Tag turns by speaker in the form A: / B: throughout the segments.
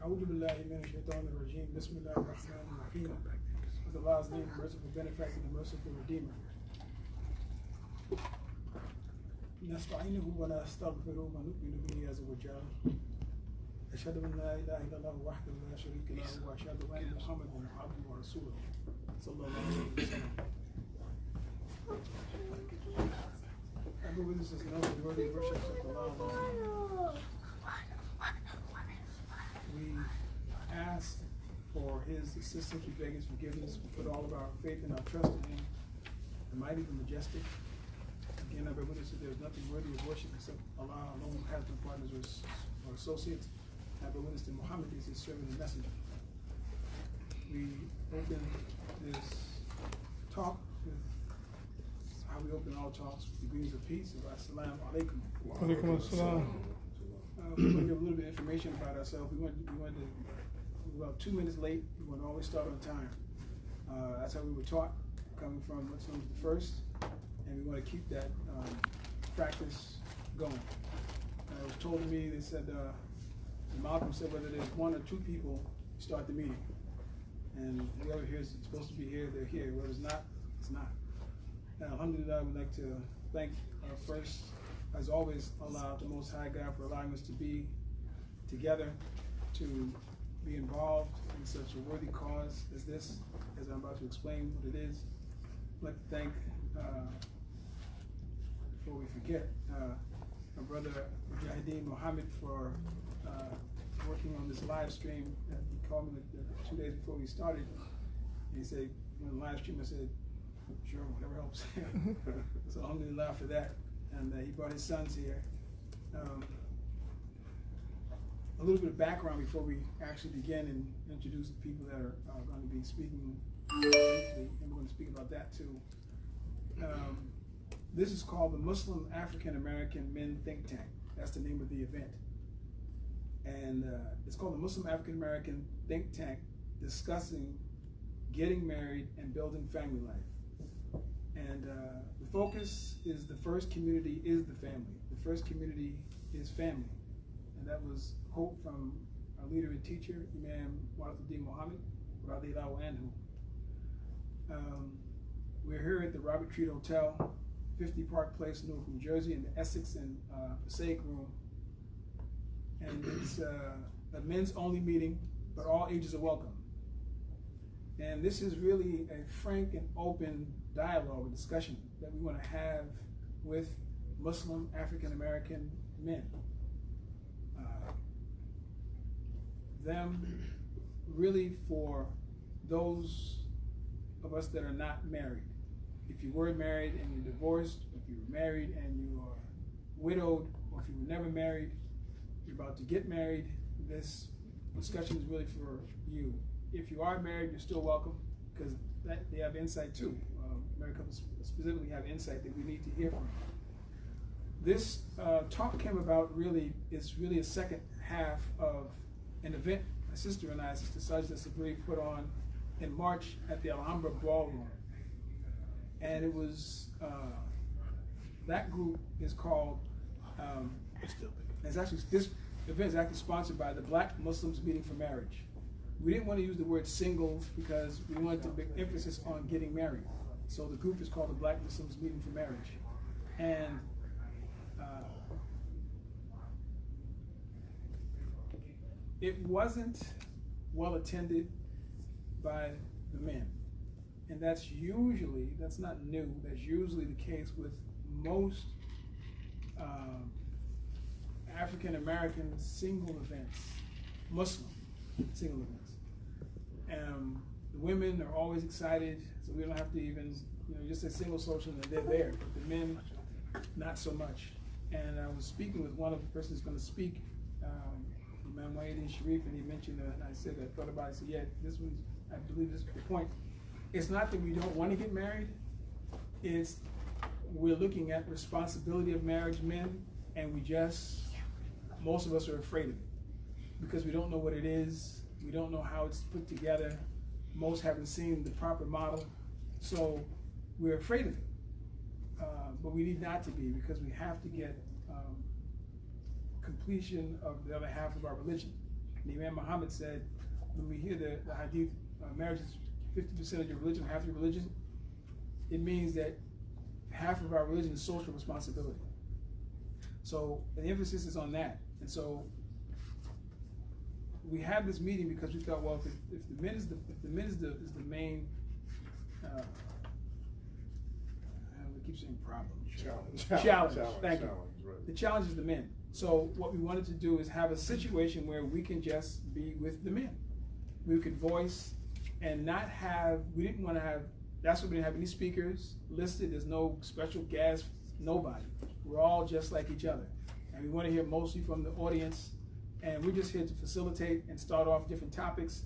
A: أعوذ بالله من الشيطان الرجيم بسم الله الرحمن الرحيم. With Allah's name, merciful benefactor and merciful redeemer. نستعينه ونستغفره ونؤمن به عز وجل. أشهد أن لا إله إلا الله وحده لا شريك له وأشهد أن محمدا عبده ورسوله صلى الله عليه وسلم. Every witness is known to the worthy worship of Allah. We ask for His assistance, we beg His forgiveness, we put all of our faith and our trust in Him, the mighty, the majestic. Again, I bear witness that there is nothing worthy of worship except Allah alone, who has no partners or associates. I bear witness that Muhammad is His servant and messenger. We open this talk with how we open all talks with the greetings of peace. Assalamu alaikum.
B: Wa alaikum assalam.
A: We're going to give a little bit of information about ourselves. We were about 2 minutes late. We want to always start on time. That's how we were taught, coming from Muslims first, and we want to keep that practice going. It was told to me, they said, Malcolm said whether there's 1 or 2 people, start the meeting. And whoever here is supposed to be here, they're here. Whoever's not, it's not. Now, alhamdulillah, we'd like to thank first, as always, Allah, the Most High God, for allowing us to be together, to be involved in such a worthy cause as this, as I'm about to explain what it is. I'd like to thank, before we forget, my brother W D Mohammed for working on this live stream. He called me 2 days before we started, and he said, when the live stream, I said, sure, whatever helps. So alhamdulillah for that. And he brought his sons here. A little bit of background before we actually begin and introduce the people that are going to be speaking briefly, and we're going to speak about that too. This is called the Muslim African American Men Think Tank. That's the name of the event. And it's called the Muslim African American Think Tank, discussing getting married and building family life. And the focus is the first community is the family. The first community is family. And that was hope from our leader and teacher, Imam W D Mohammed, radiallahu anhu. We're here at the Robert Treat Hotel, 50 Park Place, Newark, New Jersey, in the Essex and Passaic room. And it's a men's only meeting, but all ages are welcome. And this is really a frank and open dialogue and discussion that we want to have with Muslim African American men. Them really for those of us that are not married. If you were married and you're divorced, if you were married and you are widowed, or if you were never married, you're about to get married, this discussion is really for you. If you are married, you're still welcome, because they have insight too. Married couples specifically have insight that we need to hear from. This talk came about it's really a second half of an event my sister and I, Sister Sajda Sabri, put on in March at the Alhambra Ballroom. And it was, that group is called, this event is actually sponsored by the Black Muslims Meeting for Marriage. We didn't want to use the word singles because we wanted to make emphasis on getting married. So the group is called the Black Muslims Meeting for Marriage. And it wasn't well attended by the men. And that's not new, that's usually the case with most African American single events, Muslim single events. The women are always excited, so we don't have to even, just say single social and they're there, but the men, not so much. And I was speaking with one of the persons who's going to speak, Imam W D Sharif, and he mentioned, and I said, I thought about it, I said, yeah, I believe this is the point. It's not that we don't want to get married, it's we're looking at responsibility of marriage men, and most of us are afraid of it because we don't know what it is, we don't know how it's put together, most haven't seen the proper model, so we're afraid of it. But we need not to be, because we have to get completion of the other half of our religion. And Imam Muhammad said, when we hear the hadith, marriage is 50% of your religion, half your religion, it means that half of our religion is social responsibility. So the emphasis is on that. And so we had this meeting because we thought, well, if the men is the main, we keep saying problem. Challenge. Thank you. Right. The challenge is the men. So what we wanted to do is have a situation where we can just be with the men. We could voice and not have, we didn't want to have, that's why we didn't have any speakers listed. There's no special guests, nobody. We're all just like each other. And we want to hear mostly from the audience. And we're just here to facilitate and start off different topics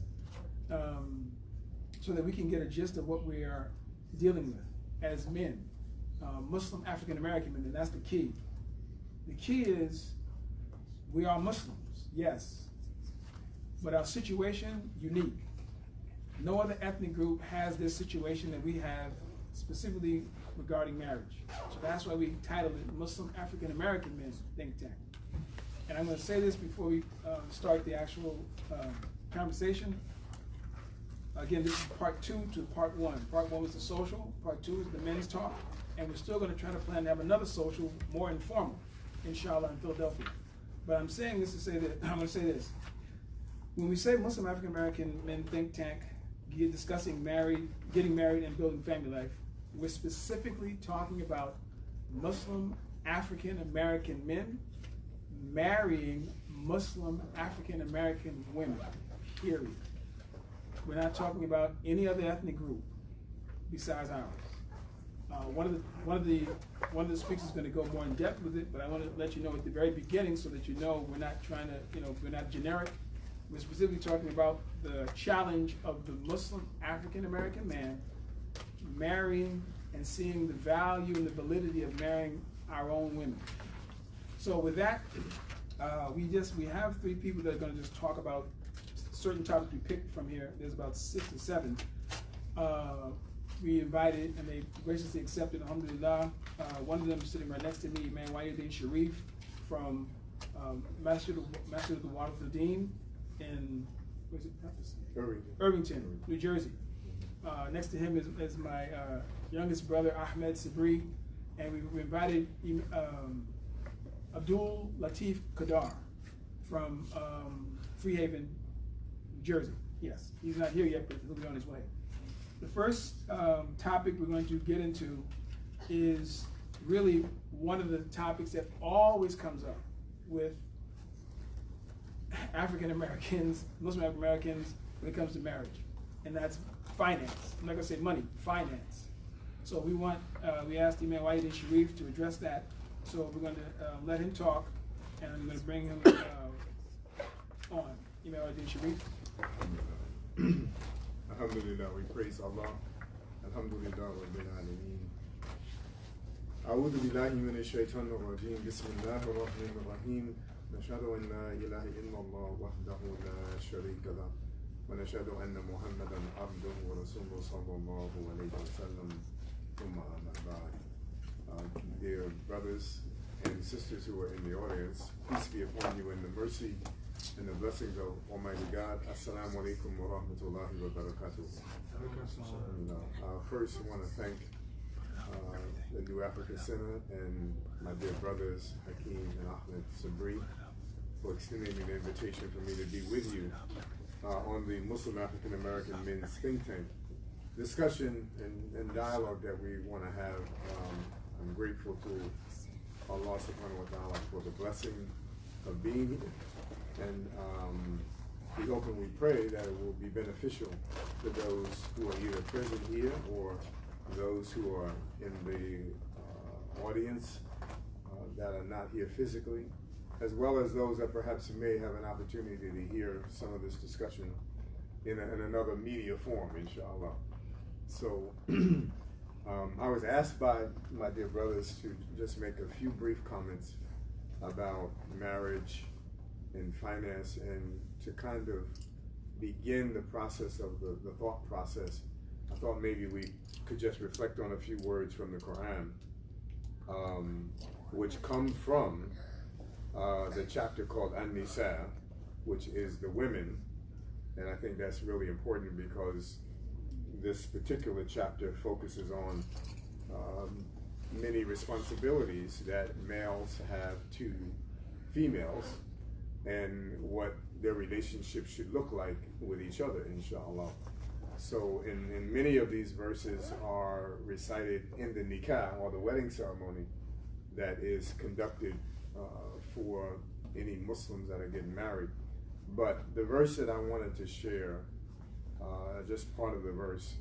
A: so that we can get a gist of what we are dealing with as men, Muslim African American men, and that's the key. The key is we are Muslims, yes, but our situation unique. No other ethnic group has this situation that we have specifically regarding marriage. So that's why we titled it Muslim African American Men Think Tank. And I'm going to say this before we start the actual conversation. Again, this is part 2 to part 1. Part 1 was the social, part 2 is the men's talk, and we're still going to try to plan to have another social, more informal, inshallah, in Philadelphia. But I'm saying this to say that, I'm going to say this. When we say Muslim African American Men Think Tank, discussing getting married and building family life, we're specifically talking about Muslim African American men marrying Muslim African American women, period. We're not talking about any other ethnic group besides ours. One of the speakers is going to go more in depth with it, but I want to let you know at the very beginning so that you know we're not trying to, we're not generic. We're specifically talking about the challenge of the Muslim African American man marrying and seeing the value and the validity of marrying our own women. So with that, we have 3 people that are going to just talk about certain topics we picked from here. There's about 6 or 7. We invited and they graciously accepted, alhamdulillah. One of them is sitting right next to me, Imam W D Sharif from Masjid al-Wadud in Irvington, New Jersey. Next to him is my youngest brother, Ahmed Sabri, and we invited Abdul Latif Kadar from Freehaven, New Jersey. Yes, he's not here yet, but he'll be on his way. The first topic we're going to get into is really one of the topics that always comes up with African Americans, Muslim African Americans, when it comes to marriage, and that's finance. I'm not going to say money, finance. So we asked Imam W D Sharif to address that. So we're going to let him talk, and I'm going to bring him on. Imam W D Sharif.
B: Alhamdulillah, we praise Allah. Alhamdulillah, Rabbil Alameen. A'udhu billahi minash shaitanir rajim. Bismillahir rahmanir rahim. Nashhadu an la ilaha illallah wahdahu la sharika lah. Wa nashhadu anna Muhammadan abduhu wa rasuluhu sallallahu alayhi wa sallam. Thumma amma ba'd. Dear brothers and sisters who are in the audience, peace be upon you in the mercy and the blessings of Almighty God. Assalamu alaikum wa rahmatullahi wa barakatuh. First, I want to thank the New Africa Center and my dear brothers Hakeem and Ahmed Sabri for extending me the invitation for me to be with you on the Muslim African American Men's Think Tank discussion and dialogue that we want to have. I'm grateful to Allah subhanahu wa ta'ala for the blessing of being here. And we hope and we pray that it will be beneficial to those who are either present here or those who are in the audience that are not here physically, as well as those that perhaps may have an opportunity to hear some of this discussion in another media form, inshallah. So I was asked by my dear brothers to just make a few brief comments about marriage and finance, and to kind of begin the process of the thought process. I thought maybe we could just reflect on a few words from the Quran, which come from the chapter called An-Nisa, which is the women. And I think that's really important because this particular chapter focuses on many responsibilities that males have to females and what their relationship should look like with each other, inshallah. So in many of these verses are recited in the nikah, or the wedding ceremony that is conducted for any Muslims that are getting married. But the verse that I wanted to share, just part of the verse,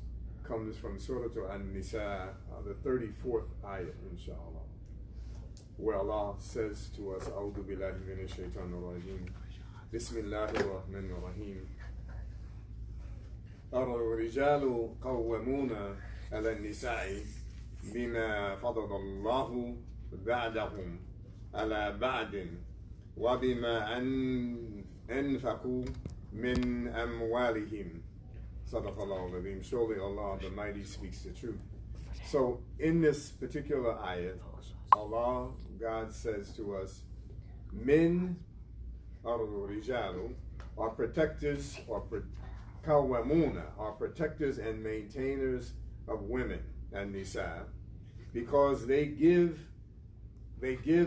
B: comes from Surah An-Nisa, the 34th ayat, inshallah, where Allah says to us, A'udhu billahi minash shaitanir rajim, Bismillahir Rahmanir Rahim. الرجال قوامون على النساء بما فضل الله بعضهم على بعض وبما أنفقوا من أموالهم. صدق الله العظيم. Surely Allah the Mighty speaks the truth. So in this particular ayat, Allah, God says to us, men الرجال are protectors, or Kawamuna are protectors and maintainers of women and nisa, because they give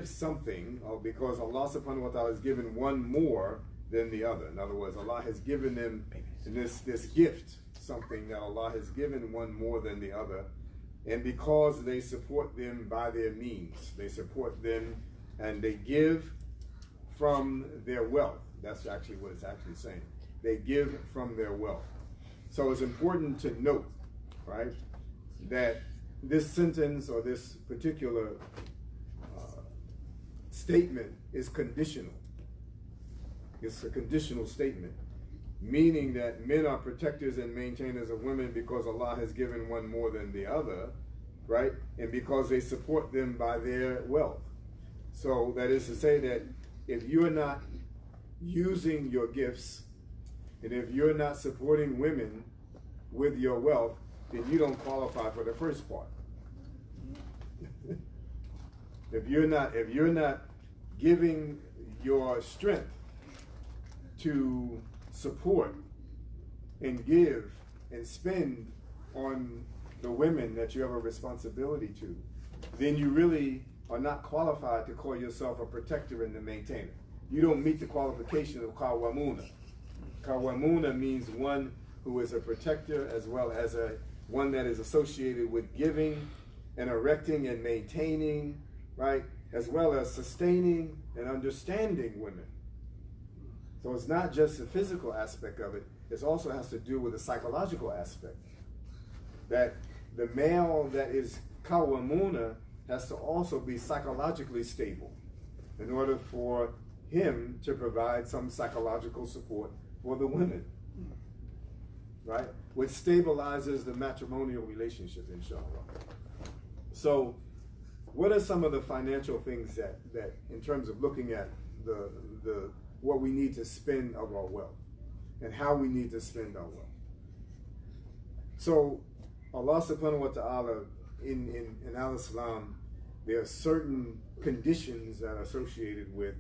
B: something, or because Allah subhanahu wa ta'ala has given one more than the other. In other words, Allah has given them this gift, something that Allah has given one more than the other, and because they support them by their means, they support them and they give from their wealth. That's actually what it's actually saying. They give from their wealth. So it's important to note, right, that this sentence or this particular statement is conditional. It's a conditional statement, meaning that men are protectors and maintainers of women because Allah has given one more than the other, right, and because they support them by their wealth. So that is to say that if you're not using your gifts, and if you're not supporting women with your wealth, then you don't qualify for the first part. If you're not giving your strength to support and give and spend on the women that you have a responsibility to, then you really are not qualified to call yourself a protector and a maintainer. You don't meet the qualification of Kawamuna. Kawamuna means one who is a protector, as well as one that is associated with giving and erecting and maintaining, right, as well as sustaining and understanding women. So it's not just the physical aspect of it, it also has to do with the psychological aspect. That the male that is Kawamuna has to also be psychologically stable in order for him to provide some psychological support for the women, right? Which stabilizes the matrimonial relationship, inshallah. So what are some of the financial things that in terms of looking at the what we need to spend of our wealth and how we need to spend our wealth? So Allah subhanahu wa ta'ala in al-Islam, there are certain conditions that are associated with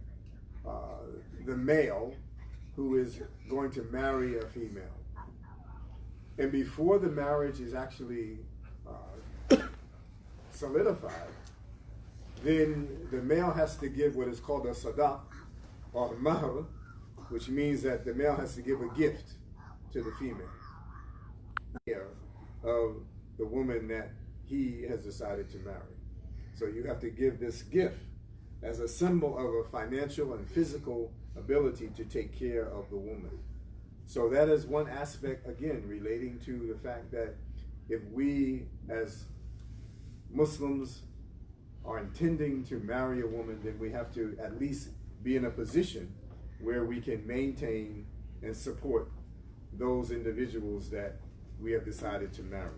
B: the male who is going to marry a female. And before the marriage is actually solidified, then the male has to give what is called a sadaq or mahr, which means that the male has to give a gift to the female of the woman that he has decided to marry. So you have to give this gift as a symbol of a financial and physical ability to take care of the woman. So that is one aspect, again, relating to the fact that if we as Muslims are intending to marry a woman, then we have to at least be in a position where we can maintain and support those individuals that we have decided to marry.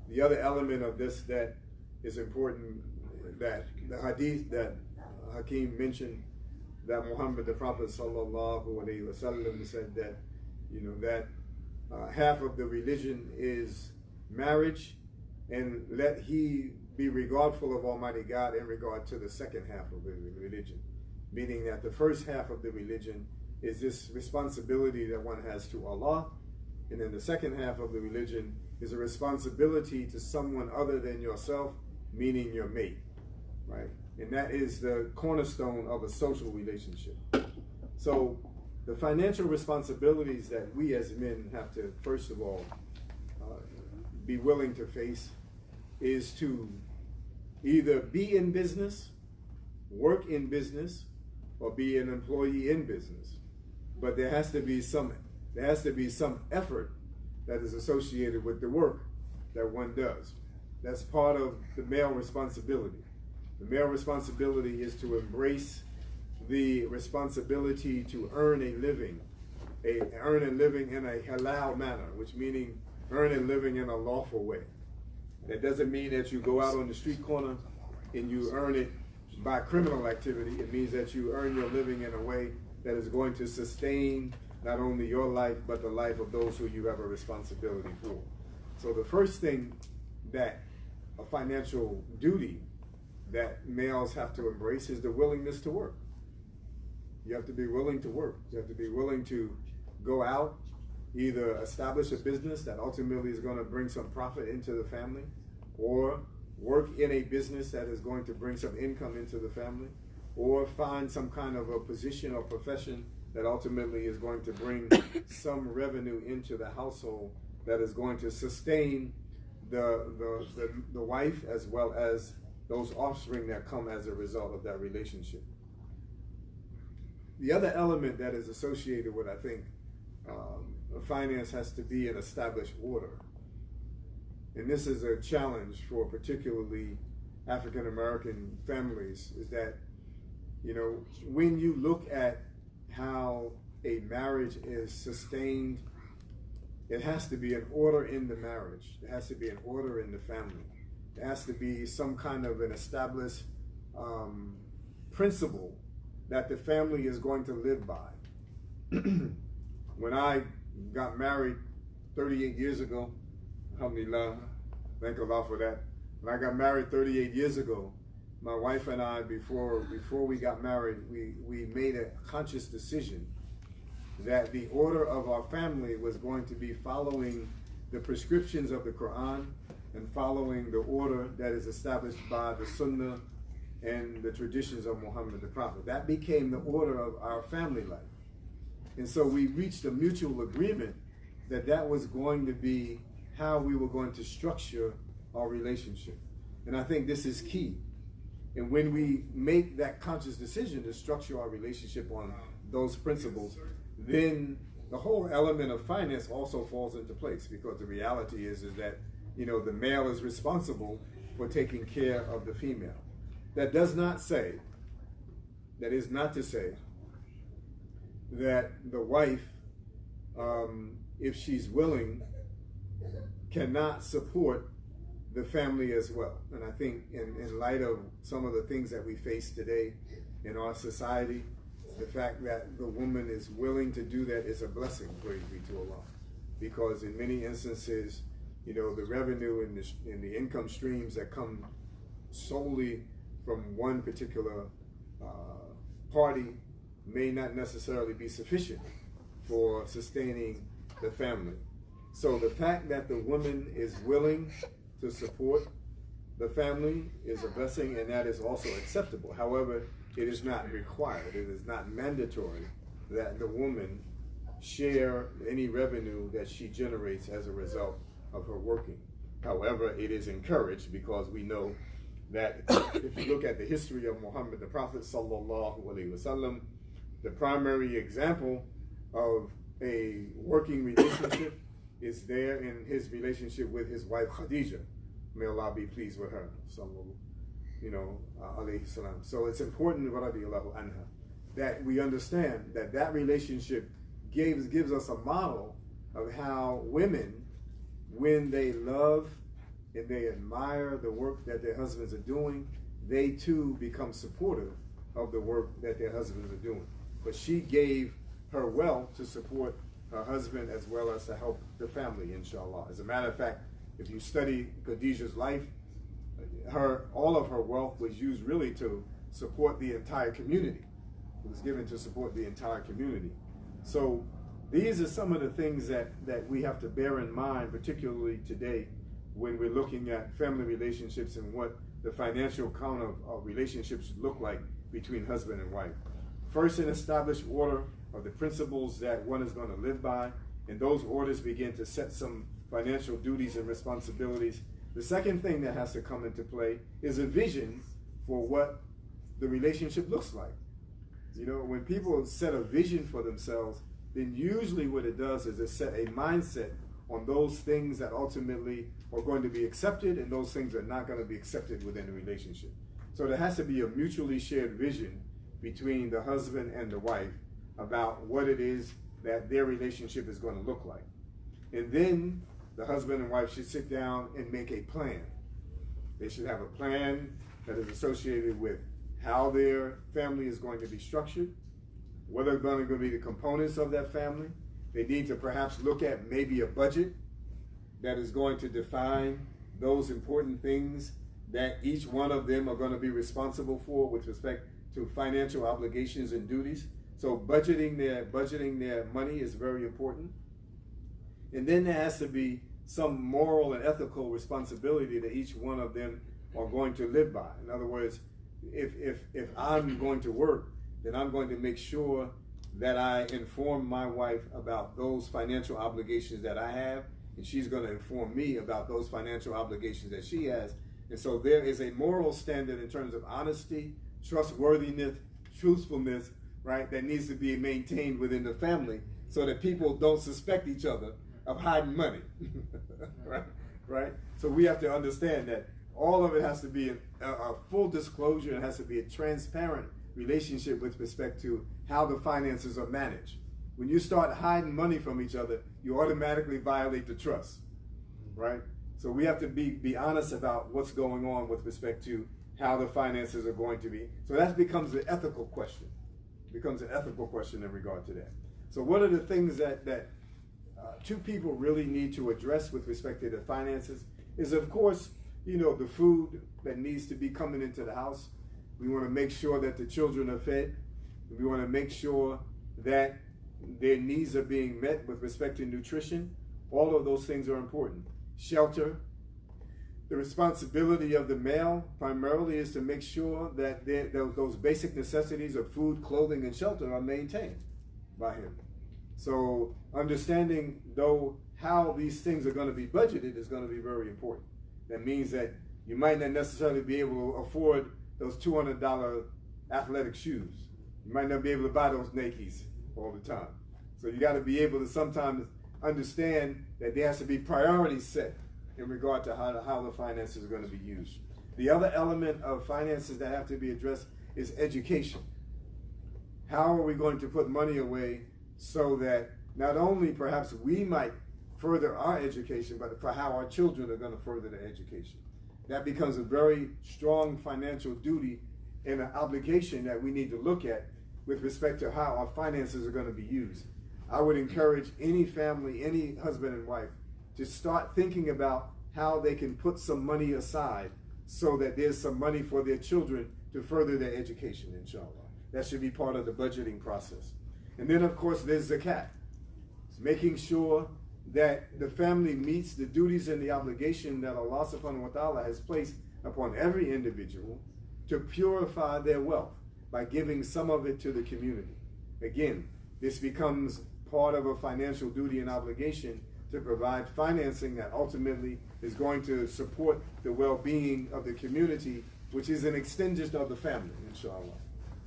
B: The other element of this that is important, that the hadith that Hakeem mentioned, that Muhammad, the Prophet sallallahu alaihi wasallam, said that, that half of the religion is marriage, and let he be regardful of Almighty God in regard to the second half of the religion. meaning that the first half of the religion is this responsibility that one has to Allah, and then the second half of the religion is a responsibility to someone other than yourself, meaning your mate, right? And that is the cornerstone of a social relationship. So the financial responsibilities that we as men have to, first of all, be willing to face is to either be in business, work in business, or be an employee in business. But there has to be some effort that is associated with the work that one does. That's part of the male responsibility. The male responsibility is to embrace the responsibility to earn a living in a halal manner, which meaning earn a living in a lawful way. That doesn't mean that you go out on the street corner and you earn it by criminal activity. It means that you earn your living in a way that is going to sustain not only your life, but the life of those who you have a responsibility for. So the first thing that a financial duty that males have to embrace is the willingness to work. You have to be willing to work. You have to be willing to go out, either establish a business that ultimately is going to bring some profit into the family, or work in a business that is going to bring some income into the family, or find some kind of a position or profession that ultimately is going to bring some revenue into the household that is going to sustain the wife as well as those offspring that come as a result of that relationship. The other element that is associated with, I think, finance has to be an established order. And this is a challenge for particularly African American families, is that, you know, when you look at how a marriage is sustained, it has to be an order in the marriage. There has to be an order in the family. There has to be some kind of an established principle that the family is going to live by. When I got married 38 years ago, alhamdulillah, thank Allah for that. When I got married 38 years ago, my wife and I, before we got married, we made a conscious decision that the order of our family was going to be following the prescriptions of the Quran and following the order that is established by the Sunnah and the traditions of Muhammad the Prophet. That became the order of our family life. And so we reached a mutual agreement that that was going to be how we were going to structure our relationship. And I think this is key. And when we make that conscious decision to structure our relationship on those principles, then the whole element of finance also falls into place, because the reality is that, you know, the male is responsible for taking care of the female. That does not say, that is not to say that the wife, if she's willing, cannot support the family as well. And I think in light of some of the things that we face today in our society, the fact that the woman is willing to do that is a blessing, praise be to Allah. Because in many instances, you know, the revenue and the income streams that come solely from one particular party may not necessarily be sufficient for sustaining the family. So the fact that the woman is willing to support the family is a blessing, and that is also acceptable. However, it is not required, it is not mandatory that the woman share any revenue that she generates as a result of her working. However, it is encouraged, because we know that if you look at the history of Muhammad the Prophet sallallahu alaihi wasallam, the primary example of a working relationship is there in his relationship with his wife Khadija. May Allah be pleased with her, alayhi salam. So it's important, radiyallahu anha, that we understand that that relationship gives us a model of how women, when they love and they admire the work that their husbands are doing, they too become supportive of the work that their husbands are doing. But she gave her wealth to support her husband as well as to help the family, inshallah. As a matter of fact, if you study Khadija's life, all of her wealth was used really to support the entire community. It was given to support the entire community. So these are some of the things that we have to bear in mind, particularly today when we're looking at family relationships and what the financial count of relationships look like between husband and wife. First, an established order of the principles that one is going to live by, and those orders begin to set some financial duties and responsibilities. The second thing that has to come into play is a vision for what the relationship looks like. You know, when people set a vision for themselves, then usually what it does is it set a mindset on those things that ultimately are going to be accepted and those things that are not going to be accepted within the relationship. So there has to be a mutually shared vision between the husband and the wife about what it is that their relationship is going to look like. And then the husband and wife should sit down and make a plan. They should have a plan that is associated with how their family is going to be structured, what are going to be the components of that family. They need to perhaps look at maybe a budget that is going to define those important things that each one of them are going to be responsible for with respect to financial obligations and duties. So budgeting their money is very important. And then there has to be some moral and ethical responsibility that each one of them are going to live by. In other words, if I'm going to work, then I'm going to make sure that I inform my wife about those financial obligations that I have, and she's going to inform me about those financial obligations that she has. And so there is a moral standard in terms of honesty, trustworthiness, truthfulness, right, that needs to be maintained within the family so that people don't suspect each other of hiding money. right? So we have to understand that all of it has to be a full disclosure. It has to be a transparent relationship with respect to how the finances are managed. When you start hiding money from each other, you automatically violate the trust, right? So we have to be honest about what's going on with respect to how the finances are going to be. So that becomes an ethical question. It becomes an ethical question in regard to that. So what are the things that two people really need to address with respect to the finances is, of course, you know, the food that needs to be coming into the house. We want to make sure that the children are fed. We want to make sure that their needs are being met with respect to nutrition. All of those things are important. Shelter. The responsibility of the male primarily is to make sure that those basic necessities of food, clothing, and shelter are maintained by him. So understanding, though, how these things are going to be budgeted is going to be very important. That means that you might not necessarily be able to afford those $200 athletic shoes. You might not be able to buy those Nikes all the time. So you got to be able to sometimes understand that there has to be priorities set in regard to how the finances are going to be used. The other element of finances that have to be addressed is education. How are we going to put money away so that not only perhaps we might further our education, but for how our children are going to further their education? That becomes a very strong financial duty and an obligation that we need to look at with respect to how our finances are going to be used. I would encourage any family, any husband and wife, to start thinking about how they can put some money aside so that there's some money for their children to further their education, inshallah. That should be part of the budgeting process. And then, of course, there's zakat. It's making sure that the family meets the duties and the obligation that Allah subhanahu wa ta'ala has placed upon every individual to purify their wealth by giving some of it to the community. Again, this becomes part of a financial duty and obligation to provide financing that ultimately is going to support the well-being of the community, which is an extension of the family, inshallah.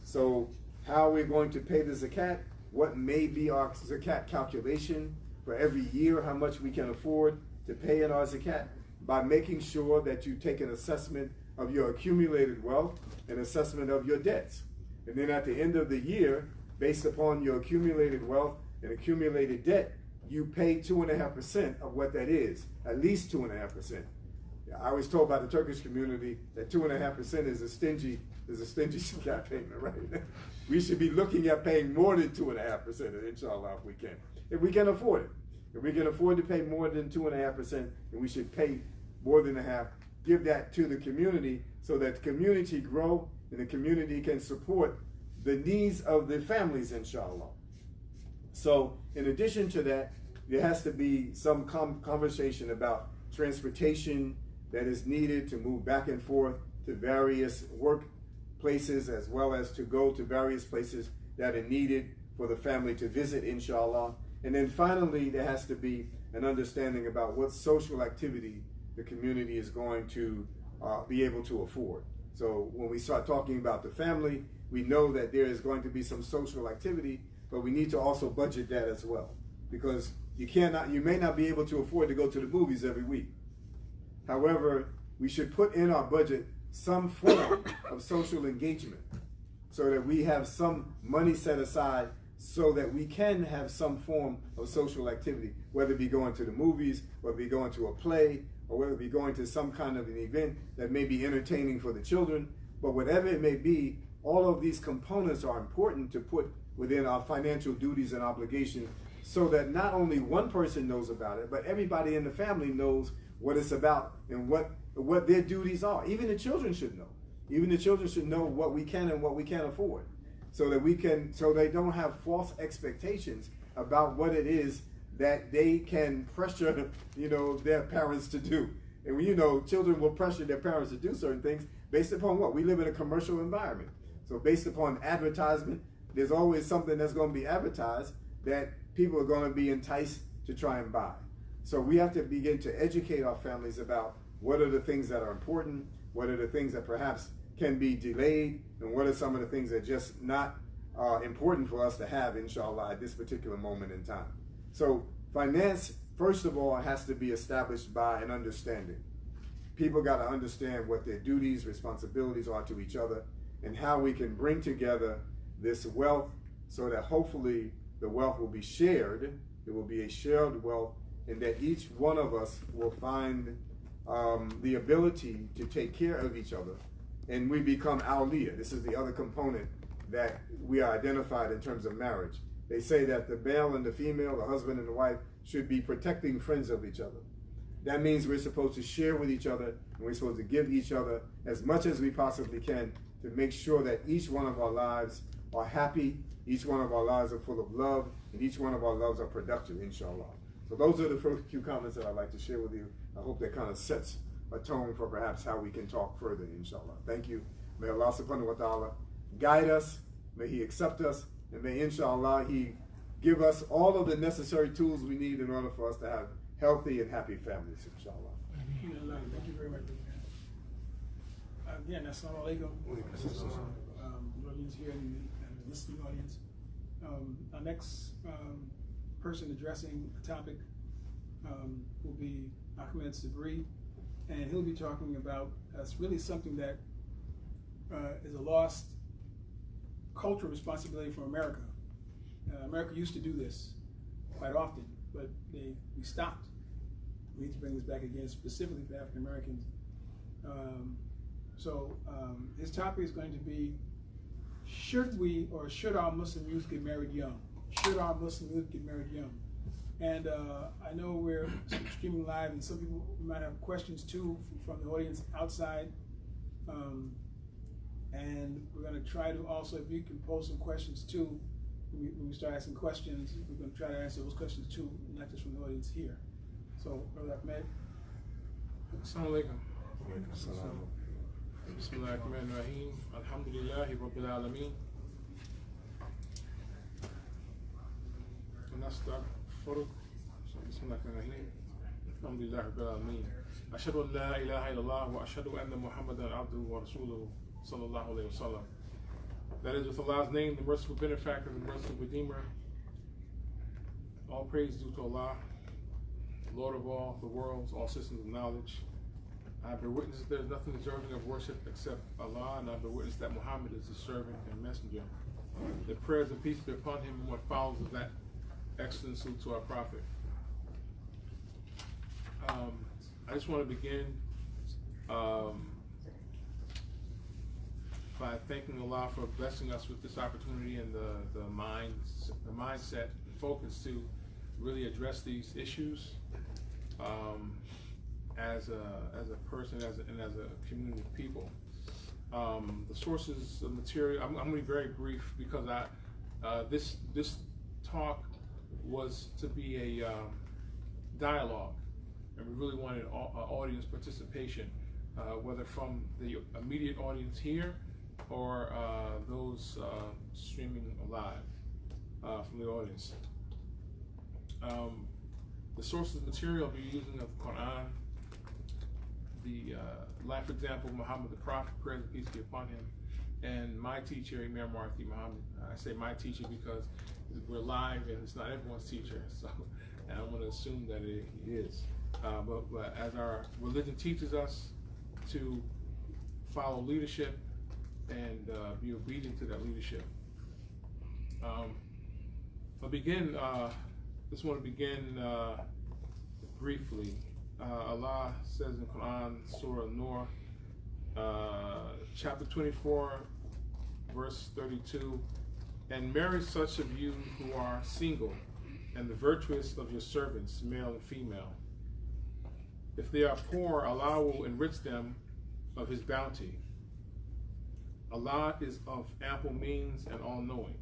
B: So how we're going to pay the zakat, what may be our zakat calculation for every year, how much we can afford to pay in our zakat, by making sure that you take an assessment of your accumulated wealth, an assessment of your debts. And then at the end of the year, based upon your accumulated wealth and accumulated debt, you pay 2.5% of what that is, at least 2.5%. I was told by the Turkish community that 2.5% is a stingy zakat payment, right? We should be looking at paying more than 2.5%, inshallah, if we can. If we can afford it. If we can afford to pay more than 2.5%, then we should pay more than a half. Give that to the community so that the community grow and the community can support the needs of the families, inshallah. So in addition to that, there has to be some conversation about transportation that is needed to move back and forth to various workplaces, as well as to go to various places that are needed for the family to visit, inshallah. And then finally, there has to be an understanding about what social activity the community is going to be able to afford. So when we start talking about the family, we know that there is going to be some social activity, but we need to also budget that as well, because you may not be able to afford to go to the movies every week. However, we should put in our budget some form of social engagement so that we have some money set aside so that we can have some form of social activity, whether it be going to the movies, whether it be going to a play, or whether it be going to some kind of an event that may be entertaining for the children. But whatever it may be, all of these components are important to put within our financial duties and obligations, so that not only one person knows about it, but everybody in the family knows what it's about and what their duties are. Even the children should know. Even the children should know what we can and what we can't afford, so that so they don't have false expectations about what it is that they can pressure, their parents to do. And children will pressure their parents to do certain things based upon what? We live in a commercial environment. So based upon advertisement, there's always something that's going to be advertised that people are going to be enticed to try and buy. So we have to begin to educate our families about what are the things that are important, what are the things that perhaps can be delayed, and what are some of the things that are just not important for us to have, inshallah, at this particular moment in time. So finance, first of all, has to be established by an understanding. People got to understand what their duties, responsibilities are to each other, and how we can bring together this wealth so that hopefully the wealth will be shared. It will be a shared wealth, and that each one of us will find the ability to take care of each other, and we become awliya. This is the other component that we are identified in terms of marriage. They say that the male and the female, the husband and the wife, should be protecting friends of each other. That means we're supposed to share with each other, and we're supposed to give each other as much as we possibly can to make sure that each one of our lives are happy, each one of our lives are full of love, and each one of our lives are productive, inshallah. So those are the first few comments that I'd like to share with you. I hope that kind of sets a tone for perhaps how we can talk further, inshallah. Thank you. May Allah subhanahu wa ta'ala guide us, may He accept us, and may, inshallah, He give us all of the necessary tools we need in order for us to have healthy and happy families, inshallah.
A: Thank you very much. Again, assalamu alaikum. Audience here and the listening audience. Our next person addressing the topic will be Ahmed Sabri, and he'll be talking about really something that is a lost cultural responsibility from America. America used to do this quite often, but we stopped. We need to bring this back again, specifically for African Americans. So his topic is going to be, should our Muslim youth get married young? Should our Muslim youth get married young? And I know we're streaming live, and some people might have questions too from the audience outside. And we're going to try to also, if you can post some questions too, when we start asking questions, we're going to try to answer those questions too, not just from the audience here. So, Brother Ahmed.
C: Assalamu alaikum. Bismillahirrahmanirrahim. Alhamdulillahi Rabbil Alameen. ونستغفرك. بسم الله الرحمن الرحيم. الحمد لله رب العالمين. أشهد أن لا إله إلا الله وأشهد أن محمدا عبده ورسوله صلى الله عليه وسلم. That is, with Allah's name, the merciful benefactor, the merciful redeemer. All praise due to Allah, Lord of all the worlds, all systems of knowledge. I bear witness that there is nothing deserving of worship except Allah, and I bear witness that Muhammad is his servant and messenger. That prayers and peace be upon him and what follows of that excellent salute to our Prophet. I just want to begin by thanking Allah for blessing us with this opportunity and the mindset and focus to really address these issues as a person and as a community of people. The sources of material, I'm going to be very brief because this talk was to be a dialogue, and we really wanted audience participation, whether from the immediate audience here or those streaming live from the audience. The sources of material I'll be using of the Quran, the life example of Muhammad the Prophet, praise and peace be upon him, and my teacher, Imam W D Mohammed. I say my teacher because we're live and it's not everyone's teacher, so and I'm going to assume that he is. But as our religion teaches us to follow leadership and be obedient to that leadership. I'll begin. Just want to begin briefly. Allah says in Quran, Surah Newark, chapter 24, verse 32, and marry such of you who are single, and the virtuous of your servants, male and female. If they are poor, Allah will enrich them of His bounty. Allah is of ample means and all-knowing.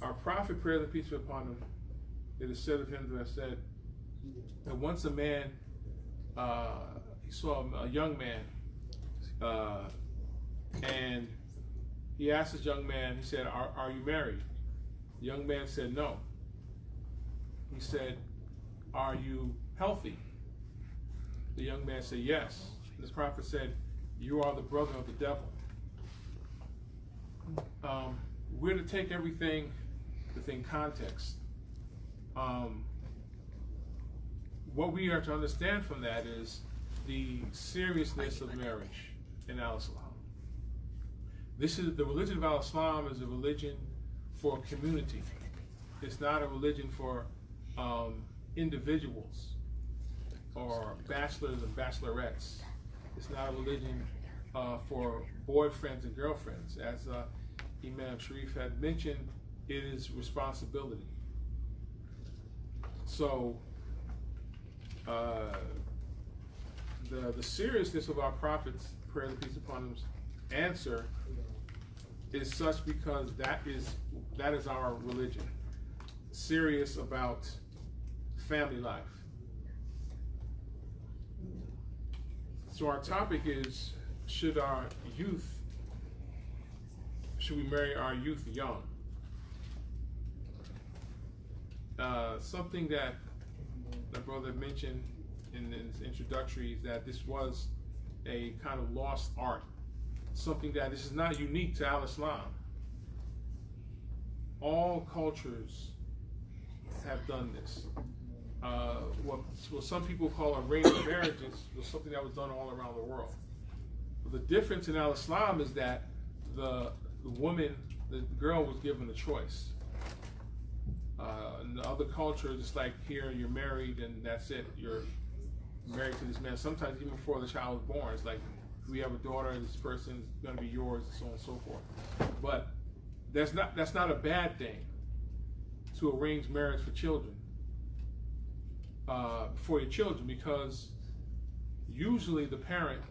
C: Our Prophet, praise and peace be upon him, it is said of him that said that once a man, he saw a young man, and he asked this young man, he said, are you married? The young man said, no. He said, are you healthy? The young man said, yes. This prophet said, you are the brother of the devil. We're to take everything within context. What we are to understand from that is the seriousness of marriage in Al-Islam. This is the religion of Al-Islam is a religion for community. It's not a religion for individuals or bachelors and bachelorettes. It's not a religion for boyfriends and girlfriends. As Imam Sharif had mentioned, it is responsibility. So the seriousness of our Prophet's, praise and peace upon him, answer is such because that is our religion. Serious about family life. So our topic is, should we marry our youth young? Something that the brother mentioned in his introductory is that this was a kind of lost art. Something that this is not unique to Al-Islam. All cultures have done this. What some people call arranged marriages was something that was done all around the world. The difference in Al-Islam is that the woman, the girl, was given a choice. In the other cultures, it's like here you're married and that's it. You're married to this man. Sometimes even before the child was born, it's like, we have a daughter, this person's going to be yours, and so on and so forth. But that's not a bad thing to arrange marriage for children, for your children, because usually the parent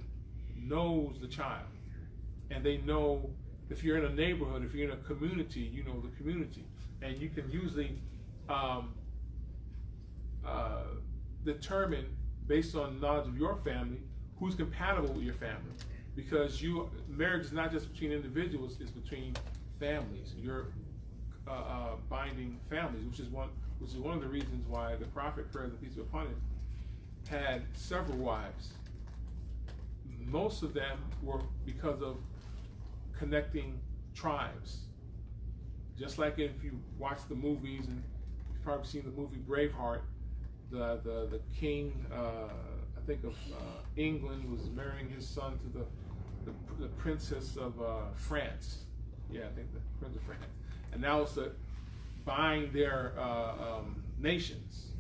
C: knows the child, and they know if you're in a neighborhood, if you're in a community, you know the community, and you can usually determine based on knowledge of your family who's compatible with your family, because marriage is not just between individuals; it's between families. You're binding families, which is one of the reasons why the Prophet, praise and peace be upon him, had several wives. Most of them were because of connecting tribes. Just like if you watch the movies, and you've probably seen the movie Braveheart, the king, I think of England, was marrying his son to the princess of France. Yeah, I think the prince of France. And now it's buying their nations.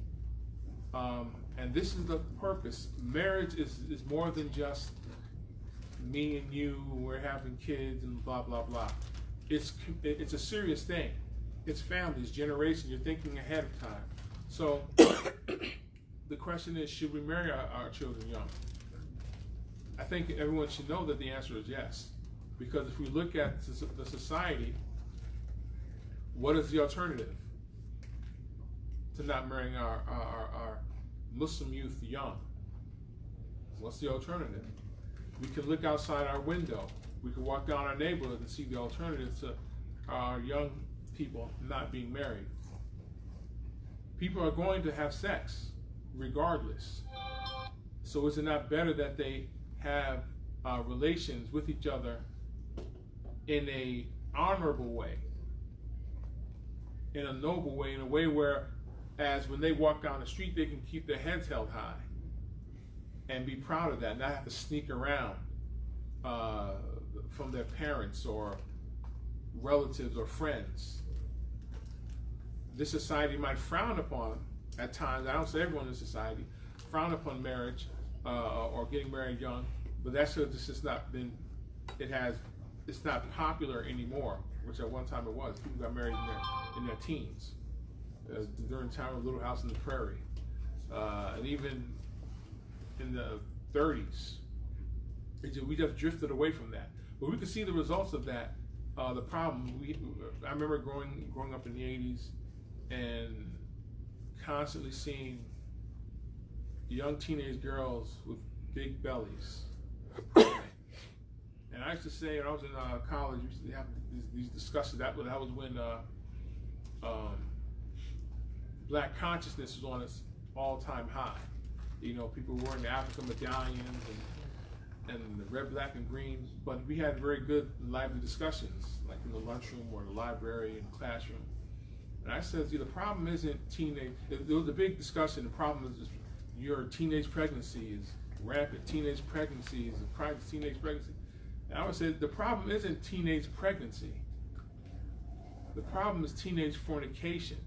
C: And this is the purpose. Marriage is more than just me and you, we're having kids and blah, blah, blah. It's a serious thing. It's families, generation. You're thinking ahead of time. So the question is, should we marry our children young? I think everyone should know that the answer is yes. Because if we look at the society, what is the alternative to not marrying our Muslim youth young? What's the alternative? We can look outside our window. We can walk down our neighborhood and see the alternative to our young people not being married. People are going to have sex regardless. So is it not better that they have relations with each other in a honorable way, in a noble way, in a way where as when they walk down the street they can keep their heads held high and be proud of that, not have to sneak around from their parents or relatives or friends. This society might frown upon at times, I don't say everyone in society, frown upon marriage or getting married young, but that's just not been, it's not popular anymore, which at one time it was. People got married in their teens, during the time of Little House on the Prairie, and even in the 30s. We just drifted away from that. But we could see the results of that. The problem, I remember growing up in the 80s and constantly seeing young teenage girls with big bellies. And I used to say, when I was in college, we used to have these discussions. That was when black consciousness was on its all-time high. You know, people were wearing the African medallions and the red, black, and green. But we had very good, lively discussions, like in the lunchroom or the library and the classroom. And I said, see, the problem isn't teenage. There was a big discussion. The problem is your teenage pregnancy is rampant. Teenage pregnancy is a private teenage pregnancy. And I would say the problem isn't teenage pregnancy. The problem is teenage fornication.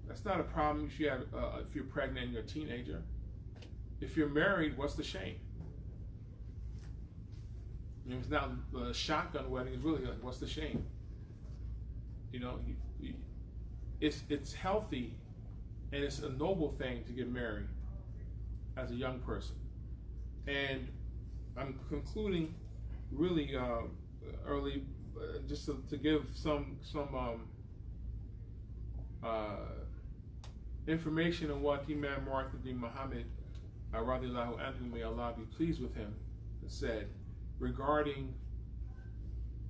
C: That's not a problem if you're pregnant and you're a teenager. If you're married, what's the shame? You know, it's not a shotgun wedding. It's really like, what's the shame? You know, it's healthy and it's a noble thing to get married as a young person. And I'm concluding really early, just to give some information on what Imam W D Mohammed, radiallahu anhu, may Allah be pleased with him, said regarding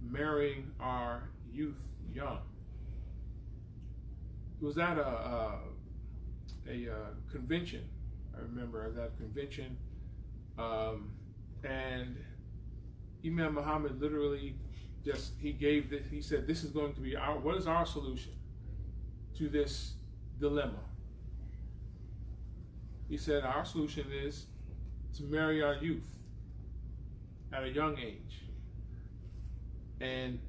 C: marrying our youth young. It was at a convention. I remember I was at a convention, and Imam Muhammad literally he said, this is going to be what is our solution to this dilemma? He said, our solution is to marry our youth at a young age. And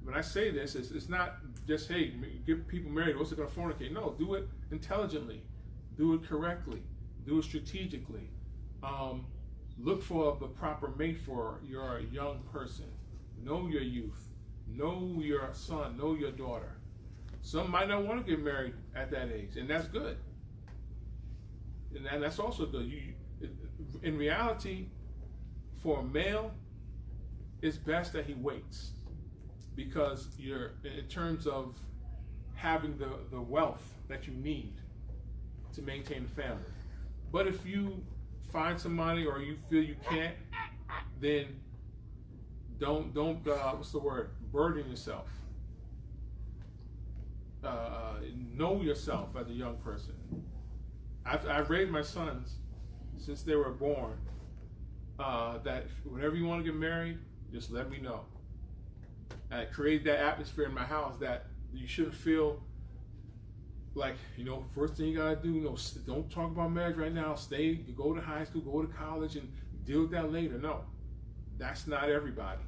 C: when I say this, it's not just, hey, get people married, what's it going to fornicate? No, do it intelligently, do it correctly, do it strategically. Look for the proper mate for your young person. Know your youth, know your son, know your daughter. Some might not want to get married at that age, and that's good. And that's also good. In reality, for a male, it's best that he waits, because in terms of having the wealth that you need to maintain a family. But if you find somebody or you feel you can't, then don't burden yourself. Know yourself as a young person. I've raised my sons since they were born, that whenever you want to get married, just let me know. I create that atmosphere in my house that you shouldn't feel like, first thing you gotta do, don't talk about marriage right now. You go to high school, go to college, and deal with that later. No, that's not everybody.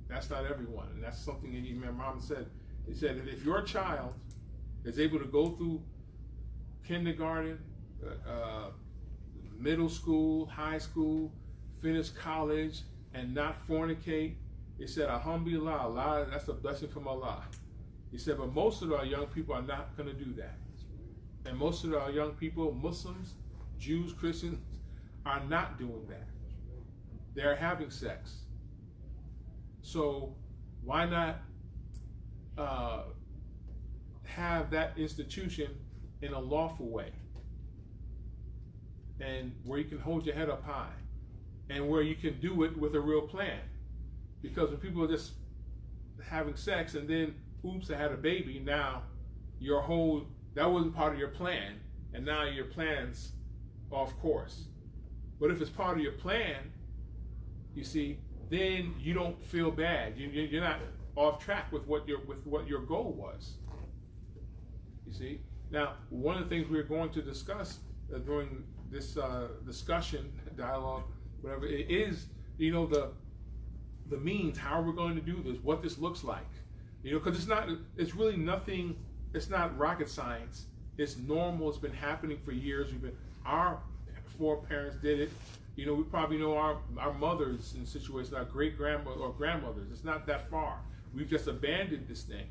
C: That's not everyone, and that's something that Imam Muhammad said. He said that if your child is able to go through kindergarten, middle school, high school, finish college, and not fornicate, he said, alhamdulillah, Allah, that's a blessing from Allah. He said, but most of our young people are not going to do that. And most of our young people, Muslims, Jews, Christians, are not doing that. They're having sex. So why not have that institution in a lawful way, and where you can hold your head up high, and where you can do it with a real plan? Because when people are just having sex and then, oops, I had a baby, now your whole, that wasn't part of your plan, and now your plan's off course. But if it's part of your plan, you see, then you don't feel bad. You're not off track with what your goal was. You see. Now, one of the things we're going to discuss during this discussion, dialogue, whatever it is, you know, the means, how we're going to do this, what this looks like, you know, because it's really nothing. It's not rocket science. It's normal. It's been happening for years. Our foreparents did it. You know, we probably know our mothers in situations, our great grandmother or grandmothers. It's not that far. We've just abandoned this thing,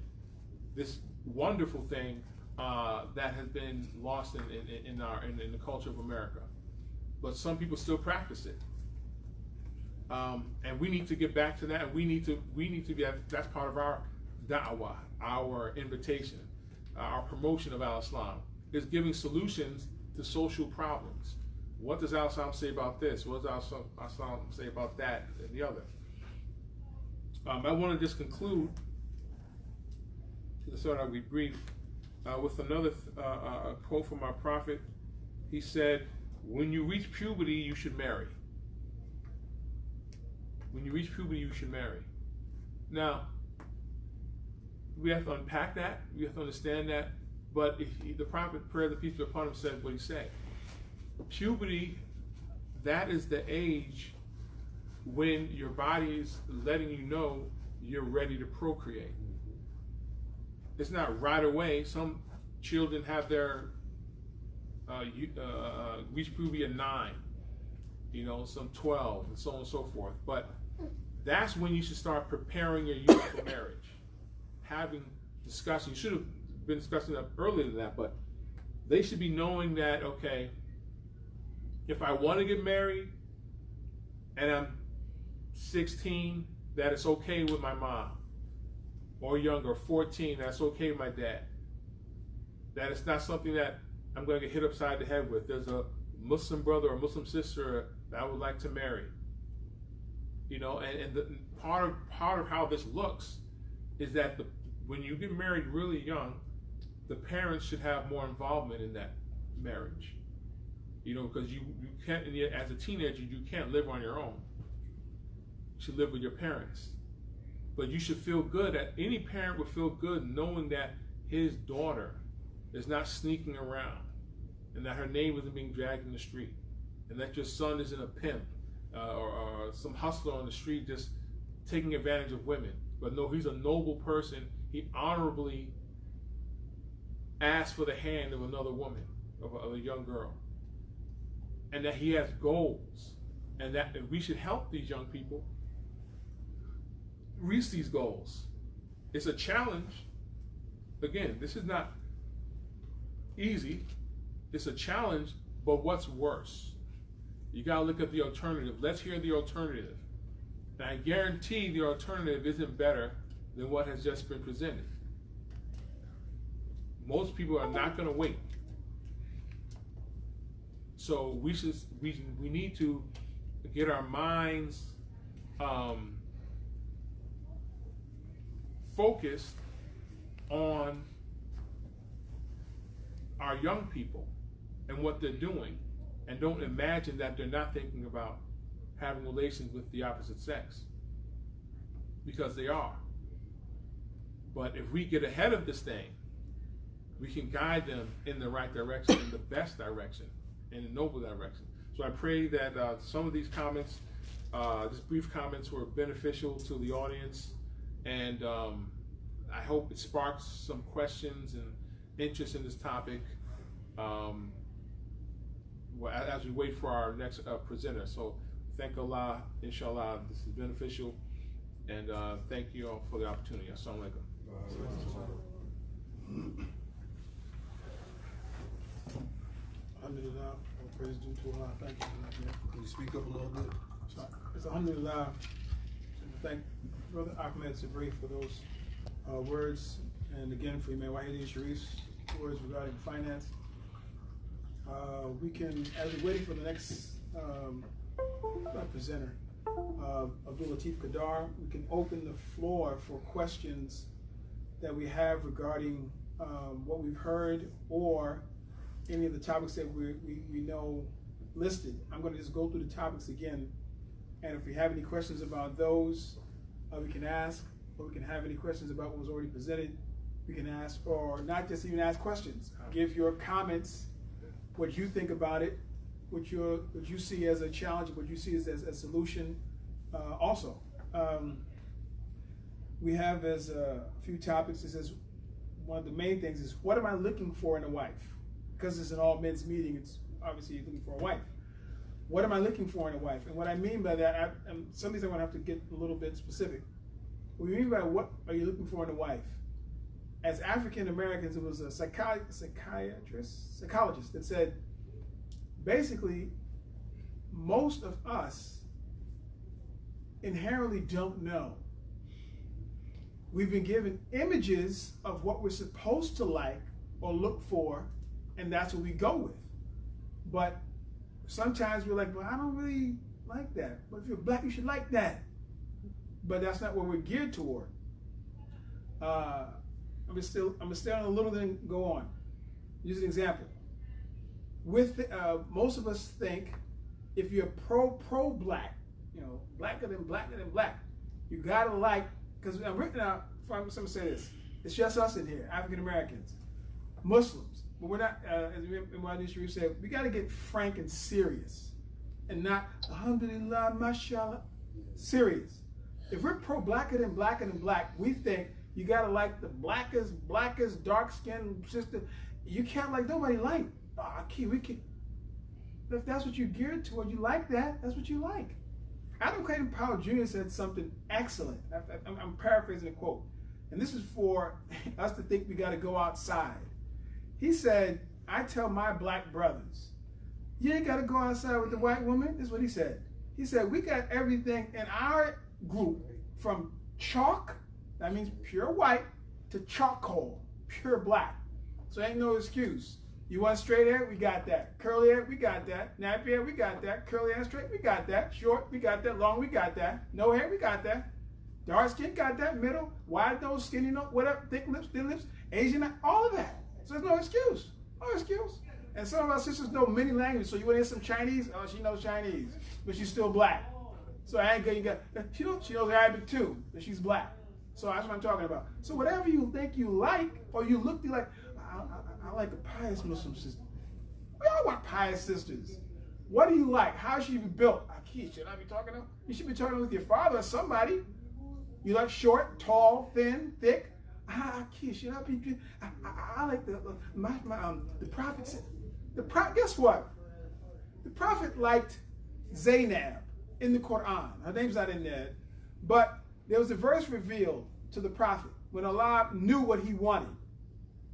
C: this wonderful thing that has been lost in the culture of America. But some people still practice it, and we need to get back to that. And we need to be. That's part of our da'wah, our invitation, our promotion of Al-Islam is giving solutions to social problems. What does Al-Islam say about this? What does Al-Islam say about that and the other? I want to just conclude, so I'll be brief, with another quote from our Prophet. He said, when you reach puberty, you should marry. When you reach puberty, you should marry. Now, we have to unpack that. We have to understand that. But the Prophet, prayer of the peace be upon him, said what he said. Puberty, that is the age when your body is letting you know you're ready to procreate. It's not right away. Some children have their reach puberty at 9, you know, some 12, and so on and so forth. But that's when you should start preparing your youth for marriage, having discussion. You should have been discussing that earlier than that, but they should be knowing that, okay, if I want to get married and I'm 16, that it's okay with my mom, or younger, 14, that's okay with my dad. That it's not something that I'm going to get hit upside the head with. There's a Muslim brother or Muslim sister that I would like to marry. You know, and the part of how this looks is that when you get married really young, the parents should have more involvement in that marriage. You know, because you can't, as a teenager, you can't live on your own. You should live with your parents. But you should feel good, any parent would feel good knowing that his daughter is not sneaking around, and that her name isn't being dragged in the street, and that your son isn't a pimp or some hustler on the street just taking advantage of women. But no, he's a noble person. He honorably asked for the hand of another woman, of a young girl. And that he has goals, and that we should help these young people reach these goals. It's a challenge. Again, this is not easy. It's a challenge, but what's worse? You gotta look at the alternative. Let's hear the alternative. And I guarantee the alternative isn't better than what has just been presented. Most people are not gonna wait. So we need to get our minds focused on our young people and what they're doing, and don't imagine that they're not thinking about having relations with the opposite sex, because they are. But if we get ahead of this thing, we can guide them in the right direction, in the best direction, in a noble direction. So I pray that some of these comments, just brief comments, were beneficial to the audience, and I hope it sparks some questions and interest in this topic as we wait for our next presenter. So thank Allah, inshallah, this is beneficial, and thank you all for the opportunity. Assalamu alaikum.
A: Alhamdulillah, all praise due to Allah. Thank you.
D: Can you speak up a little bit?
A: It's Alhamdulillah. Thank Brother Ahmed Sabri for those words, and again for Imam Wahidi Sharif's words regarding finance. We can, as we're waiting for the next presenter, Abdul Latif Kadar, we can open the floor for questions that we have regarding what we've heard or any of the topics that we know listed. I'm going to just go through the topics again, and if we have any questions about those, we can ask, or we can have any questions about what was already presented, we can ask, or not just even ask questions. Give your comments, what you think about it, what you see as a challenge, what you see as a solution. Also, we have as a few topics. It says one of the main things is, what am I looking for in a wife? Because it's an all men's meeting, it's obviously looking for a wife. What am I looking for in a wife? And what I mean by that, some of these I'm going to have to get a little bit specific. What we mean by what are you looking for in a wife? As African Americans, it was a psychologist that said, basically, most of us inherently don't know. We've been given images of what we're supposed to like or look for, and that's what we go with. But sometimes we're like, well, I don't really like that. But if you're black, you should like that. But that's not what we're geared toward. I'm gonna stay on a little, then go on. Use an example. Most of us think if you're pro-black, blacker than black, you gotta like, because I'm written out, I'm gonna say this, it's just us in here, African Americans, Muslims, but we're not, as Imam Sharif said, we gotta get frank and serious, and not, alhamdulillah, mashallah, serious. If we're pro-blacker than black, we think you gotta like the blackest, dark-skinned sister. You can't like nobody light. We can. If that's what you're geared toward, you like that, that's what you like. Adam Clayton Powell Jr. said something excellent. I'm paraphrasing a quote. And this is for us to think we gotta go outside. He said, I tell my black brothers, you ain't gotta go outside with the white woman. This is what he said. He said, we got everything in our group from chalk, that means pure white, to charcoal, pure black. So ain't no excuse. You want straight hair? We got that. Curly hair? We got that. Nappy hair? We got that. Curly hair straight? We got that. Short? We got that. Long? We got that. No hair? We got that. Dark skin? Got that. Middle? Wide nose? Skinny nose? Whatever. Thick lips? Thin lips? Asian? All of that. So there's no excuse. No excuse. And some of our sisters know many languages. So you want to hear some Chinese? Oh, she knows Chinese, but she's still black. So I ain't good. She knows Arabic too, but she's black. So that's what I'm talking about. So whatever you think you like, or you look like, I like a pious Muslim sister. We all want pious sisters. What do you like? How should you be built? Should I be talking to? You should be talking with your father or somebody. You like short, tall, thin, thick? Should I be? I like the prophet said. Guess what? The prophet liked Zainab in the Quran. Her name's not in there, but there was a verse revealed to the prophet when Allah knew what he wanted.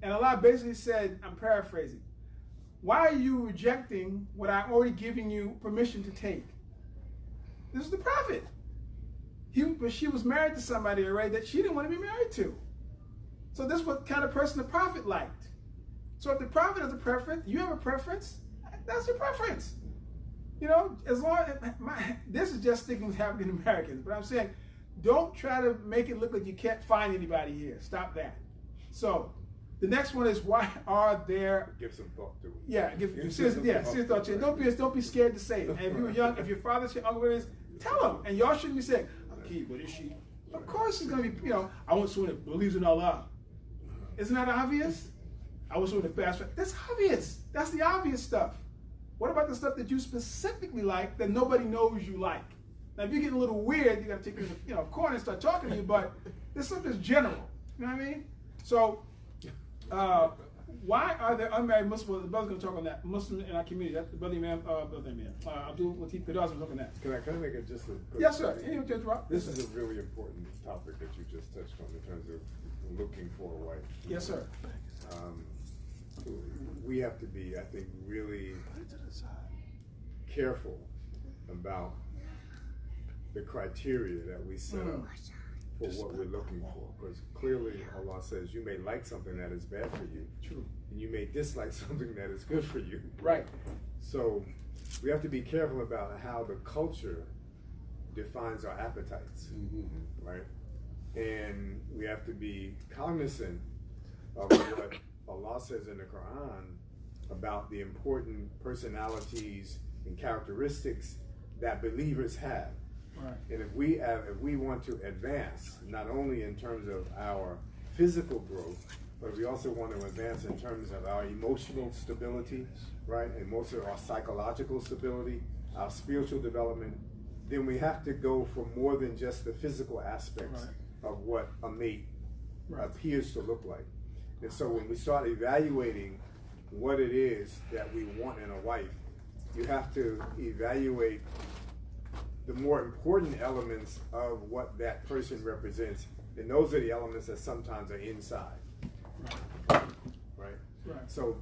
A: And Allah basically said, I'm paraphrasing, why are you rejecting what I'm already giving you permission to take? This is the prophet. But she was married to somebody already that she didn't want to be married to. So this is what kind of person the prophet liked. So if the prophet has a preference, you have a preference, that's your preference. As long as, this is just sticking with African Americans, but I'm saying, don't try to make it look like you can't find anybody here. Stop that. So, the next one is, why are there?
B: Give some thought to it.
A: Yeah, serious thought to it. Don't be scared to say it. And if you were young, if your father's your uncle is, tell him. And y'all shouldn't be saying, okay, what is she? Of course it's gonna be. I want someone that believes in Allah. Isn't that obvious? I want someone to fast. That's obvious. That's the obvious stuff. What about the stuff that you specifically like that nobody knows you like? Now, if you're getting a little weird, you got to take it in the corner and start talking to you. But this stuff is general. You know what I mean? So. Why are there unmarried Muslims? The brother's going to talk on that. Muslim in our community. That's the brother Imam Abdul Latif Kadar is talking on that.
B: Can I make it just a quick
A: Yes, sir. This
B: is a really important topic that you just touched on in terms of looking for a wife.
A: Yes, sir.
B: We have to be, I think, really careful about the criteria that we set up for what we're looking for. Because clearly Allah says you may like something that is bad for you.
A: True.
B: And you may dislike something that is good for you.
A: Right.
B: So we have to be careful about how the culture defines our appetites, right? And we have to be cognizant of what Allah says in the Quran about the important personalities and characteristics that believers have.
A: Right.
B: And if we want to advance, not only in terms of our physical growth, but we also want to advance in terms of our emotional stability, right? And also our psychological stability, our spiritual development, then we have to go for more than just the physical aspects of what a mate appears to look like. And so when we start evaluating what it is that we want in a wife, you have to evaluate the more important elements of what that person represents. And those are the elements that sometimes are inside. Right? So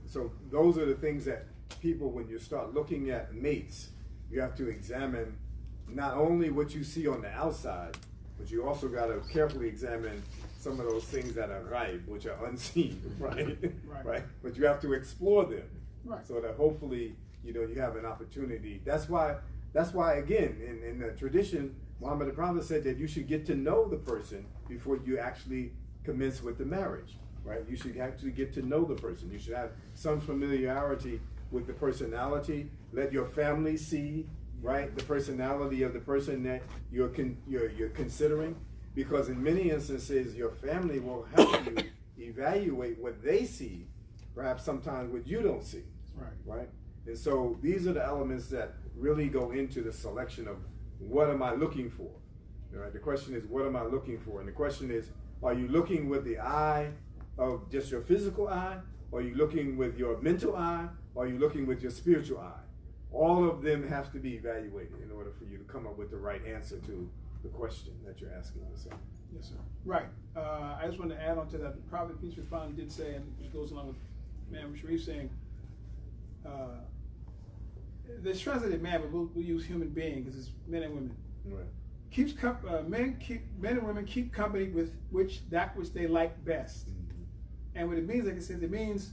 B: those are the things that people, when you start looking at mates, you have to examine not only what you see on the outside, but you also got to carefully examine some of those things that are ghaib, which are unseen, right? Right. But you have to explore them, so that hopefully, you have an opportunity. That's why again, in the tradition, Muhammad the Prophet said that you should get to know the person before you actually commence with the marriage, right? You should actually get to know the person. You should have some familiarity with the personality. Let your family see, right, the personality of the person that you're considering, because in many instances your family will help you evaluate what they see, perhaps sometimes what you don't see, right? And so these are the elements that really go into the selection of what am I looking for. All right? The question is, what am I looking for? And the question is, are you looking with the eye of just your physical eye? Or are you looking with your mental eye? Or are you looking with your spiritual eye? All of them have to be evaluated in order for you to come up with the right answer to the question that you're asking yourself.
A: Yes, sir. Right. I just want to add on to that. The Prophet, peace be upon him, did say, and it goes along with Imam Sharif saying, it's translated man, but we'll use human being because it's men and women. Right. Men and women keep company with which they like best. And what it means, like I said, it means,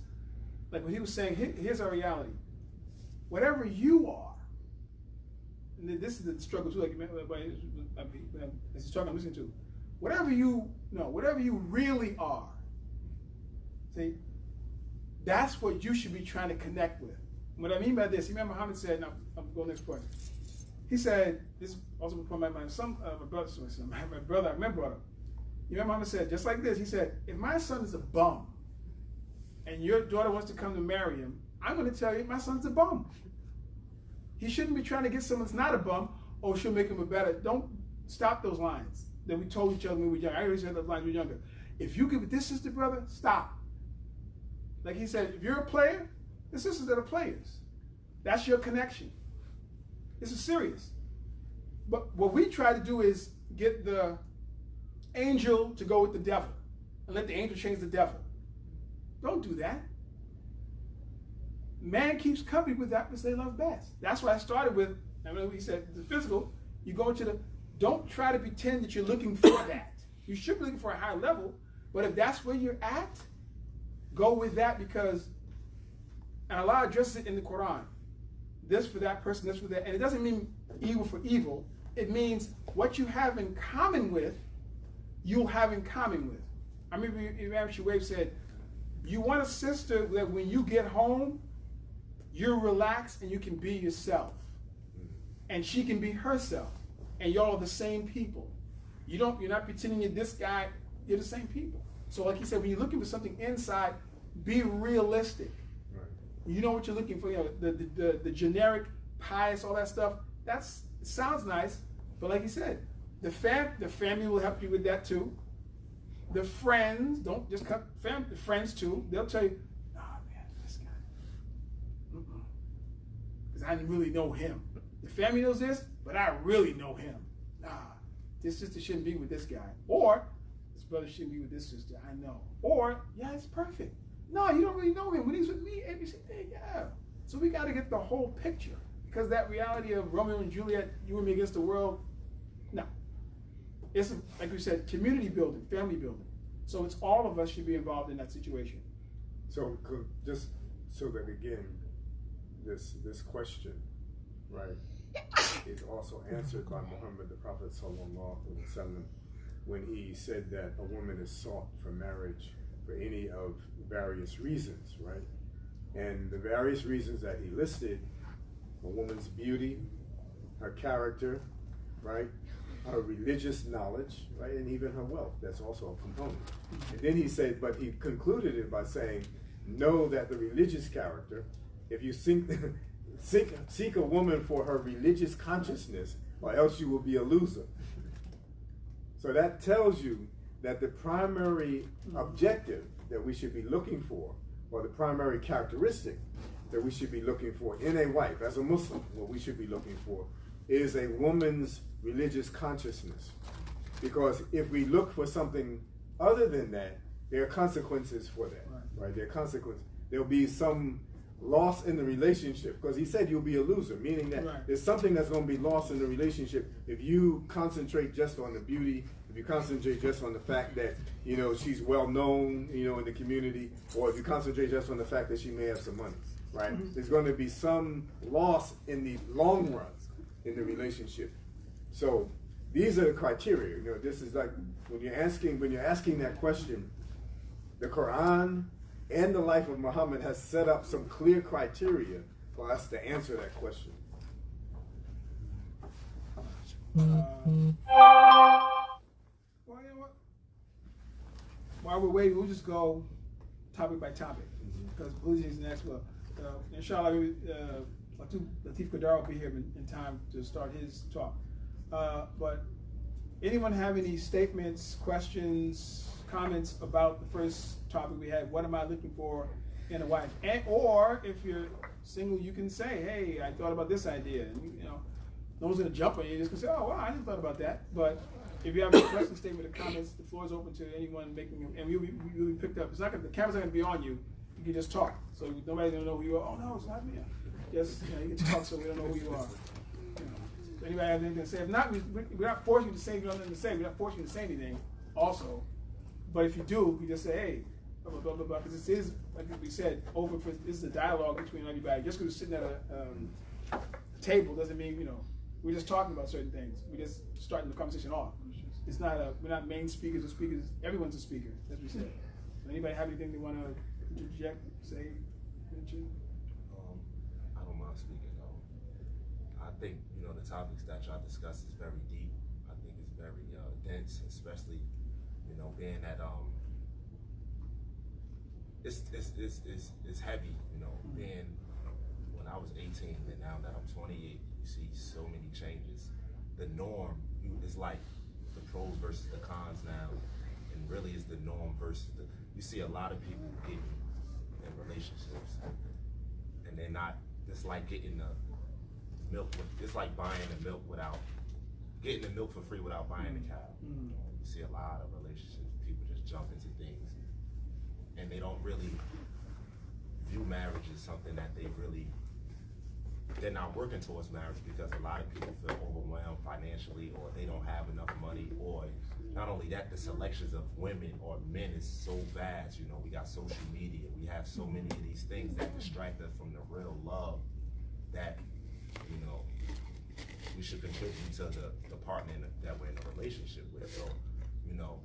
A: like what he was saying, here's our reality. Whatever you are, and this is the struggle too, like as he's talking, I'm listening to, whatever you really are, see, that's what you should be trying to connect with. What I mean by this, Imam Muhammad said, now I'm going next point. He said, this also from my brother, Imam Muhammad said, just like this, he said, if my son is a bum and your daughter wants to come to marry him, I'm going to tell you my son's a bum. He shouldn't be trying to get someone that's not a bum, or she'll make him a better. Don't stop those lines that we told each other when we were young. I always said those lines when we were younger. If you give it this sister, brother, stop. Like he said, if you're a player, the sisters that are players. That's your connection. This is serious. But what we try to do is get the angel to go with the devil and let the angel change the devil. Don't do that. Man keeps company with that which they love best. That's why I started with, I mean, he said, the physical, you go into the, don't try to pretend that you're looking for that. You should be looking for a high level, but if that's where you're at, go with that, because, and Allah addresses it in the Quran. This for that person, this for that. And it doesn't mean evil for evil. It means what you have in common with, you'll have in common with. I remember Imam Shuaib said, you want a sister that when you get home, you're relaxed and you can be yourself. And she can be herself. And y'all are the same people. You're not pretending you're this guy, you're the same people. So like he said, when you're looking for something inside, be realistic. Right. You know what you're looking for, the generic, pious, all that stuff, it sounds nice, but like he said, the family will help you with that too. The friends, don't just cut the friends too. They'll tell you, nah, man, this guy. Because I didn't really know him. The family knows this, but I really know him. Nah, this sister shouldn't be with this guy. Or, brother shouldn't be with this sister. I know. Or, yeah, it's perfect. No, you don't really know him. When he's with me, ABC, yeah. So we got to get the whole picture. Because that reality of Romeo and Juliet, you and me against the world, no. It's, like we said, community building, family building. So it's all of us should be involved in that situation.
B: So just so that again, this question, right, is also answered by Muhammad, the Prophet sallallahu alaihi wasallam, when he said that a woman is sought for marriage for any of various reasons, right? And the various reasons that he listed: a woman's beauty, her character, right, her religious knowledge, right, and even her wealth. That's also a component. And then he said, but he concluded it by saying, know that the religious character, if you seek a woman for her religious consciousness, or else you will be a loser. So that tells you that the primary objective that we should be looking for, or the primary characteristic that we should be looking for in a wife, as a Muslim, what we should be looking for is a woman's religious consciousness. Because if we look for something other than that, there are consequences for that, right? There are consequences. There'll be some loss in the relationship, because he said you'll be a loser, meaning that there's something that's going to be lost in the relationship if you concentrate just on the beauty, if you concentrate just on the fact that, you know, she's well known, you know, in the community, or if you concentrate just on the fact that she may have some money, right? There's going to be some loss in the long run in the relationship. So these are the criteria. You know, this is like when you're asking that question, the Quran and the life of Muhammad has set up some clear criteria for us to answer that question.
A: Well, you know what? While we're waiting, we'll just go topic by topic, because Blue is next. Well, inshallah, Latif Qadar will be here in time to start his talk. But anyone have any statements, questions, comments about the first topic we had? What am I looking for in a wife? And, or if you're single, you can say, hey, I thought about this idea. And, you know, no one's going to jump on you. You're just going to say, oh, wow, I didn't thought about that. But if you have a question, statement, or comments, the floor is open to anyone making them. And you'll be picked up. It's not gonna, the camera's not going to be on you. You can just talk. So nobody's going to know who you are. Oh, no, it's not me. Just, you know, you can talk so we don't know who you are. You know. So anybody have anything to say? If not, we're not forcing you to say if you don't have anything to say. We're not forcing you to say anything also. But if you do, we just say, hey, blah, blah, blah, blah, blah. Because this is, like we said, open for, this is a dialogue between everybody. Just because we're sitting at a table doesn't mean, you know, we're just talking about certain things. We're just starting the conversation off. It's not we're not main speakers or speakers. Everyone's a speaker, as we said. So anybody have anything they want to interject, say, mention?
E: I don't mind speaking. I think, you know, the topics that y'all discuss is very deep. I think it's very dense, especially, you know, being that it's heavy, you know, being when I was 18 and now that I'm 28, you see so many changes. The norm is like the pros versus the cons now, and really is the norm versus the, you see a lot of people getting in relationships and they're not, it's like getting the milk, it's like buying the milk without, getting the milk for free without buying the cow. You see a lot of relationships, people just jump into things and they don't really view marriage as something that they're not working towards marriage, because a lot of people feel overwhelmed financially, or they don't have enough money, or not only that, the selections of women or men is so vast. You know, we got social media, we have so many of these things that distract us from the real love that, you know, we should contribute to the partner that we're in a relationship with. So, you know,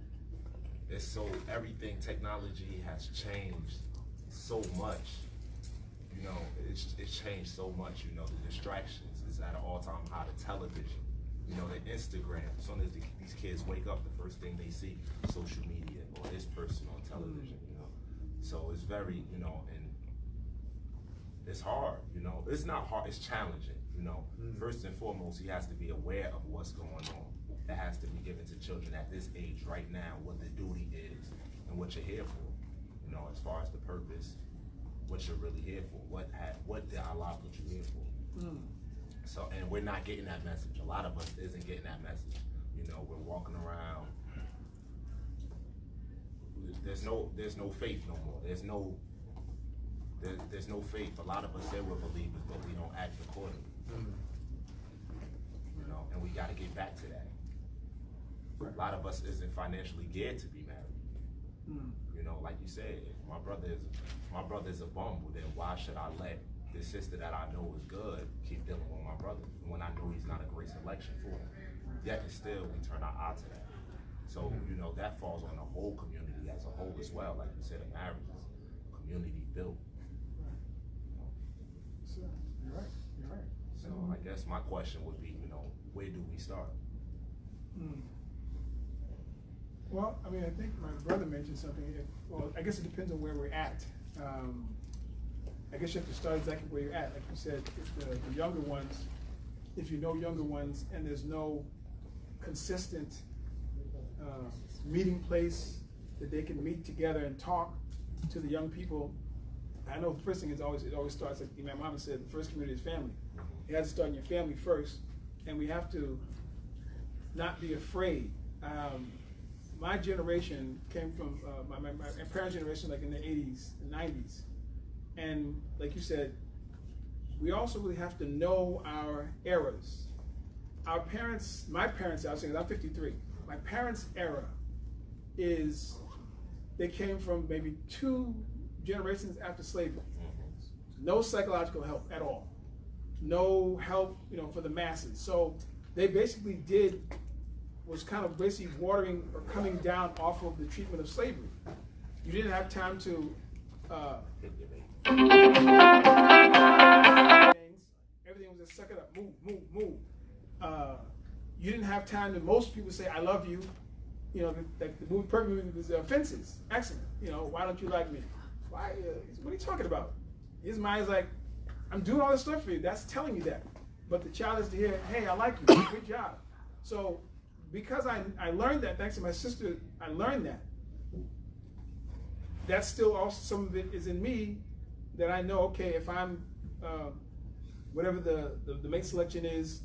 E: it's so, everything, technology has changed so much. You know, it's changed so much. You know, the distractions is at an all-time high. The television, you know, the Instagram. As soon as these kids wake up, the first thing they see is social media or this person on television. You know, so it's very, you know, and it's hard. You know, it's not hard. It's challenging. You know, first and foremost, he has to be aware of what's going on. That has to be given to children at this age, right now, what the duty is and what you're here for. You know, as far as the purpose. What you're really here for, what did Allah put you here for? So, and we're not getting that message. A lot of us isn't getting that message. You know, we're walking around there's no faith no more. There's no faith. A lot of us say we're believers, but we don't act accordingly. You know, and we got to get back to that. A lot of us isn't financially geared to be married. You know, like you said, if my brother is a bum, well, then why should I let this sister that I know is good keep dealing with my brother when I know he's not a great selection for him? Yet and still, we turn our eye to that. So, you know, that falls on the whole community as a whole as well. Like you said, a marriage is community built.
A: Sure. You're right. You're right.
E: So I guess my question would be, you know, where do we start?
A: Well, I mean, I think my brother mentioned something. Well, I guess it depends on where we're at. I guess you have to start exactly where you're at. Like you said, if the younger ones, if you know younger ones and there's no consistent meeting place that they can meet together and talk to the young people. I know the first thing is it always starts, like Imam Mohammed said, the first community is family. It has to start in your family first, and we have to not be afraid. My generation came from my parents' generation, like in the 80s and 90s. And like you said, we also really have to know our eras. Our parents, my parents, I was saying, I'm 53. My parents' era is, they came from maybe 2 generations after slavery. No psychological help at all. No help, you know, for the masses. So they basically was kind of basically watering or coming down off of the treatment of slavery. You didn't have time to everything was just suck it up, move. You didn't have time to, most people say, I love you. You know, the movie, perfect movie was Fences, excellent. You know, why don't you like me? Why? What are you talking about? His mind's like, I'm doing all this stuff for you. That's telling you that. But the child is to hear, hey, I like you. Good job. So because I learned that, thanks to my sister, I learned that. That's still also, some of it is in me that I know, okay, if I'm, whatever the mate selection is,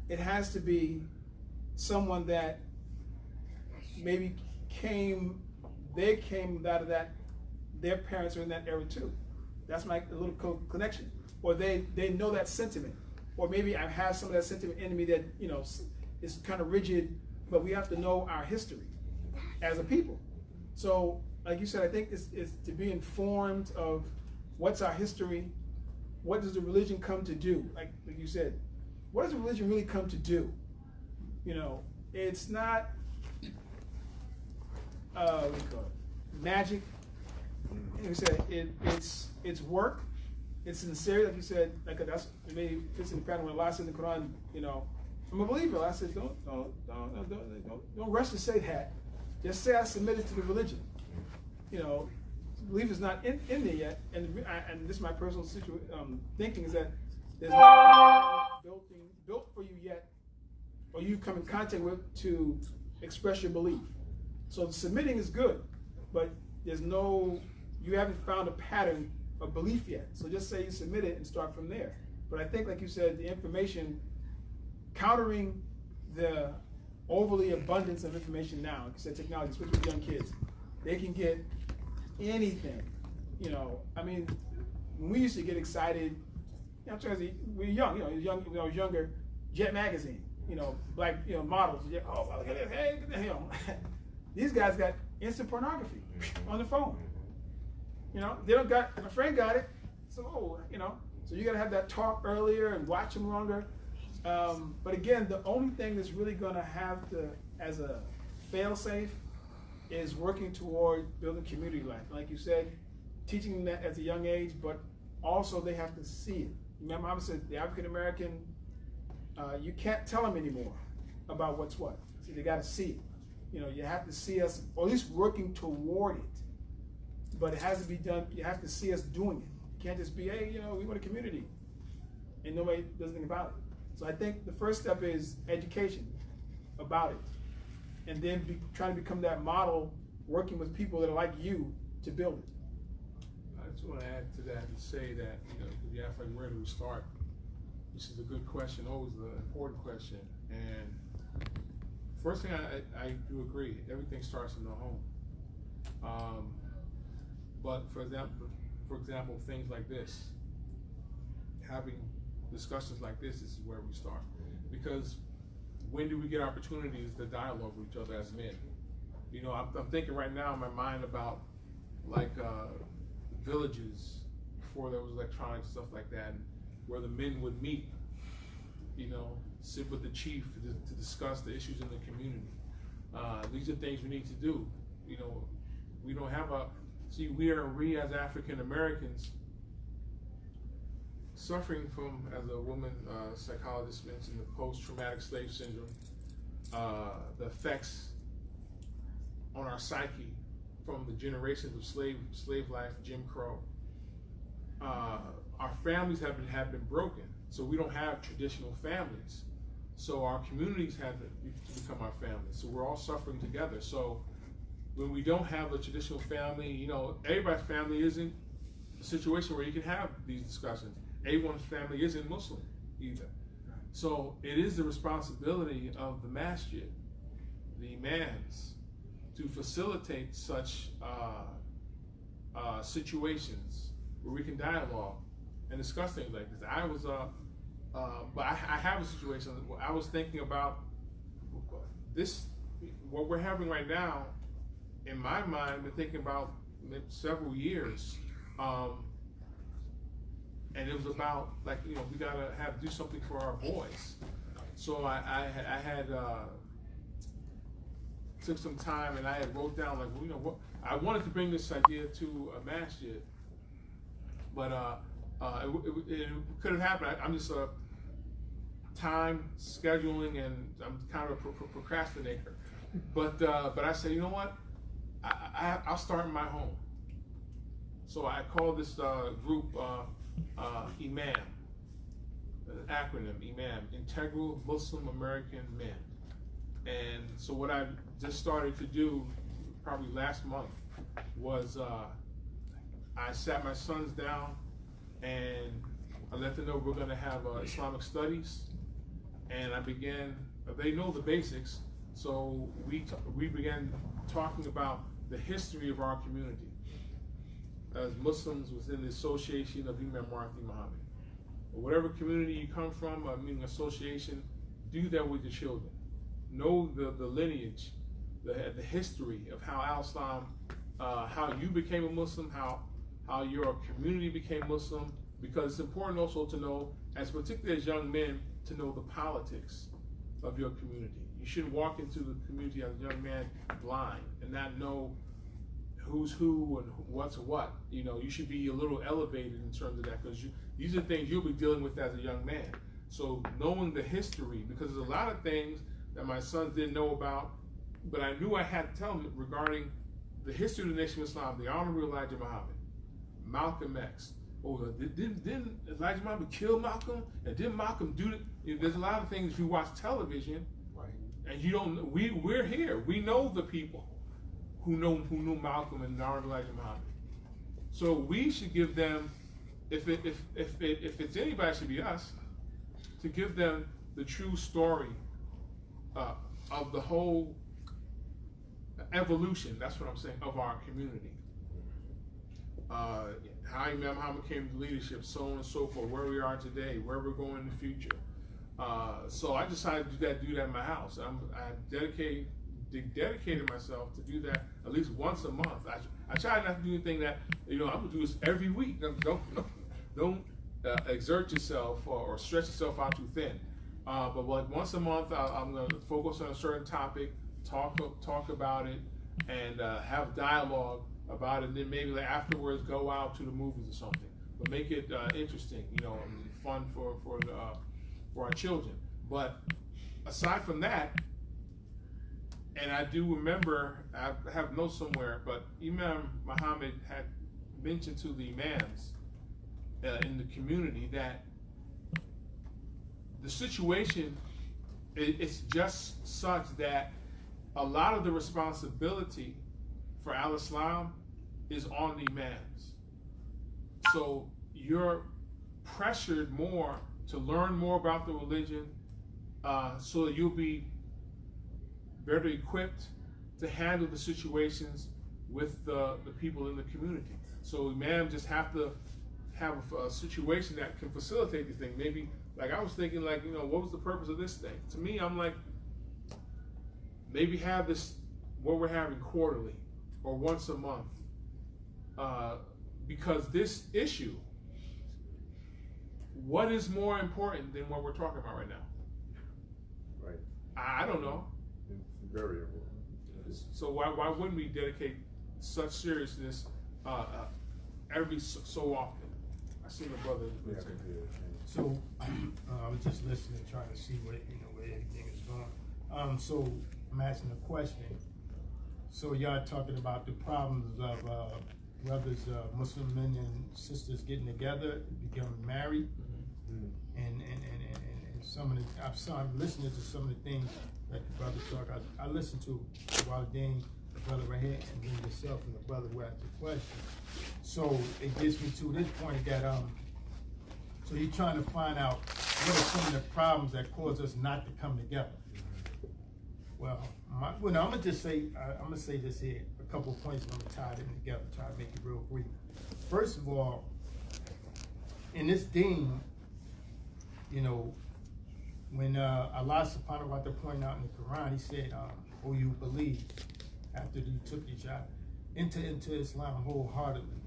A: it has to be someone that maybe they came out of that, their parents are in that era too. That's my little connection. Or they know that sentiment. Or maybe I have some of that sentiment in me that, you know, is kind of rigid, but we have to know our history as a people. So, like you said, I think it's to be informed of what's our history, what does the religion come to do? Like you said, what does the religion really come to do? You know, it's not, what do you call it, magic. Like you said, it's work, it's sincerity. Like you said, like that's it maybe fits in the pattern when Allah says in the Quran, you know, I'm a believer. Allah says, don't rush to say that. Just say I submitted to the religion. You know, belief is not in there yet, and this is my personal thinking, is that there's nothing built for you yet, or you come in contact with to express your belief. So the submitting is good, but you haven't found a pattern of belief yet. So just say you submit it and start from there. But I think, like you said, the information, countering the overly abundance of information now, like you said, technology, especially with young kids, they can get anything. You know, I mean, when we used to get excited, you know, we were young, you know, when I was younger, Jet Magazine, you know, black, you know, models, oh, look at this, hey, get the hell. These guys got instant pornography on the phone. You know, they don't got, my friend got it, so, you know, so you gotta have that talk earlier and watch them longer. But again, the only thing that's really gonna have to, as a fail-safe, is working toward building community life. Like you said, teaching them that at a young age, but also they have to see it. Remember, I said the African American, you can't tell them anymore about what's what. See, they gotta see it. You know, you have to see us, or at least working toward it. But it has to be done, you have to see us doing it. You can't just be, hey, you know, we want a community, and nobody does anything about it. So I think the first step is education about it. And then trying to become that model, working with people that are like you to build it.
C: I just want to add to that and say that, you know, you asked like where do we start? This is a good question, always the important question. And first thing I do agree, everything starts in the home. But for example, things like this, having discussions like this is where we start. Because when do we get opportunities to dialogue with each other as men? You know, I'm thinking right now in my mind about like villages before there was electronics and stuff like that, and where the men would meet, you know, sit with the chief to discuss the issues in the community. These are things we need to do. You know, we don't have we as African Americans suffering from, as a woman psychologist mentioned, the post-traumatic slave syndrome, the effects on our psyche from the generations of slave life, Jim Crow. Our families have been broken, so we don't have traditional families. So our communities have to become our families. So we're all suffering together. So when we don't have a traditional family, you know, everybody's family isn't a situation where you can have these discussions. Everyone's family isn't Muslim either. So it is the responsibility of the masjid, the imams, to facilitate such situations where we can dialogue and discuss things like this. But I have a situation where I was thinking about this, what we're having right now. In my mind, I've been thinking about several years, and it was about, like, you know, we gotta do something for our boys. So I had took some time and I had wrote down, like, you know, what I wanted to bring this idea to a masjid, but it could have happened. I'm just time scheduling, and I'm kind of a procrastinator. But I said, you know what? I'll start in my home. So I called this group Imam, an acronym, Imam, Integral Muslim American Men. And so what I just started to do, probably last month, was I sat my sons down and I let them know we're going to have Islamic studies, and I began. They know the basics, so we began talking about the history of our community as Muslims within the Association of Imam W D Mohammed. Whatever community you come from, meaning association, do that with your children. Know the lineage, the history of how Al-Islam, how you became a Muslim, how your community became Muslim, because it's important also to know, as particularly as young men, to know the politics of your community. You shouldn't walk into the community as a young man blind and not know who's who and what's what. You know, you should be a little elevated in terms of that, because these are things you'll be dealing with as a young man. So knowing the history, because there's a lot of things that my sons didn't know about, but I knew I had to tell them regarding the history of the Nation of Islam, the Honorable Elijah Muhammad, Malcolm X. Oh, didn't Elijah Muhammad kill Malcolm? And didn't Malcolm do it? There's a lot of things if you watch television, right, and you don't. We're here. We know the people who knew Malcolm and Honorable Elijah Muhammad. So we should give them, if it's anybody, it should be us, to give them the true story of the whole evolution. That's what I'm saying, of our community. How Imam Muhammad came to leadership, so on and so forth, where we are today, where we're going in the future. So I decided to do that in my house. I dedicated myself to do that at least once a month. I try not to do anything that, you know, I'm gonna do this every week. Don't exert yourself or stretch yourself out too thin. But like once a month, I'm gonna focus on a certain topic, talk about it, and have dialogue about it. And then maybe like afterwards, go out to the movies or something. But make it interesting, you know, and fun for our children. But aside from that. And I do remember, I have notes somewhere, but Imam Muhammad had mentioned to the imams in the community that the situation is just such that a lot of the responsibility for Al-Islam is on the imams. So you're pressured more to learn more about the religion, so that you'll be better equipped to handle the situations with the people in the community. So Imam just have to have a situation that can facilitate these things. Maybe, like I was thinking, like, you know, what was the purpose of this thing? To me, I'm like, maybe have this, what we're having quarterly or once a month, because this issue, what is more important than what we're talking about right now?
B: Right.
C: I don't know.
B: It's very important.
C: So why wouldn't we dedicate such seriousness every so often? I see my brother.
B: Yeah.
F: So I was just listening, trying to see where everything is going. So I'm asking a question. So y'all talking about the problems of brothers, Muslim men and sisters getting together, becoming married, and some of the, I'm listening to some of the things that the brother talk. I listened to Waleedine, the brother right here, and then yourself and the brother who asked the question. So it gets me to this point that so you're trying to find out what are some of the problems that cause us not to come together. Well, I'm gonna just say I'm gonna say this here, a couple of points, and I'm gonna tie them together, try to make it real brief. First of all, in this deen, you know, when Allah subhanahu wa ta'ala pointed out in the Quran, he said, "Oh, you believe," after you took your shot, enter into Islam wholeheartedly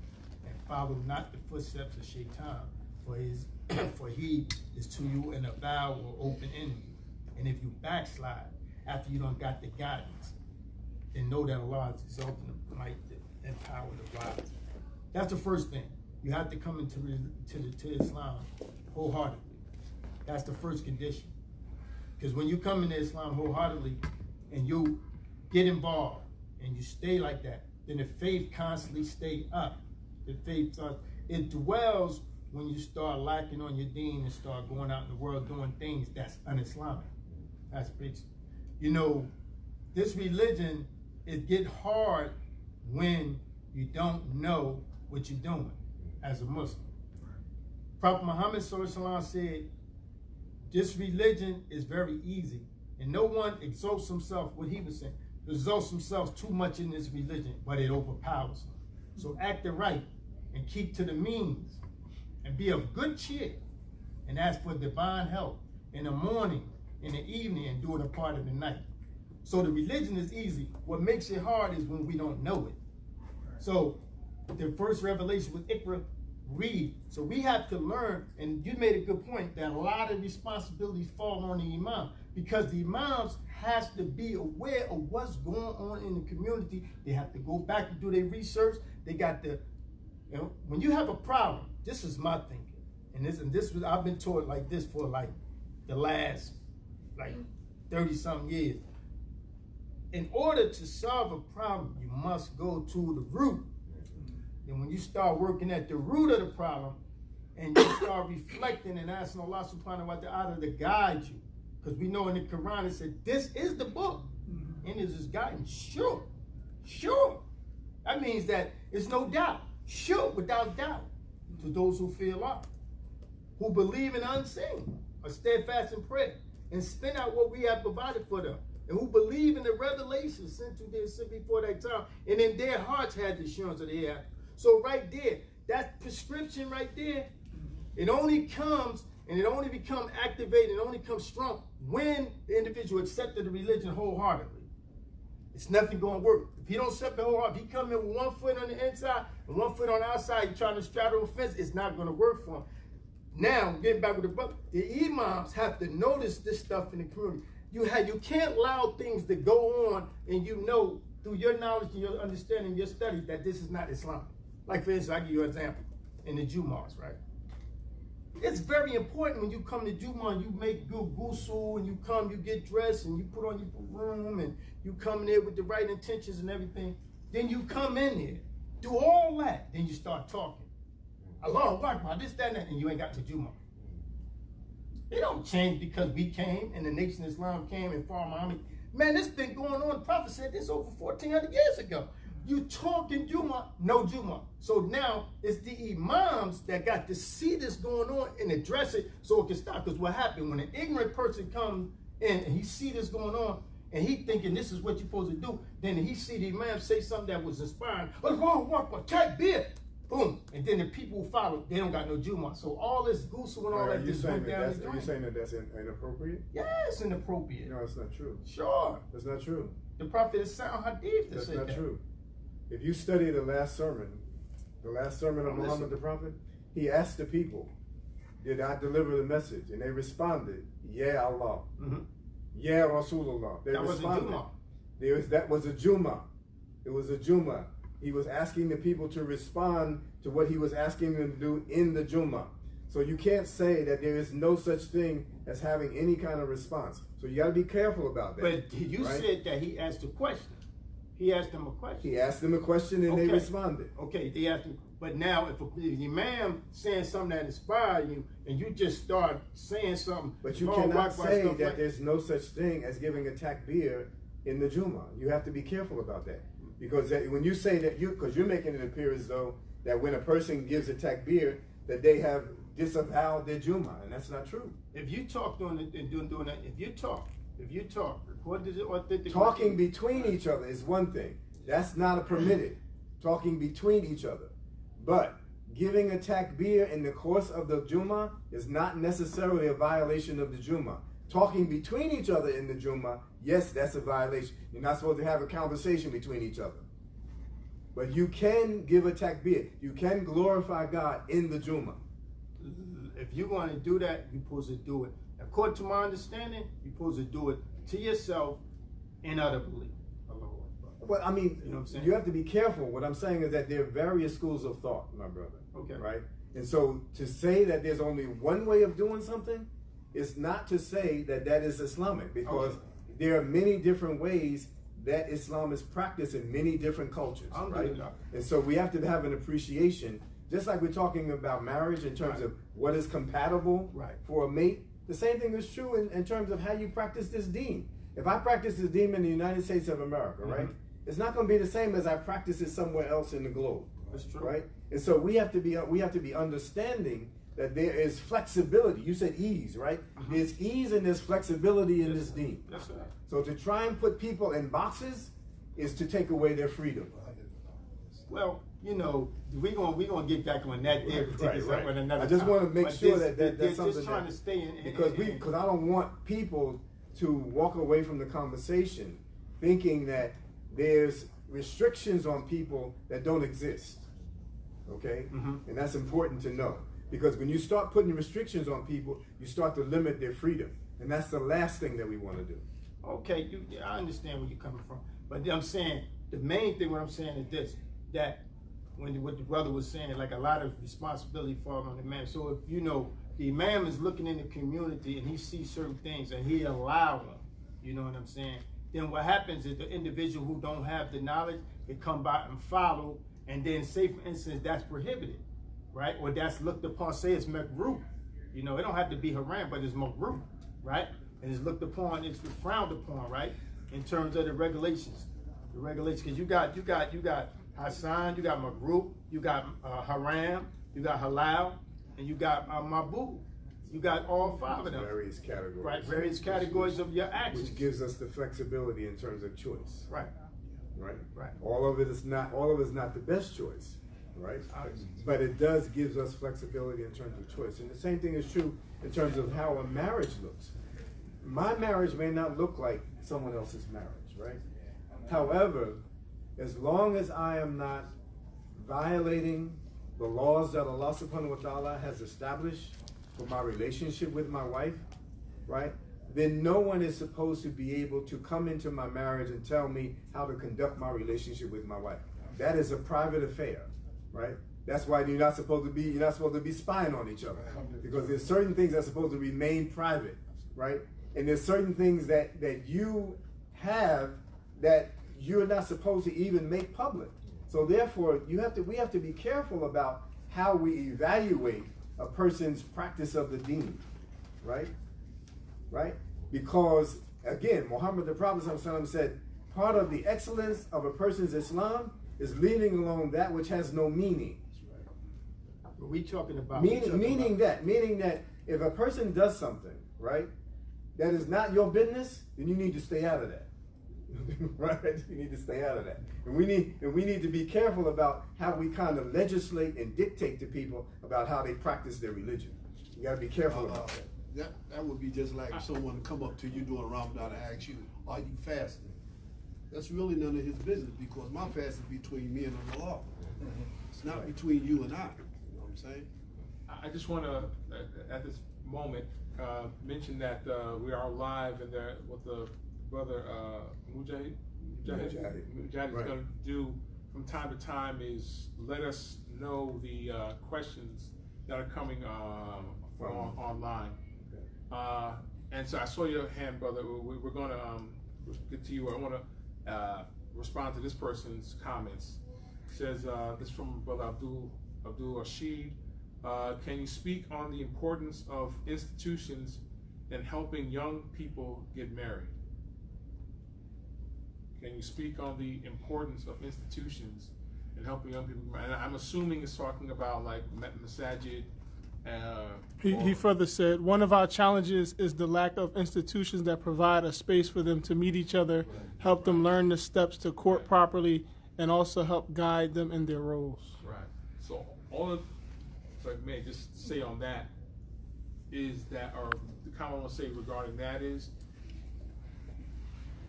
F: and follow not the footsteps of Shaitan, for he is to you an avowed or open enemy. And if you backslide after you don't got the guidance, then know that Allah is exalting the might and power to rise. That's the first thing. You have to come to Islam wholeheartedly. That's the first condition. Because when you come into Islam wholeheartedly and you get involved and you stay like that, then the faith constantly stay up. The faith starts, it dwells when you start lacking on your deen and start going out in the world doing things that's un-Islamic. That's big. You know, this religion, it get hard when you don't know what you're doing as a Muslim. Prophet Muhammad said, this religion is very easy, and no one exalts himself, what he was saying, exalts himself too much in this religion, but it overpowers him. So act it right and keep to the means and be of good cheer and ask for divine help in the morning, in the evening, and during a part of the night. So the religion is easy. What makes it hard is when we don't know it. So the first revelation with Iqra, read. So we have to learn, and you made a good point, that a lot of responsibilities fall on the imam, because the imams has to be aware of what's going on in the community. They have to go back and do their research. They got to, you know, when you have a problem, this is my thinking, and this was, I've been taught like this for like the last 30-something years. In order to solve a problem, you must go to the root. And when you start working at the root of the problem, and you start reflecting and asking Allah subhanahu wa ta'ala to guide you, because we know in the Quran it said, this is the book, and it is guidance. Sure. That means that it's no doubt. Sure, without doubt. To those who fear Allah, who believe in unseen, are steadfast in prayer, and spend out what we have provided for them, and who believe in the revelation sent to them before that time, and in their hearts had the assurance of the hereafter. So right there, that prescription right there, it only comes and it only becomes activated, it only comes strong when the individual accepted the religion wholeheartedly. It's nothing going to work. If he don't accept the wholeheartedly, if he come in with 1 foot on the inside and 1 foot on the outside, he's trying to straddle a fence, it's not going to work for him. Now, getting back with the brother, the imams have to notice this stuff in the community. You can't allow things to go on, and you know through your knowledge and your understanding, your study, that this is not Islam. Like, for instance, I'll give you an example. In the Jumu'ahs, right? It's very important when you come to Jumu'ah, you make good ghusl, and you come, you get dressed, and you put on your room, and you come in there with the right intentions and everything. Then you come in there, do all that, then you start talking. Allahu Akbar, this, that, and that, and you ain't got the Jumu'ah. It don't change because we came, and the Nation of Islam came, and Father Muhammad. Man, this been going on. The Prophet said this over 1,400 years ago. You talking Jumu'ah, no Jumu'ah. So now it's the imams that got to see this going on and address it so it can stop. Because what happened when an ignorant person comes in and he see this going on and he thinking this is what you're supposed to do. Then he see the imam say something that was inspiring. Takbir, boom, and then the people who follow, they don't got no Juma. So all this goose and all that just went down the drain.
B: Are you saying that that's inappropriate?
F: Yeah, it's inappropriate.
B: No, it's not true.
F: Sure.
B: That's not true.
F: The prophet is sound hadith that
B: That's
F: said
B: not
F: that.
B: true. If you study the last sermon of Muhammad the Prophet, he asked the people, did I deliver the message? And they responded, yeah, Allah. Yeah, Rasulullah. They responded. That was a Juma. It was a Juma. He was asking the people to respond to what he was asking them to do in the Juma. So you can't say that there is no such thing as having any kind of response. So you got to be careful about that.
F: But you said that he asked a question. He asked them a question.
B: He asked them a question and they responded.
F: Okay, they asked him. But now, if the imam saying something that inspires you, and you just start saying something,
B: but you cannot say that there's no such thing as giving a takbir in the Juma. You have to be careful about that, because when you say that, because you're making it appear as though that when a person gives a takbir, that they have disavowed their Juma, and that's not true.
F: If you talk doing that, if you talk, according to the authentic.
B: Talking between each other is one thing. That's not a permitted. Talking between each other. But giving a takbir in the course of the Juma is not necessarily a violation of the Juma. Talking between each other in the Juma, yes, that's a violation. You're not supposed to have a conversation between each other. But you can give a takbir. You can glorify God in the Juma.
F: If you're going to do that, you're supposed to do it. According to my understanding, you're supposed to do it to yourself and other belief.
B: Well, I mean,
F: you know what I'm saying?
B: You have to be careful. What I'm saying is that there are various schools of thought, my brother.
F: Okay.
B: Right? And so to say that there's only one way of doing something is not to say that that is Islamic, because there are many different ways that Islam is practiced in many different cultures. Right? And so we have to have an appreciation, just like we're talking about marriage in terms of what is compatible for a mate. The same thing is true in terms of how you practice this deen. If I practice this deen in the United States of America, right? It's not going to be the same as I practice it somewhere else in the globe.
F: That's true.
B: Right? And so we have to be understanding that there is flexibility. You said ease, right? There's ease and there's flexibility in this deen.
F: Yes, sir.
B: So to try and put people in boxes is to take away their freedom.
F: Well, you know, we're gonna get back on that there particular another
B: I just
F: time.
B: want to make sure that that's
F: they're
B: something
F: just trying to stay in
B: because I don't want people to walk away from the conversation thinking that there's restrictions on people that don't exist. Okay? And that's important to know, because when you start putting restrictions on people, you start to limit their freedom, and that's the last thing that we want to do.
F: Okay, I understand where you're coming from, but I'm saying the main thing. What I'm saying is this: that what the brother was saying, like a lot of responsibility falls on the man. So if you know the imam is looking in the community and he sees certain things and he allows them, you know what I'm saying? Then what happens is the individual who don't have the knowledge, they come by and follow, and then say, for instance, that's prohibited, right? Or that's looked upon, say it's makruh. You know, it don't have to be haram, but it's makruh, right? And it's looked upon, it's frowned upon, right? In terms of the regulations. The regulations, because you got Hassan, you got makruh, you got haram, you got halal, and you got mabu. You got all five of them.
B: Various categories.
F: Right, various categories of your actions.
B: Which gives us the flexibility in terms of choice.
F: Right.
B: Right. All of it is not the best choice. Right. But it does gives us flexibility in terms of choice. And the same thing is true in terms of how a marriage looks. My marriage may not look like someone else's marriage, right? However, as long as I am not violating the laws that Allah subhanahu wa ta'ala has established for my relationship with my wife, right? Then no one is supposed to be able to come into my marriage and tell me how to conduct my relationship with my wife. That is a private affair, right? That's why you're not supposed to be spying on each other, because there's certain things that are supposed to remain private, right? And there's certain things that you have that you're not supposed to even make public. So therefore, we have to be careful about how we evaluate a person's practice of the deen, right? Right? Because again, Muhammad the Prophet said, part of the excellence of a person's Islam is leaving alone that which has no meaning.
F: What we talking about?
B: Meaning that if a person does something, right, that is not your business, then you need to stay out of that. Right? We need to stay out of that. And we need to be careful about how we kind of legislate and dictate to people about how they practice their religion. You got to be careful about that.
D: That would be just like someone come up to you during Ramadan and ask you, "Are you fasting?" That's really none of his business, because my fast is between me and Allah. It's not between you and I. You know what I'm saying?
C: I just want to, at this moment, mention that we are live and what the brother Mujahid is
B: Right.
C: going to do from time to time is let us know the questions that are coming online.
B: Okay.
C: And so I saw your hand, brother. We're going to get to you. I want to respond to this person's comments. It says, this is from Brother Abdul Rashid. Can you speak on the importance of institutions in helping young people get married? Can you speak on the importance of institutions in helping young people get married? And I'm assuming it's talking about like masajid.
G: He further said, one of our challenges is the lack of institutions that provide a space for them to meet each other, help them learn the steps to court properly, and also help guide them in their roles.
C: Right. So all of, if I may just say on that, is that, or the comment I want to say regarding that is,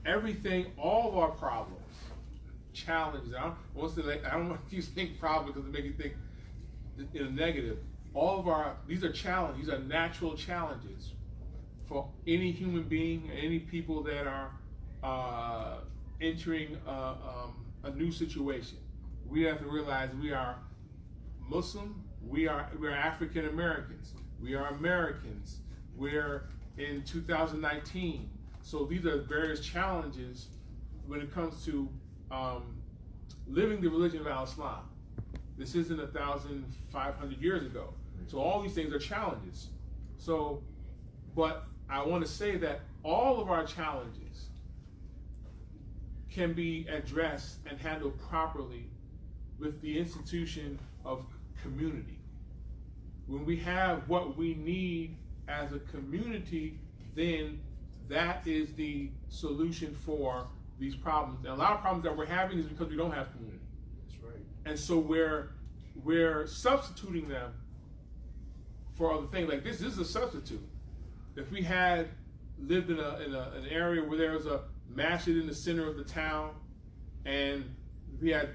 C: everything, all of our problems, challenges, I don't want to use think problem because it makes you think in a negative. All of these are challenges, these are natural challenges for any human being, any people that are entering a new situation. We have to realize we are Muslim, we are African Americans, we are Americans, we're in 2019. So these are various challenges when it comes to living the religion of Islam. This isn't 1,500 years ago. So all these things are challenges. So, but I want to say that all of our challenges can be addressed and handled properly with the institution of community. When we have what we need as a community, then that is the solution for these problems. And a lot of problems that we're having is because we don't have community.
D: That's right.
C: And so we're substituting them for other things. Like this is a substitute. If we had lived in an area where there was a masjid in the center of the town, and we had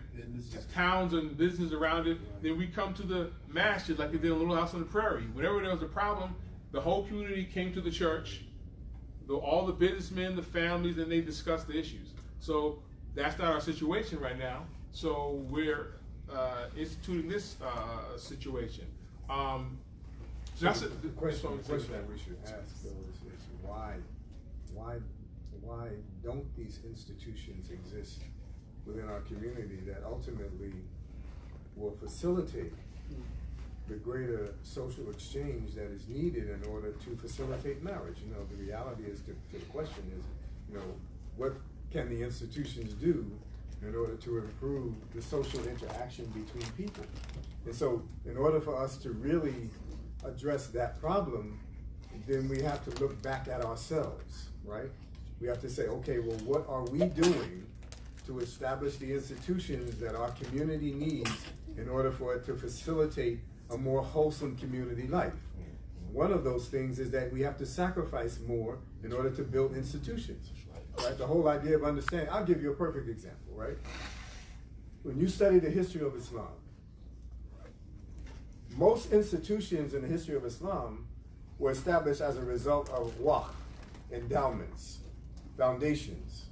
C: towns and businesses around it, then we come to the masjid like they did in Little House on the Prairie. Whenever there was a problem, the whole community came to the church, all the businessmen, the families, and they discussed the issues. So that's not our situation right now. So we're instituting this situation. So that's
B: the question that we should ask, though, is why don't these institutions exist within our community that ultimately will facilitate the greater social exchange that is needed in order to facilitate marriage? You know, the reality is, to the question is, you know, what can the institutions do in order to improve the social interaction between people? And so in order for us to really address that problem, then we have to look back at ourselves, right? We have to say, okay, well, what are we doing to establish the institutions that our community needs in order for it to facilitate a more wholesome community life? One of those things is that we have to sacrifice more in order to build institutions, right? The whole idea of understanding, I'll give you a perfect example, right? When you study the history of Islam, most institutions in the history of Islam were established as a result of waqf, endowments, foundations,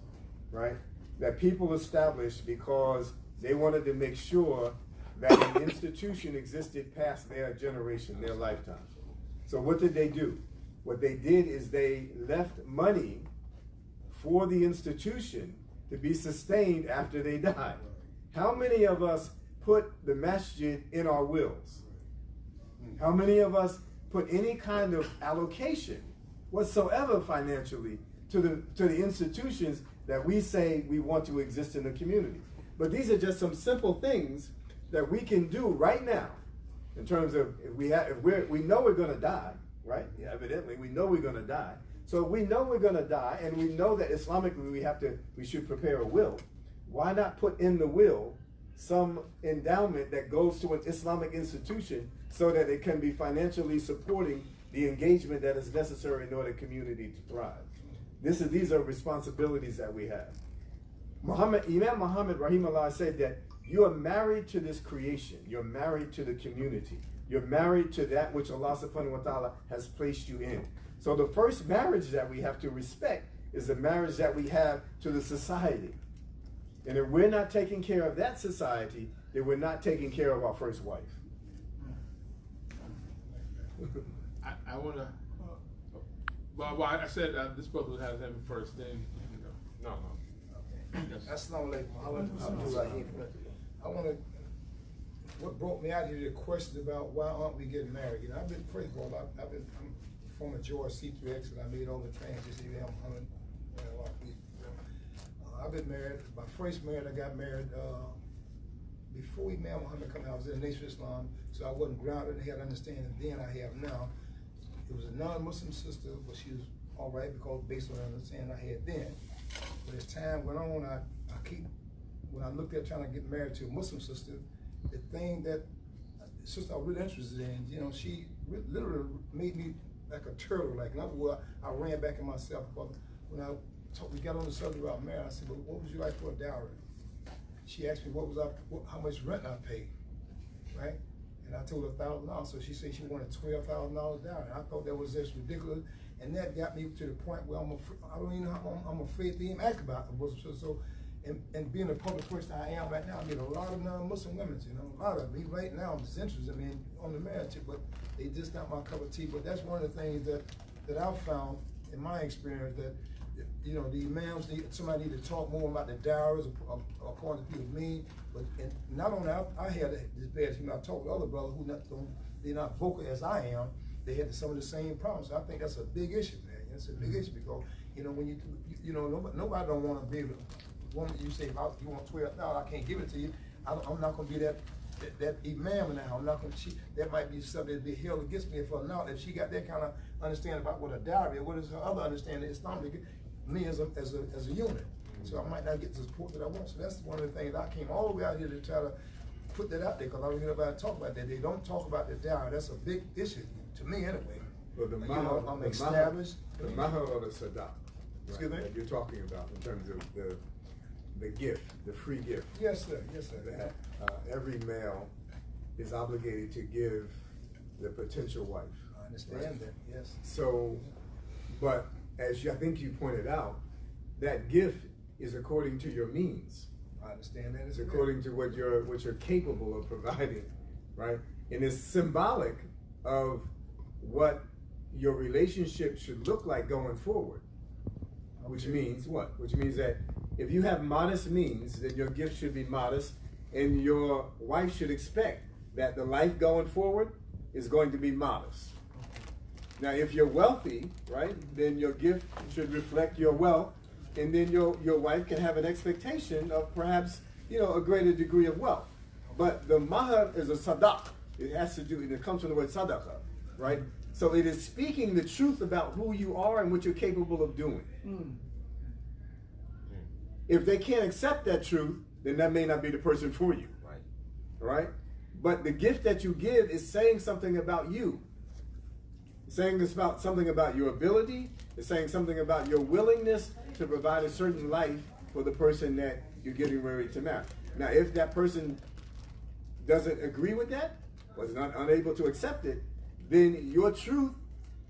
B: right? That people established because they wanted to make sure that an institution existed past their generation, their lifetime. So what did they do? What they did is they left money for the institution to be sustained after they died. How many of us put the masjid in our wills? How many of us put any kind of allocation whatsoever financially to the institutions that we say we want to exist in the community? But these are just some simple things that we can do right now in terms of if we know we're going to die, right? Yeah, evidently we know we're going to die.
H: So we know we're going to die, and we know that Islamically we should prepare a will. Why not put in the will some endowment that goes to an Islamic institution so that it can be financially supporting the engagement that is necessary in order for the community to thrive? These are responsibilities that we have. Imam Muhammad rahimahullah said that you are married to this creation. You're married to the community. You're married to that which Allah subhanahu wa ta'ala has placed you in. So the first marriage that we have to respect is the marriage that we have to the society. And if we're not taking care of that society, then we're not taking care of our first wife.
C: I want to. Well, I said this brother has him first. Then no.
I: Assalamu alaikum. I want to. What brought me out here? The question about why aren't we getting married? You know, I've been first of all, I'm from a George C3X, and I made all the transitions. I've been married. My first marriage, I got married before Imam Muhammad came out. I was in the Nation of Islam, so I wasn't grounded and had understanding then I have now. It was a non-Muslim sister, but she was all right because based on the understanding I had then. But as time went on, when I looked at trying to get married to a Muslim sister, the thing that the sister I was really interested in, you know, she literally made me like a turtle. Like, in other words, I ran back in myself. But when we got on the subject about marriage, I said, well, what would you like for a dowry? She asked me how much rent I paid, right? And I told her $1,000. So she said she wanted $12,000 dowry. I thought that was just ridiculous. And that got me to the point where I don't even know how I'm afraid to even ask about it. So and being a public person I am right now, I meet a lot of non-Muslim women, you know, a lot of them. Right now, I'm just interested in on the marriage, but they just not my cup of tea. But that's one of the things that I've found in my experience that, you know, the imams somebody need to talk more about the dowries according to people's mean. But not only I had this bad, you know, I talked with other brothers who they're not vocal as I am. They had some of the same problems. So I think that's a big issue, man. It's a big issue because, you know, when you know, nobody don't want to be able to. Woman, you say, you want 12? No, I can't give it to you. I'm not going to be that imam now. I'm not going to. That might be something that be held against me if I'm not. If she got that kind of understanding about what a dowry is, what is her other understanding? It's not me as a unit. So I might not get the support that I want. So that's one of the things I came all the way out here to try to put that out there because I don't hear nobody talk about that. They don't talk about the dowry. That's a big issue to me anyway.
B: Well, the
I: I'm established.
B: The mahar or the sadaq,
I: Excuse me?
B: that you're talking about in terms of the gift, the free gift.
I: Yes, sir. Yes, sir.
B: That every male is obligated to give the potential wife.
I: I understand that. Yes.
B: So, but as I think you pointed out, that gift is according to your means.
I: I understand that.
B: It's according to what you're capable of providing, right? And it's symbolic of what your relationship should look like going forward. Which means what? Which means that if you have modest means, then your gift should be modest, and your wife should expect that the life going forward is going to be modest. Now, if you're wealthy, right, then your gift should reflect your wealth, and then your wife can have an expectation of perhaps, you know, a greater degree of wealth. But the mahar is a sadaq. It has to do, it comes from the word sadaqa, right? So it is speaking the truth about who you are and what you're capable of doing. If they can't accept that truth, then that may not be the person for you. Right? But the gift that you give is saying something about you. It's saying something about your ability. It's saying something about your willingness to provide a certain life for the person that you're getting ready to marry. Now, if that person doesn't agree with that, or is not unable to accept it, then your truth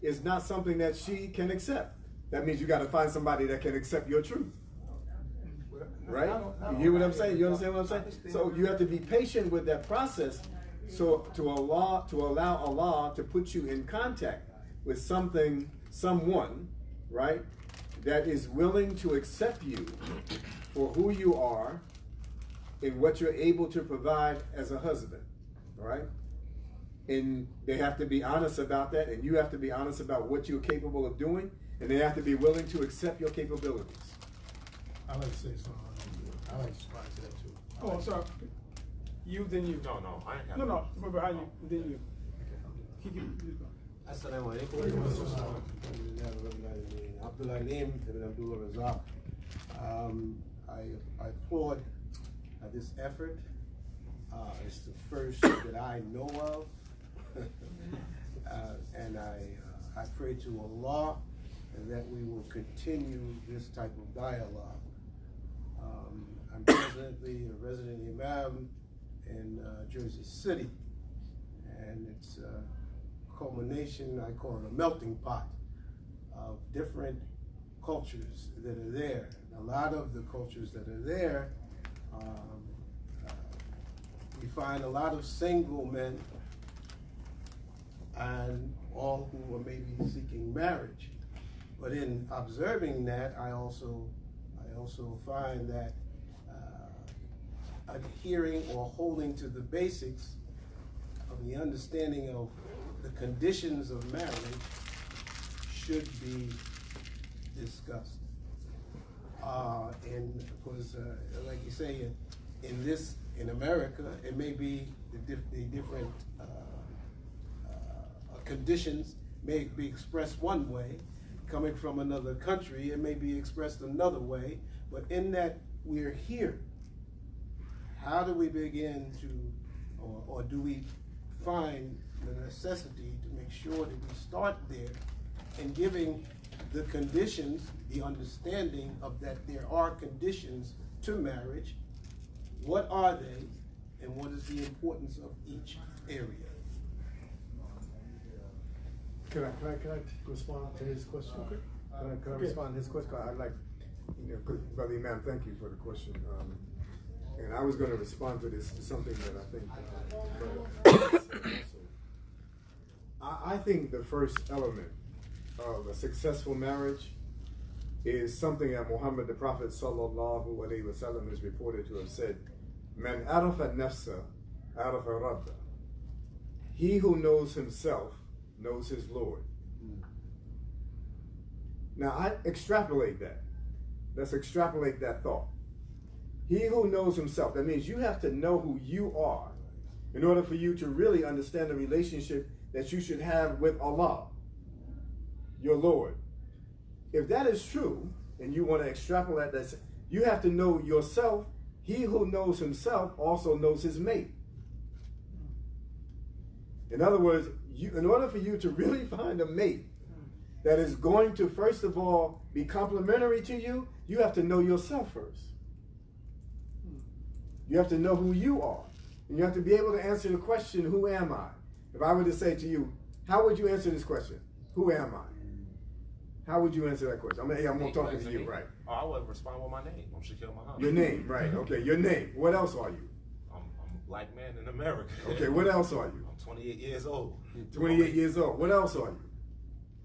B: is not something that she can accept. That means you got to find somebody that can accept your truth. Right? You hear what I'm saying? You understand what I'm saying? So you have to be patient with that process, so to allow Allah to put you in contact with someone, right, that is willing to accept you for who you are and what you're able to provide as a husband, right? And they have to be honest about that, and you have to be honest about what you're capable of doing, and they have to be willing to accept your capabilities.
F: I like to say something. I like to respond to that too.
A: Oh, I'm sorry. You, then you.
E: No, I ain't got
A: No, but behind you, then you.
J: Assalamu alaikum. Abdullah Nim ibn Abdullah Razak. I applaud this effort. It's the first that I know of. And I pray to Allah that we will continue this type of dialogue. I'm presently a resident imam in Jersey City, and it's a culmination, I call it a melting pot of different cultures that are there. And a lot of the cultures that are there, we find a lot of single men and all who are maybe seeking marriage. But in observing that, I also find that adhering or holding to the basics of the understanding of the conditions of marriage should be discussed. And of course, like you say, in America, it may be the different conditions may be expressed one way. Coming from another country, it may be expressed another way. But in that we're here, how do we begin to, or do we find the necessity to make sure that we start there and giving the conditions, the understanding of that there are conditions to marriage, what are they, and what is the importance of each area?
H: Can I respond to his question? Okay. Can I respond to his question? I'd like, Brother Imam, thank you for the question. And I was going to respond to this to something that I think I think the first element of a successful marriage is something that Muhammad, the Prophet sallallahu alaihi wasallam, is reported to have said, "Man arafa nafsa, arafa rabba." He who knows himself knows his Lord. Now I extrapolate that. Let's extrapolate that thought. He who knows himself. That means you have to know who you are in order for you to really understand the relationship that you should have with Allah, your Lord. If that is true, and you want to extrapolate that, you have to know yourself. He who knows himself also knows his mate. In other words, in order for you to really find a mate that is going to, first of all, be complementary to you, you have to know yourself first. You have to know who you are. And you have to be able to answer the question, who am I? If I were to say to you, how would you answer this question? Who am I? How would you answer that question? I'm talking to you, right?
E: Oh, I would respond with my name. I'm Shaquille Muhammad.
H: Your name, right. Okay, your name. What else are you?
E: I'm a black man in America.
H: Okay, what else are you?
E: I'm 28 years old.
H: 28 years old. What else are you?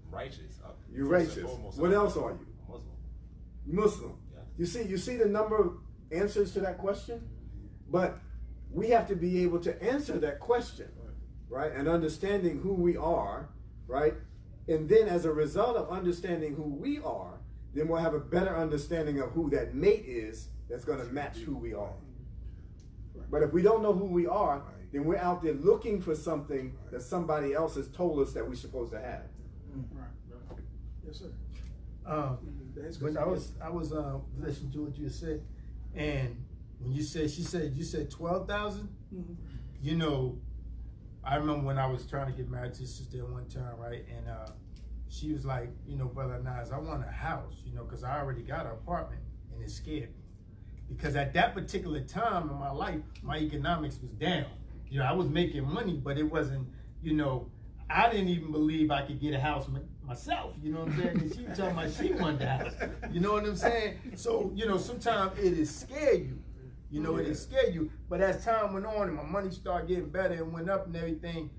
E: I'm righteous.
H: You're righteous. What else are you?
E: I'm Muslim.
H: Muslim. Yeah. You see the number of answers to that question? But we have to be able to answer that question, right? And understanding who we are, right? And then as a result of understanding who we are, then we'll have a better understanding of who that mate is that's going to match who we are. But if we don't know who we are, then we're out there looking for something that somebody else has told us that we're supposed to have.
A: Right. Yes, sir.
F: But I was listening to what you said, and when you said, you said 12,000.
A: Mm-hmm.
F: You know, I remember when I was trying to get married to this sister at one time, right? And she was like, you know, Brother Nas, I want a house, you know, because I already got an apartment, and it scared me. Because at that particular time in my life, my economics was down. You know, I was making money, but it wasn't, you know, I didn't even believe I could get a house myself, you know what I'm saying? And she was talking about she wanted the house, you know what I'm saying? So, you know, sometimes it is scare you. You know, it scared you. But as time went on and my money started getting better and went up and everything,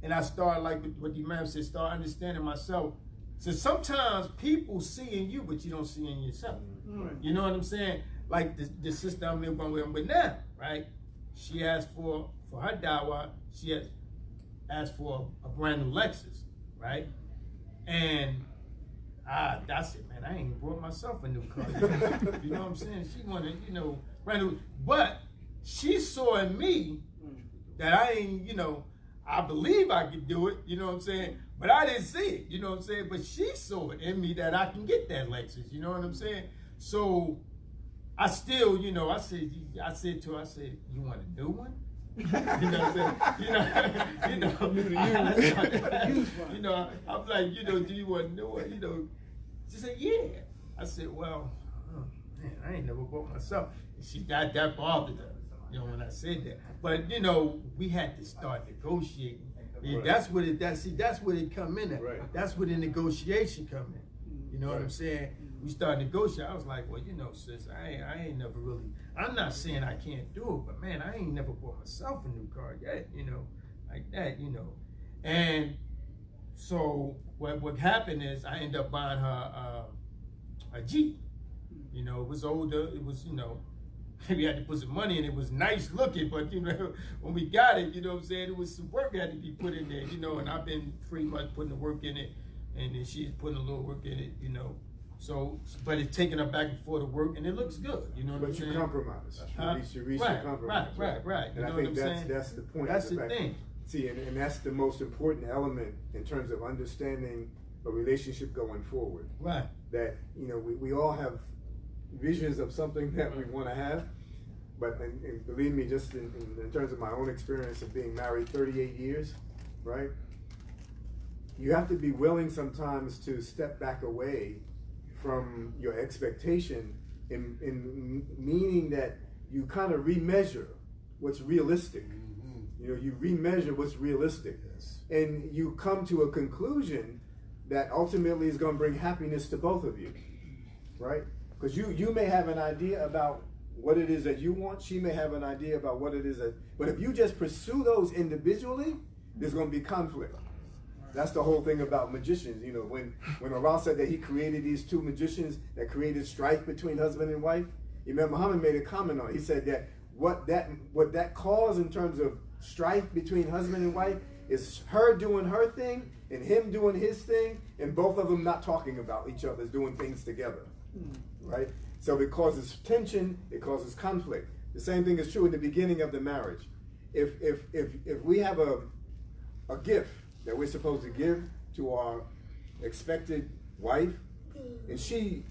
F: and I started, like what the Imam said, start understanding myself. So sometimes people see in you, but you don't see in yourself.
A: Right.
F: You know what I'm saying? Like the sister I'm with now, right? She asked for her dawah, she has asked for a brand new Lexus, right? And I said, man, I ain't brought myself a new car. You know what I'm saying? She wanted, you know, brand new. But she saw in me that I ain't, you know, I believe I could do it, you know what I'm saying? But I didn't see it, you know what I'm saying? But she saw it in me that I can get that Lexus, you know what I'm saying? So I still, you know, I said to her, I said, you want a new one? You know what I'm saying? You know, I'm like, you know, do you want a new one? You know, she said, yeah. I said, well, man, I ain't never bought myself. And that bothered her, you know, when I said that. But you know, we had to start negotiating. Yeah, right. That's where it come in at. Right. That's where the negotiation come in. You know what I'm saying? We started negotiating. I was like, well, you know, sis, I ain't never really. I'm not saying I can't do it, but man, I ain't never bought myself a new car yet. You know, like that. You know, and so what happened is I ended up buying her a Jeep. You know, it was older. It was, you know, we had to put some money in it. It was nice looking, but, you know, when we got it, you know what I'm saying, it was some work that had to be put in there, you know, and I've been pretty much putting the work in it, and then she's putting a little work in it, you know. So, but it's taking her back and forth to work, and it looks good, you know what I'm saying?
B: But you compromise. You reach
F: right,
B: your compromise.
F: Right.
B: And I think that's the point.
F: That's the thing.
B: See, and that's the most important element in terms of understanding a relationship going forward.
F: Right.
B: That, you know, we all have visions of something that we want to have, but and believe me, just in terms of my own experience of being married 38 years, right? You have to be willing sometimes to step back away from your expectation in meaning that you kind of remeasure what's realistic. You know, you remeasure what's realistic.
D: Yes.
B: And you come to a conclusion that ultimately is going to bring happiness to both of you, right? Because you may have an idea about what it is that you want. She may have an idea about what it is that, but if you just pursue those individually, there's going to be conflict. That's the whole thing about magicians. You know, when Allah said that he created these two magicians that created strife between husband and wife, Imam Muhammad made a comment on it. He said that what that caused in terms of strife between husband and wife is her doing her thing and him doing his thing, and both of them not talking about each other's doing things together. Right? So it causes tension, it causes conflict. The same thing is true in the beginning of the marriage. If we have a gift that we're supposed to give to our expected wife, and she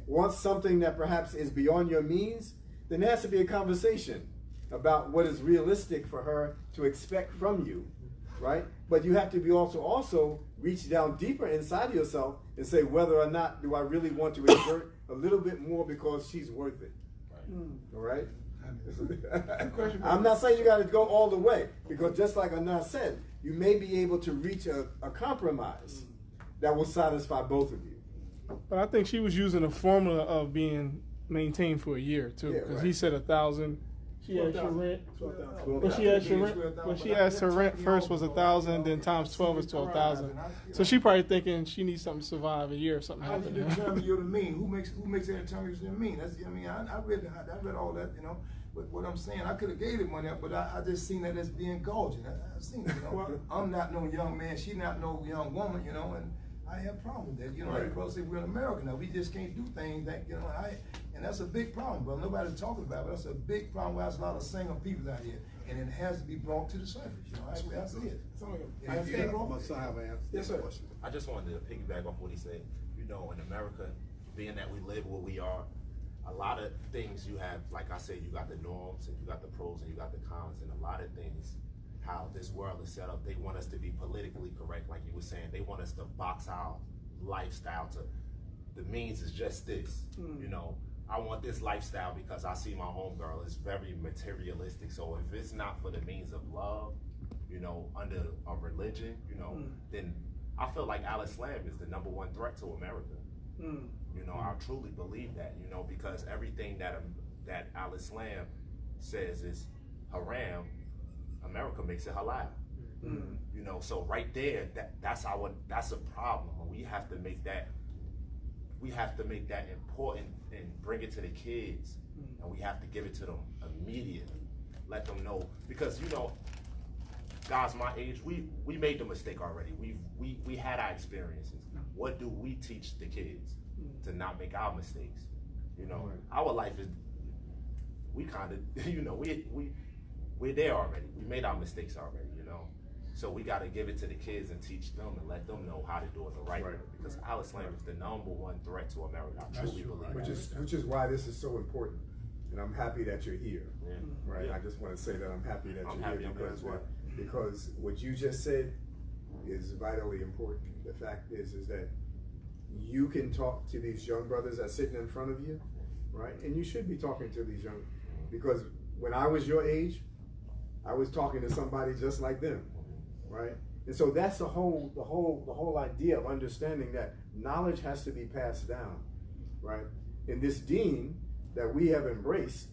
B: wants something that perhaps is beyond your means, then there has to be a conversation about what is realistic for her to expect from you, right? But you have to be also reach down deeper inside yourself and say whether or not do I really want to exert a little bit more because she's worth it. All right? I'm not saying you got to go all the way, because just like Anas said, you may be able to reach a compromise that will satisfy both of you.
G: But I think she was using a formula of being maintained for a year too, because he said 1,000. She asked her rent. When she asked her rent first was 1,000, then times 12 is 12,000. So she probably thinking she needs something to survive a year or something.
I: How do you determine you're the mean? Who makes that determine you're the mean? That's, I mean, I read all that, you know. But what I'm saying, I could have gave it money up, but I just seen that as being gorging. I've seen it, you know. I'm not no young man, she not no young woman, you know, and I have a problem with that. You know, like brother say we're in America now. We just can't do things that, you know, and that's a big problem, bro. Nobody's talking about it, but that's a big problem. There's a lot of single people out here, and it has to be brought to the surface. You know, that's the way I see it. It has to be brought.
D: Yes, sir.
E: I just wanted to piggyback off what he said. You know, in America, being that we live where we are, a lot of things you have, like I said, you got the norms and you got the pros and you got the cons, and a lot of things, how this world is set up, they want us to be politically correct, like you were saying. They want us to box our lifestyle to, the means is just this. You know, I want this lifestyle because I see my homegirl is very materialistic. So if it's not for the means of love, you know, under a religion, you know, then I feel like Al-Islam is the #1 threat to America. You know, I truly believe that, you know, because everything that Al-Islam says is haram, America makes it halal. You know, so right there, that's a problem. We have to make that important and bring it to the kids, and we have to give it to them immediately. Let them know, because you know, guys my age, we made the mistake already. We had our experiences. What do we teach the kids to not make our mistakes? You know, our life is, we kind of, you know, we're there already. We made our mistakes already, you know. So we got to give it to the kids and teach them and let them know how to do it the right way. Because Al-Islam is the #1 threat to America. I truly believe that.
B: Which is why this is so important. And I'm happy that you're here. Right? I just want to say that I'm happy that you're here because what you just said is vitally important. The fact is that you can talk to these young brothers that's sitting in front of you, right? And you should be talking to these young, because when I was your age, I was talking to somebody just like them, right? And so that's the whole idea of understanding that knowledge has to be passed down, right? And this deen that we have embraced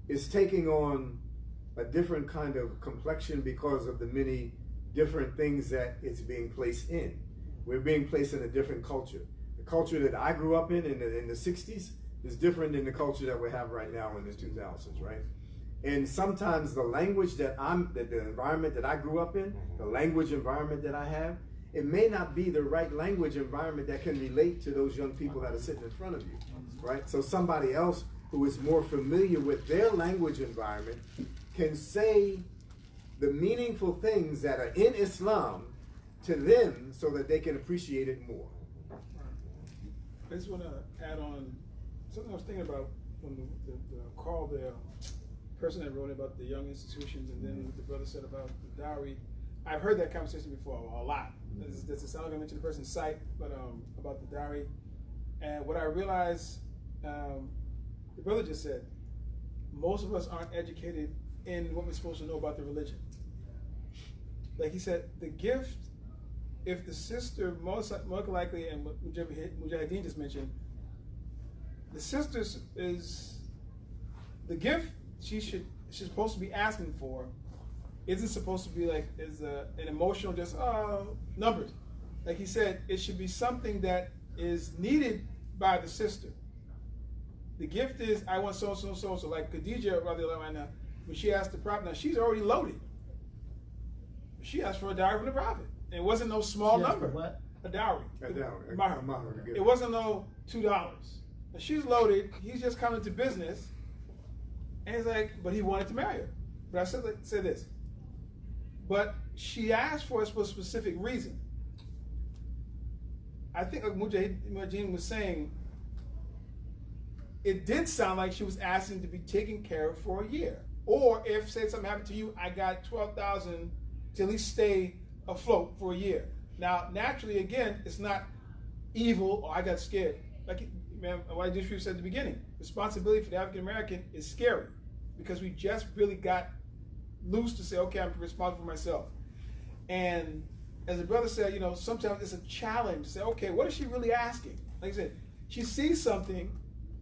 B: is taking on a different kind of complexion because of the many different things that it's being placed in. We're being placed in a different culture. The culture that I grew up in the 60s is different than the culture that we have right now in the 2000s, right? And sometimes the language that the environment that I grew up in, the language environment that I have, it may not be the right language environment that can relate to those young people that are sitting in front of you, right? So somebody else who is more familiar with their language environment can say the meaningful things that are in Islam to them so that they can appreciate it more.
A: I just want to add on something I was thinking about when the call, the person that wrote about the young institutions, and then what the brother said about the dowry. I've heard that conversation before a lot. This is, I'm not going to mention the person's site, but about the dowry. And what I realized, the brother just said, most of us aren't educated in what we're supposed to know about the religion. Like he said, the gift, if the sister, most likely, and what Mujahideen just mentioned, the sister is, the gift she's supposed to be asking for isn't supposed to be like an emotional just numbers. Like he said, it should be something that is needed by the sister. The gift is, I want so so so so. Like Khadija, when she asked the prophet, now she's already loaded. She asked for a dowry from the prophet. It wasn't no small number.
F: What?
A: A dowry.
B: A dowry.
A: Mahar. It wasn't no $2. Now she's loaded. He's just coming to business, and he's like, but he wanted to marry her. But I said this. But she asked for it for a specific reason. I think like Mujahideen was saying, it did sound like she was asking to be taken care of for a year. Or if, say, something happened to you, I got $12,000 to at least stay afloat for a year. Now, naturally, again, it's not evil or I got scared. Like what Idris said at the beginning, responsibility for the African American is scary because we just really got loose to say, okay, I'm responsible for myself. And as the brother said, you know, sometimes it's a challenge to say, okay, what is she really asking? Like I said, she sees something.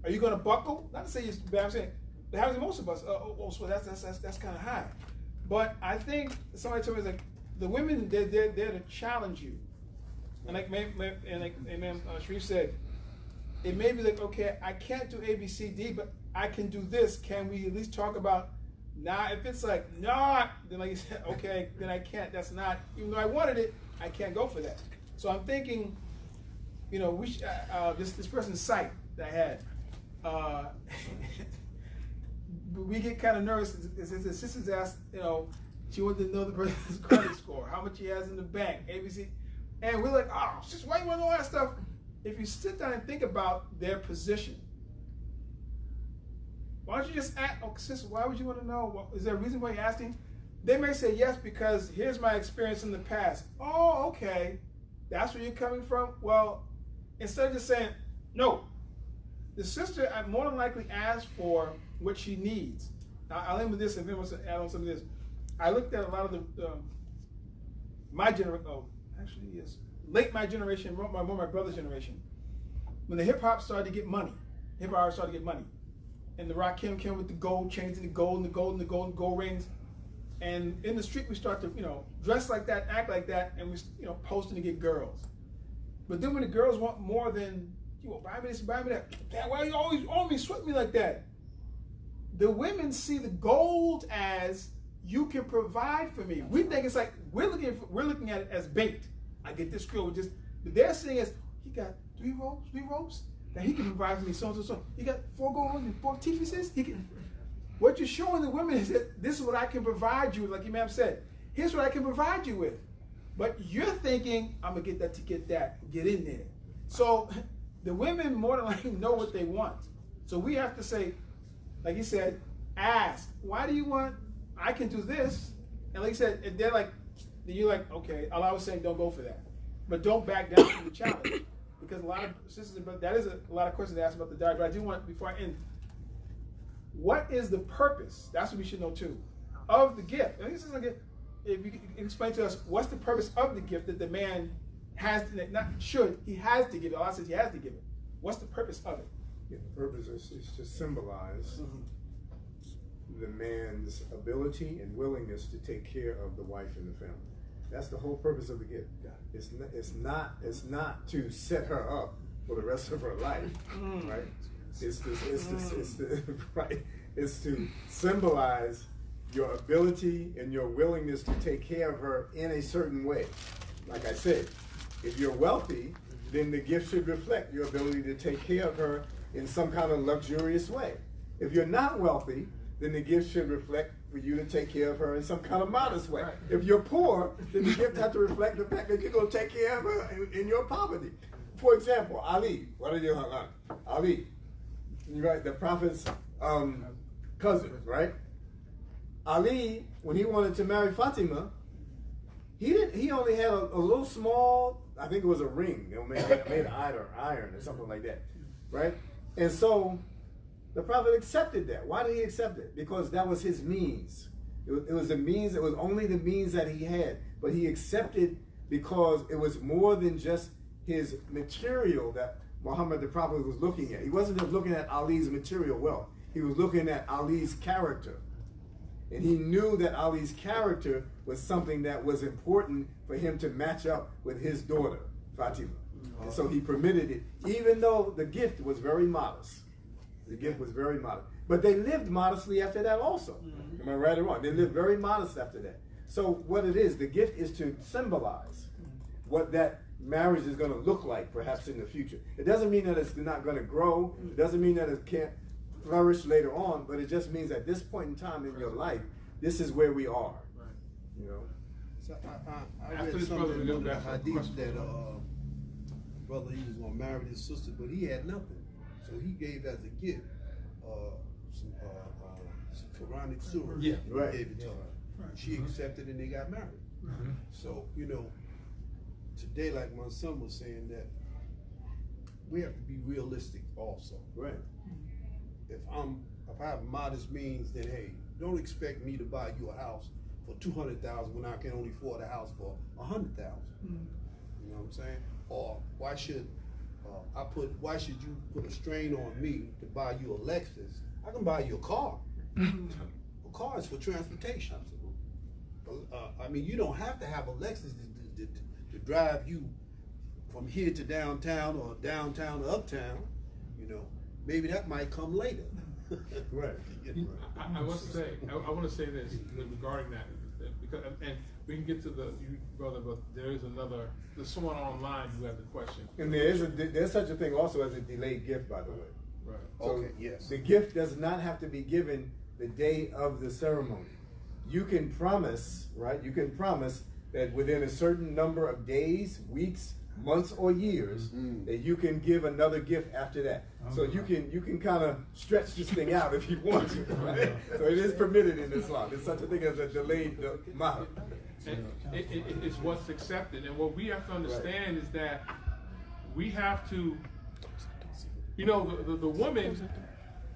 A: Are you going to buckle? Not to say it's bad. I'm saying that happens to most of us. So that's kind of high. But I think somebody told me like the women they're there to challenge you. And like Imam Sharif said, it may be like, okay, I can't do A, B, C, D, but I can do this. Can we at least talk about? Nah, if it's like not, then like you said, okay, then I can't. That's not. Even though I wanted it, I can't go for that. So I'm thinking, you know, we this person's site that I had. We get kind of nervous. The sisters ask, you know, she wanted to know the person's credit score, how much he has in the bank, ABC, and we're like, oh, sis, why you want to know all that stuff? If you sit down and think about their position, why don't you just ask, oh, sister, why would you want to know? Is there a reason why you're asking? They may say yes because here's my experience in the past. Oh, okay, that's where you're coming from. Well, instead of just saying no, the sister more than likely asked for what she needs. Now, I'll end with this, and then we'll add on some of this. I looked at a lot of my generation. Oh, actually, yes, late my generation, more my brother's generation. When the hip hop started to get money, and the Rakim came with the gold chains and the gold rings, and in the street we start to dress like that, act like that, and we posting to get girls. But then when the girls want more than buy me this, buy me that, Dad, why you always owe me, sweat me like that? The women see the gold as you can provide for me. We think it's like we're looking at it as bait. I get this girl with just, but they're seeing as he got three ropes. Now he can provide for me so and so. He got 4 gold and 4 teethuses. He can. what you're showing the women is that this is what I can provide you, like Imam said. Here's what I can provide you with. But you're thinking, I'm going to get that to get that, get in there. So the women more than likely know what they want. So we have to say, like he said, ask, why do you want, I can do this. And like he said, and they're like, you're like, okay, Allah was saying don't go for that. But don't back down from the challenge. Because a lot of sisters and brothers, that is a lot of questions they ask about the diet. But I do want, before I end, what is the purpose? That's what we should know too, of the gift. And this is like, if you can explain to us, what's the purpose of the gift that the man has to, not should, he has to give it. Allah says he has to give it. What's the purpose of it?
B: Yeah, the purpose is to symbolize the man's ability and willingness to take care of the wife and the family. That's the whole purpose of the gift. It's not to set her up for the rest of her life, right? It's to symbolize your ability and your willingness to take care of her in a certain way. Like I said, if you're wealthy, then the gift should reflect your ability to take care of her in some kind of luxurious way. If you're not wealthy, then the gift should reflect for you to take care of her in some kind of modest way. Right. If you're poor, then the gift has to reflect the fact that you're going to take care of her in your poverty. For example, Ali, what are you, Ali, right? The Prophet's cousin, right? Ali, when he wanted to marry Fatima, he only had a little small, I think it was a ring, made of iron or something like that, right? And so the Prophet accepted that. Why did he accept it? Because that was his means. It was the means, it was only the means that he had. But he accepted because it was more than just his material that Muhammad the Prophet was looking at. He wasn't just looking at Ali's material wealth. He was looking at Ali's character. And he knew that Ali's character was something that was important for him to match up with his daughter, Fatima. And so he permitted it, even though the gift was very modest. The gift was very modest. But they lived modestly after that also. Am I right or wrong? They lived very modest after that. So what it is, the gift is to symbolize what that marriage is going to look like perhaps in the future. It doesn't mean that it's not going to grow. It doesn't mean that it can't flourish later on, but it just means at this point in time in your life, this is where we are. Right. You know?
D: So I read something in the hadith that brother, he was going to marry his sister, but he had nothing. So he gave as a gift some Quranic surah. Yeah, right. He gave it to her. Right. She accepted and they got married. So, you know, today, like my son was saying, that we have to be realistic also. Right. If I have modest means, then hey, don't expect me to buy you a house for $200,000 when I can only afford a house for $100,000. You know what I'm saying? Or why should you put a strain on me to buy you a Lexus? I can buy you a car. A car is for transportation. I mean, you don't have to have a Lexus to drive you from here to downtown or downtown to uptown. You know, maybe that might come later. Right.
C: I want to say this regarding that, because and we can get to you brother, but there is there's someone online who has a question.
B: And there's such a thing also as a delayed gift, by the way.
C: Right.
B: So
D: okay. Yes.
B: The gift does not have to be given the day of the ceremony. You can promise, right? You can promise that within a certain number of days, weeks, months, or years, that you can give another gift after that. So you can kind of stretch this thing out if you want to, right? So it is permitted in Islam. There's such a thing as a delayed mahar.
C: It's what's accepted, and what we have to understand is that we have to, you know, the woman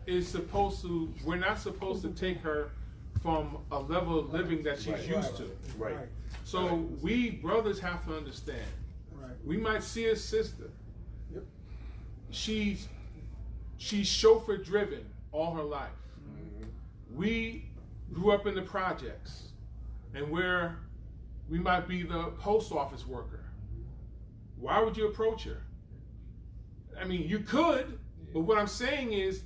C: is supposed to. We're not supposed to take her from a level of living that she's used to.
B: Right.
C: So we brothers have to understand. We might see a sister. Yep. She's chauffeur driven all her life. We grew up in the projects, and we might be the post office worker. Why would you approach her? I mean, you could, but what I'm saying is,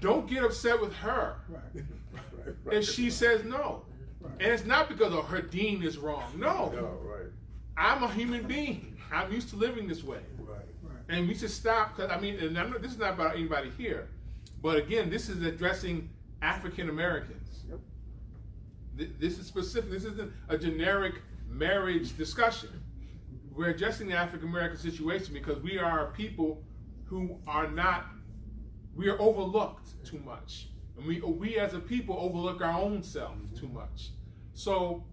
C: don't get upset with her if she says no. And it's not because of her deen is wrong. No.
B: Right.
C: I'm a human being. I'm used to living this way. Right. And we should stop, because I mean, and this is not about anybody here, but again, this is addressing African Americans.
A: Yep.
C: This is specific. This isn't a generic marriage discussion. We're addressing the African American situation because we are people who are not, we are overlooked too much. And we as a people overlook our own self too much. So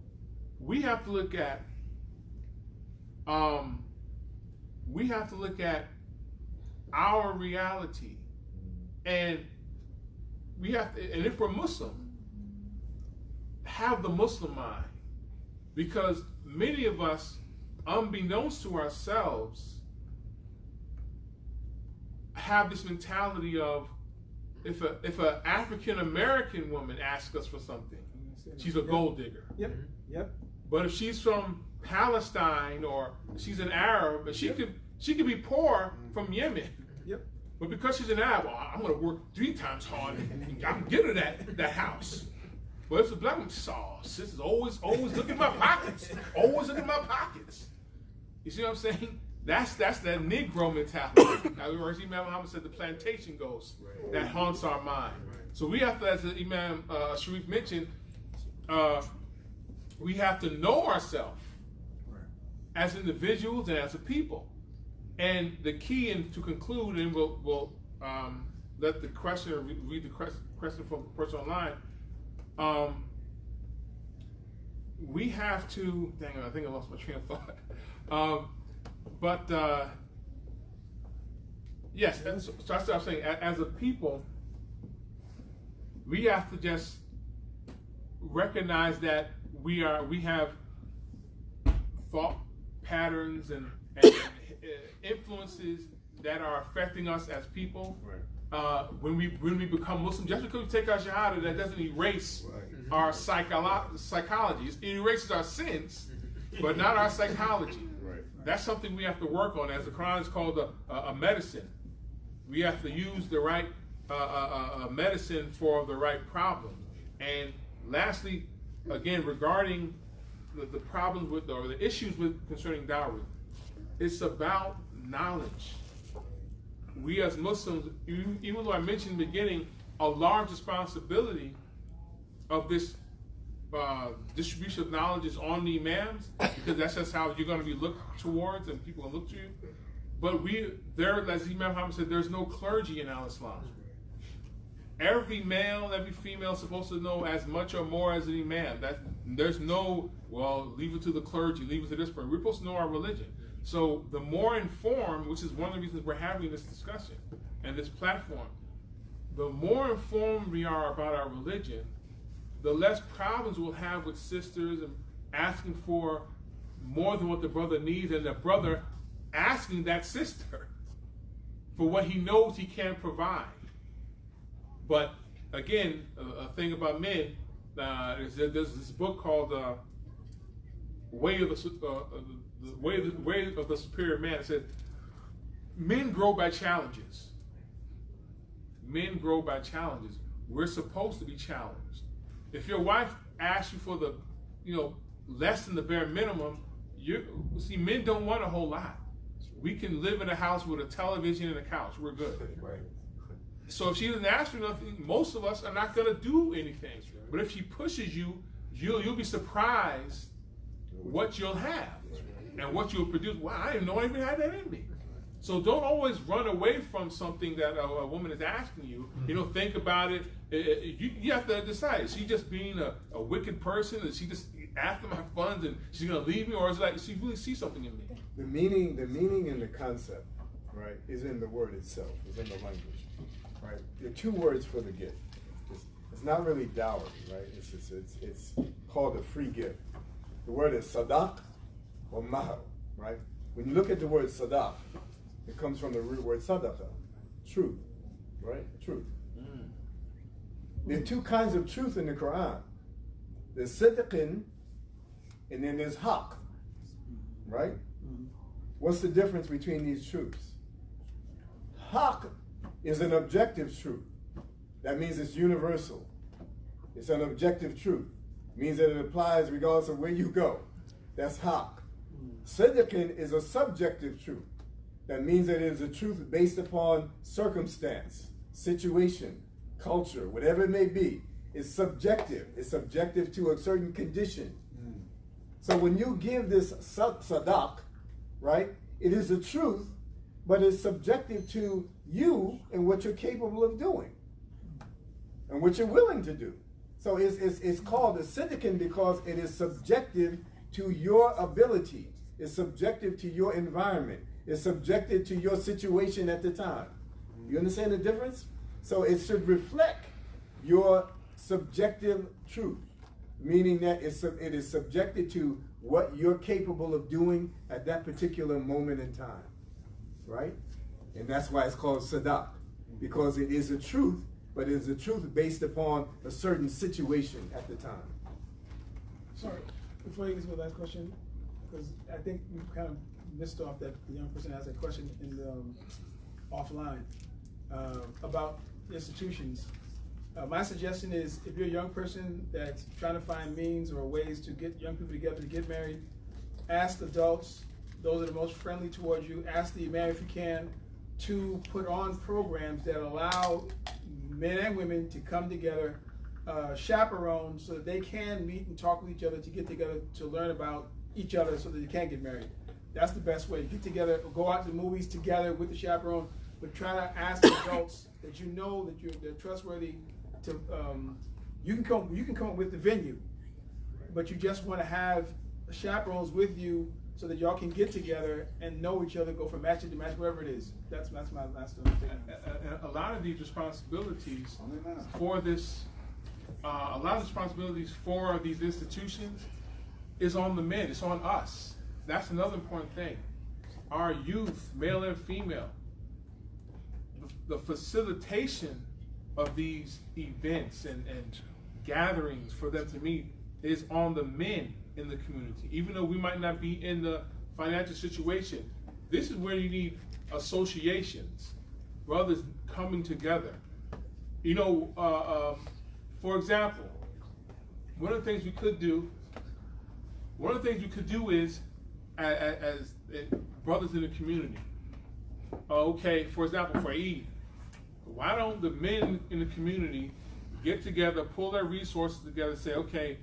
C: we have to look at our reality, and we have to, and if we're Muslim, have the Muslim mind, because many of us, unbeknownst to ourselves, have this mentality of if an African American woman asks us for something, she's a gold digger.
A: Yep. Yep.
C: But if she's from Palestine or she's an Arab, she could be poor from Yemen.
A: Yep.
C: But because she's an Arab, well, I'm going to work 3 times harder and I can get her that house. But if it's a black woman, sis is always looking at my pockets. Always looking at my pockets. You see what I'm saying? That's that Negro mentality. As Imam Muhammad said, the plantation ghost that haunts our mind. So we have to, as Imam Sharif mentioned, we have to know ourselves as individuals and as a people. And the key, and to conclude, and we'll let the questioner read the question from the person online. We have to, dang it, I think I lost my train of thought. Yes, so I started saying, as a people, we have to just recognize that we have thought patterns and influences that are affecting us as people. When we become Muslim, just because we take our shahada, that doesn't erase our psychology. It erases our sins, but not our psychology. That's something we have to work on. As the Quran is called a medicine, we have to use the right medicine for the right problem. And lastly, again, regarding the problems with, or the issues with concerning dowry, it's about knowledge. We as Muslims, even though I mentioned in the beginning, a large responsibility of this distribution of knowledge is on the imams, because that's just how you're going to be looked towards and people will look to you. But as Imam Muhammad said, there's no clergy in al-Islam. Every male, every female is supposed to know as much or more as an imam. There's no, well, leave it to the clergy, leave it to this person. We're supposed to know our religion. So the more informed, which is one of the reasons we're having this discussion and this platform, the more informed we are about our religion, the less problems we'll have with sisters and asking for more than what the brother needs, and the brother asking that sister for what he knows he can't provide. But again, a thing about men is that there's this book called Way of the Superior Man. It said, men grow by challenges. Men grow by challenges. We're supposed to be challenged. If your wife asks you for the, less than the bare minimum, see, men don't want a whole lot. We can live in a house with a television and a couch. We're good. So if she doesn't ask for nothing, most of us are not going to do anything. But if she pushes you, you'll be surprised what you'll have and what you'll produce. Wow, I didn't know I even had that in me. So don't always run away from something that a woman is asking you. Think about it. You have to decide, is she just being a wicked person? Is she just after my funds and she's going to leave me? Or is it like she really sees something in me?
B: The meaning and the concept, right, is in the word itself, is in the language, right? There are 2 words for the gift. It's not really dowry, right? It's called a free gift. The word is sadaq or mahar, right? When you look at the word sadaq, it comes from the root word sadaqa, truth, right? Truth. There are 2 kinds of truth in the Quran. There's sidqin, and then there's haq, right? What's the difference between these truths? Haq is an objective truth. That means it's universal. It's an objective truth. It means that it applies regardless of where you go. That's haq. Sidqin is a subjective truth. That means that it is a truth based upon circumstance, situation,
H: culture, whatever it may be, is subjective. It's subjective to a certain condition. So when you give this sadaq, right, it is a truth, but it's subjective to you and what you're capable of doing and what you're willing to do. So it's called a siddiqin because it is subjective to your ability. It's subjective to your environment. It's subjective to your situation at the time. You understand the difference? So it should reflect your subjective truth, meaning that it is subjected to what you're capable of doing at that particular moment in time, right? And that's why it's called sadaq, because it is a truth, but it is a truth based upon a certain situation at the time.
A: Sorry, before you get to the last question, because I think you kind of missed off that the young person asked that question in the offline about institutions. My suggestion is, if you're a young person that's trying to find means or ways to get young people together to get married, ask adults, those that are most friendly towards you, ask the imam if you can, to put on programs that allow men and women to come together, chaperones, so that they can meet and talk with each other, to get together to learn about each other so that they can get married. That's the best way. Get together, go out to the movies together with the chaperone, but try to ask adults that you know that they're trustworthy. To you can come up with the venue, but you just want to have chaperones with you so that y'all can get together and know each other, go from match to match, wherever it is. That's my last thing.
C: A lot of these responsibilities for this, a lot of responsibilities for these institutions is on the men. It's on us. That's another important thing. Our youth, male and female, the facilitation of these events and gatherings for them to meet is on the men in the community. Even though we might not be in the financial situation, this is where you need associations, brothers coming together. You know, for example, one of the things we could do is, as brothers in the community, okay, for example, for Eid, why don't the men in the community get together, pull their resources together, and say, okay,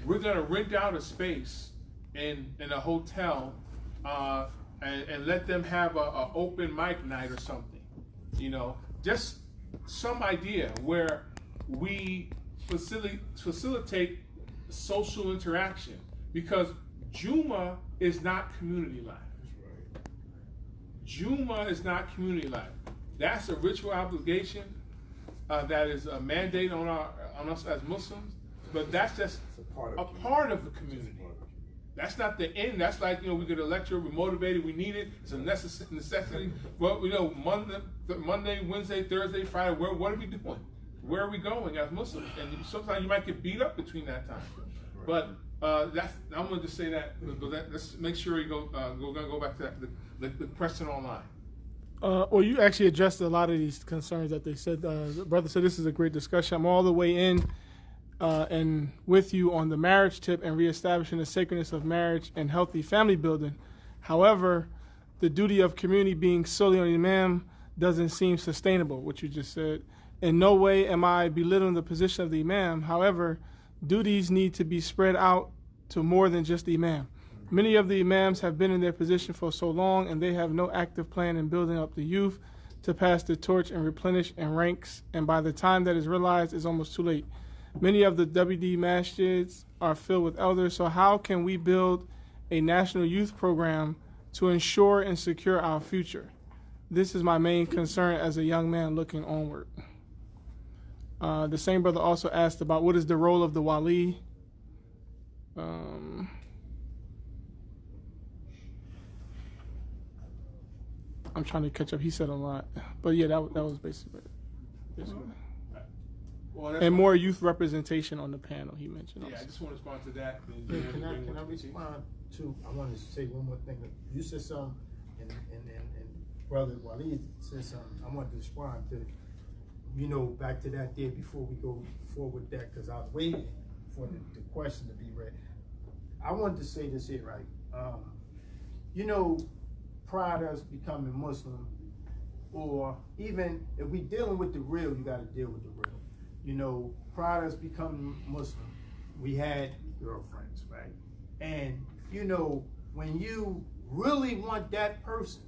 C: we're going to rent out a space in a hotel and let them have a open mic night or something. You know, just some idea where we facilitate social interaction, because Juma is not community life. Juma is not community life. That's a ritual obligation that is a mandate on us as Muslims, but that's just a part of the community. That's not the end. That's like, you know, we get a lecture, we're motivated, we need it, it's a necessity. But, you know, Monday, Wednesday, Thursday, Friday, what are we doing? Where are we going as Muslims? And sometimes you might get beat up between that time. But I'm going to just say that. Let's make sure you go back to the question online.
G: Well, you actually addressed a lot of these concerns that they said. The brother said this is a great discussion. I'm all the way in and with you on the marriage tip and reestablishing the sacredness of marriage and healthy family building. However, the duty of community being solely on the imam doesn't seem sustainable, what you just said. In no way am I belittling the position of the imam. However, duties need to be spread out to more than just the imam. Many of the imams have been in their position for so long, and they have no active plan in building up the youth to pass the torch and replenish and ranks, and by the time that is realized, it's almost too late. Many of the WD masjids are filled with elders, so how can we build a national youth program to ensure and secure our future? This is my main concern as a young man looking onward. The same brother also asked about what is the role of the wali. I'm trying to catch up. He said a lot, but yeah, that was basically it. Well, and more youth representation on the panel. He mentioned.
C: Yeah, I just want to respond to that.
F: Can I respond to? I wanted to say one more thing. You said something, and brother Waleed said something. I wanted to respond to. You know, back to that day before we go forward with that, because I was waiting for the question to be read. I wanted to say this here, right? You know, prior to us becoming Muslim, or even if we dealing with the real, you got to deal with the real. You know, prior to us becoming Muslim, we had girlfriends, right? And you know, when you really want that person,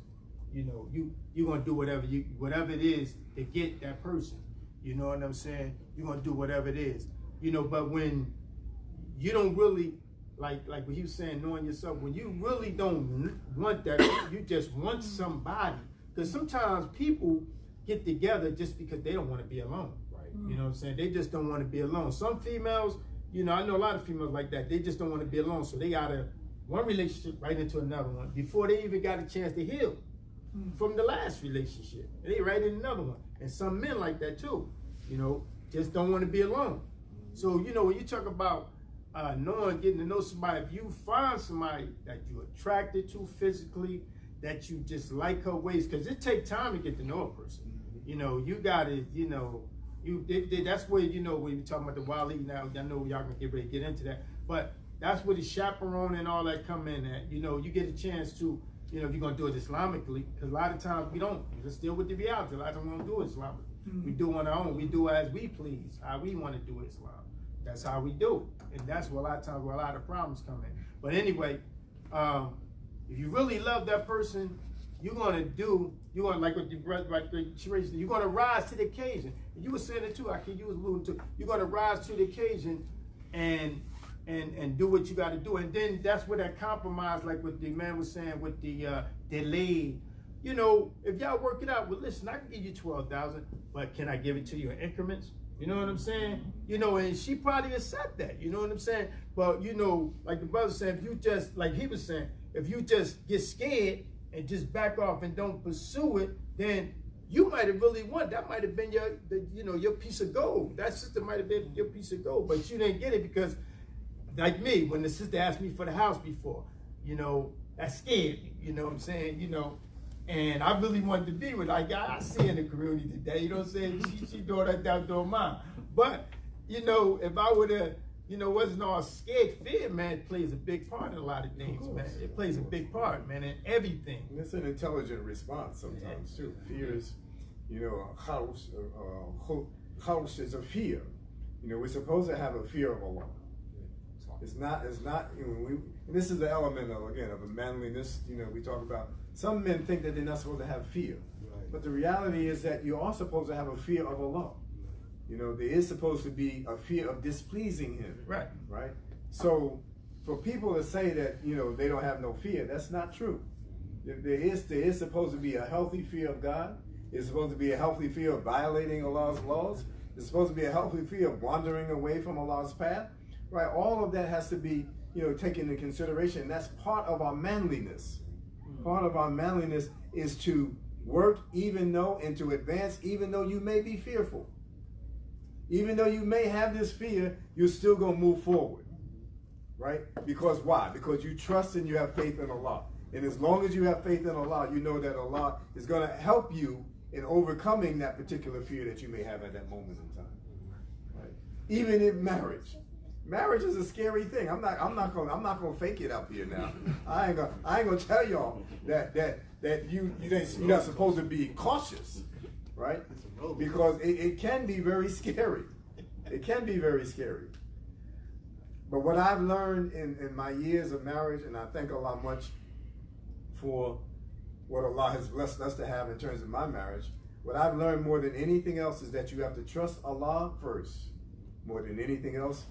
F: you know, you're gonna do whatever it is to get that person. You know what I'm saying? You're gonna do whatever it is. You know, but when you don't really like what he was saying, knowing yourself, when you really don't want that, you just want somebody. Because sometimes people get together just because they don't want to be alone. Right. You know what I'm saying? They just don't want to be alone. Some females, you know, I know a lot of females like that. They just don't want to be alone. So they got one relationship right into another one before they even got a chance to heal from the last relationship. And they right in another one. And some men like that too, you know, just don't want to be alone. So, you know, when you talk about getting to know somebody, if you find somebody that you're attracted to physically, that you just like her ways, because it takes time to get to know a person. You know, you gotta, you know, that's where, you know, when you're talking about the Wali now, I know y'all gonna get ready to get into that, but that's where the chaperone and all that come in at. You know, you get a chance to, you know, if you're gonna do it Islamically, because a lot of times we don't. We just deal with the reality. A lot of times we don't do Islamically. We do on our own. We do as we please, how we want to do Islam. That's how we do. And that's where a lot of times where a lot of problems come in. But anyway, if you really love that person, you're gonna like what your brother, like you're gonna rise to the occasion. And you were saying it too. I can use alluding to. You're gonna rise to the occasion and do what you got to do. And then that's where that compromise, like what the man was saying with the delay. You know, if y'all work it out, well, listen, I can give you 12,000, but can I give it to you in increments? You know what I'm saying? You know, and she probably accept that. You know what I'm saying? But you know, like the brother said, if you just, like he was saying, if you just get scared and just back off and don't pursue it, then you might have really won. That might have been your piece of gold. That sister might have been your piece of gold, but you didn't get it because, like me, when the sister asked me for the house before, you know, that scared me. You know what I'm saying? You know, and I really wanted to be with her. Like, I see her in the community today. You know what I'm saying? She doing that down doing mine. But, you know, if I would have, you know, wasn't all scared, fear, man, plays a big part in a lot of things, man. It plays a big part, man, in everything.
B: And it's an intelligent response sometimes, too. Fear is, you know, house is a fear. You know, we're supposed to have a fear of Allah. It's not, you know, and this is the element of, again, of a manliness. You know, we talk about, some men think that they're not supposed to have fear. Right. But the reality is that you are supposed to have a fear of Allah. You know, there is supposed to be a fear of displeasing Him.
F: Right.
B: Right? So, for people to say that, you know, they don't have no fear, that's not true. There is supposed to be a healthy fear of God. It's supposed to be a healthy fear of violating Allah's laws. It's supposed to be a healthy fear of wandering away from Allah's path. Right? All of that has to be, you know, taken into consideration. And that's part of our manliness. Part of our manliness is to work and to advance even though you may be fearful. Even though you may have this fear, you're still going to move forward. Right? Because why? Because you trust and you have faith in Allah. And as long as you have faith in Allah, you know that Allah is going to help you in overcoming that particular fear that you may have at that moment in time. Right? Even in marriage. Marriage is a scary thing. I'm not gonna fake it up here now. I ain't gonna tell y'all that you're not supposed to be cautious, right? Because it can be very scary. It can be very scary. But what I've learned in my years of marriage, and I thank Allah much for what Allah has blessed us to have in terms of my marriage, what I've learned more than anything else is that you have to trust Allah first, more than anything else.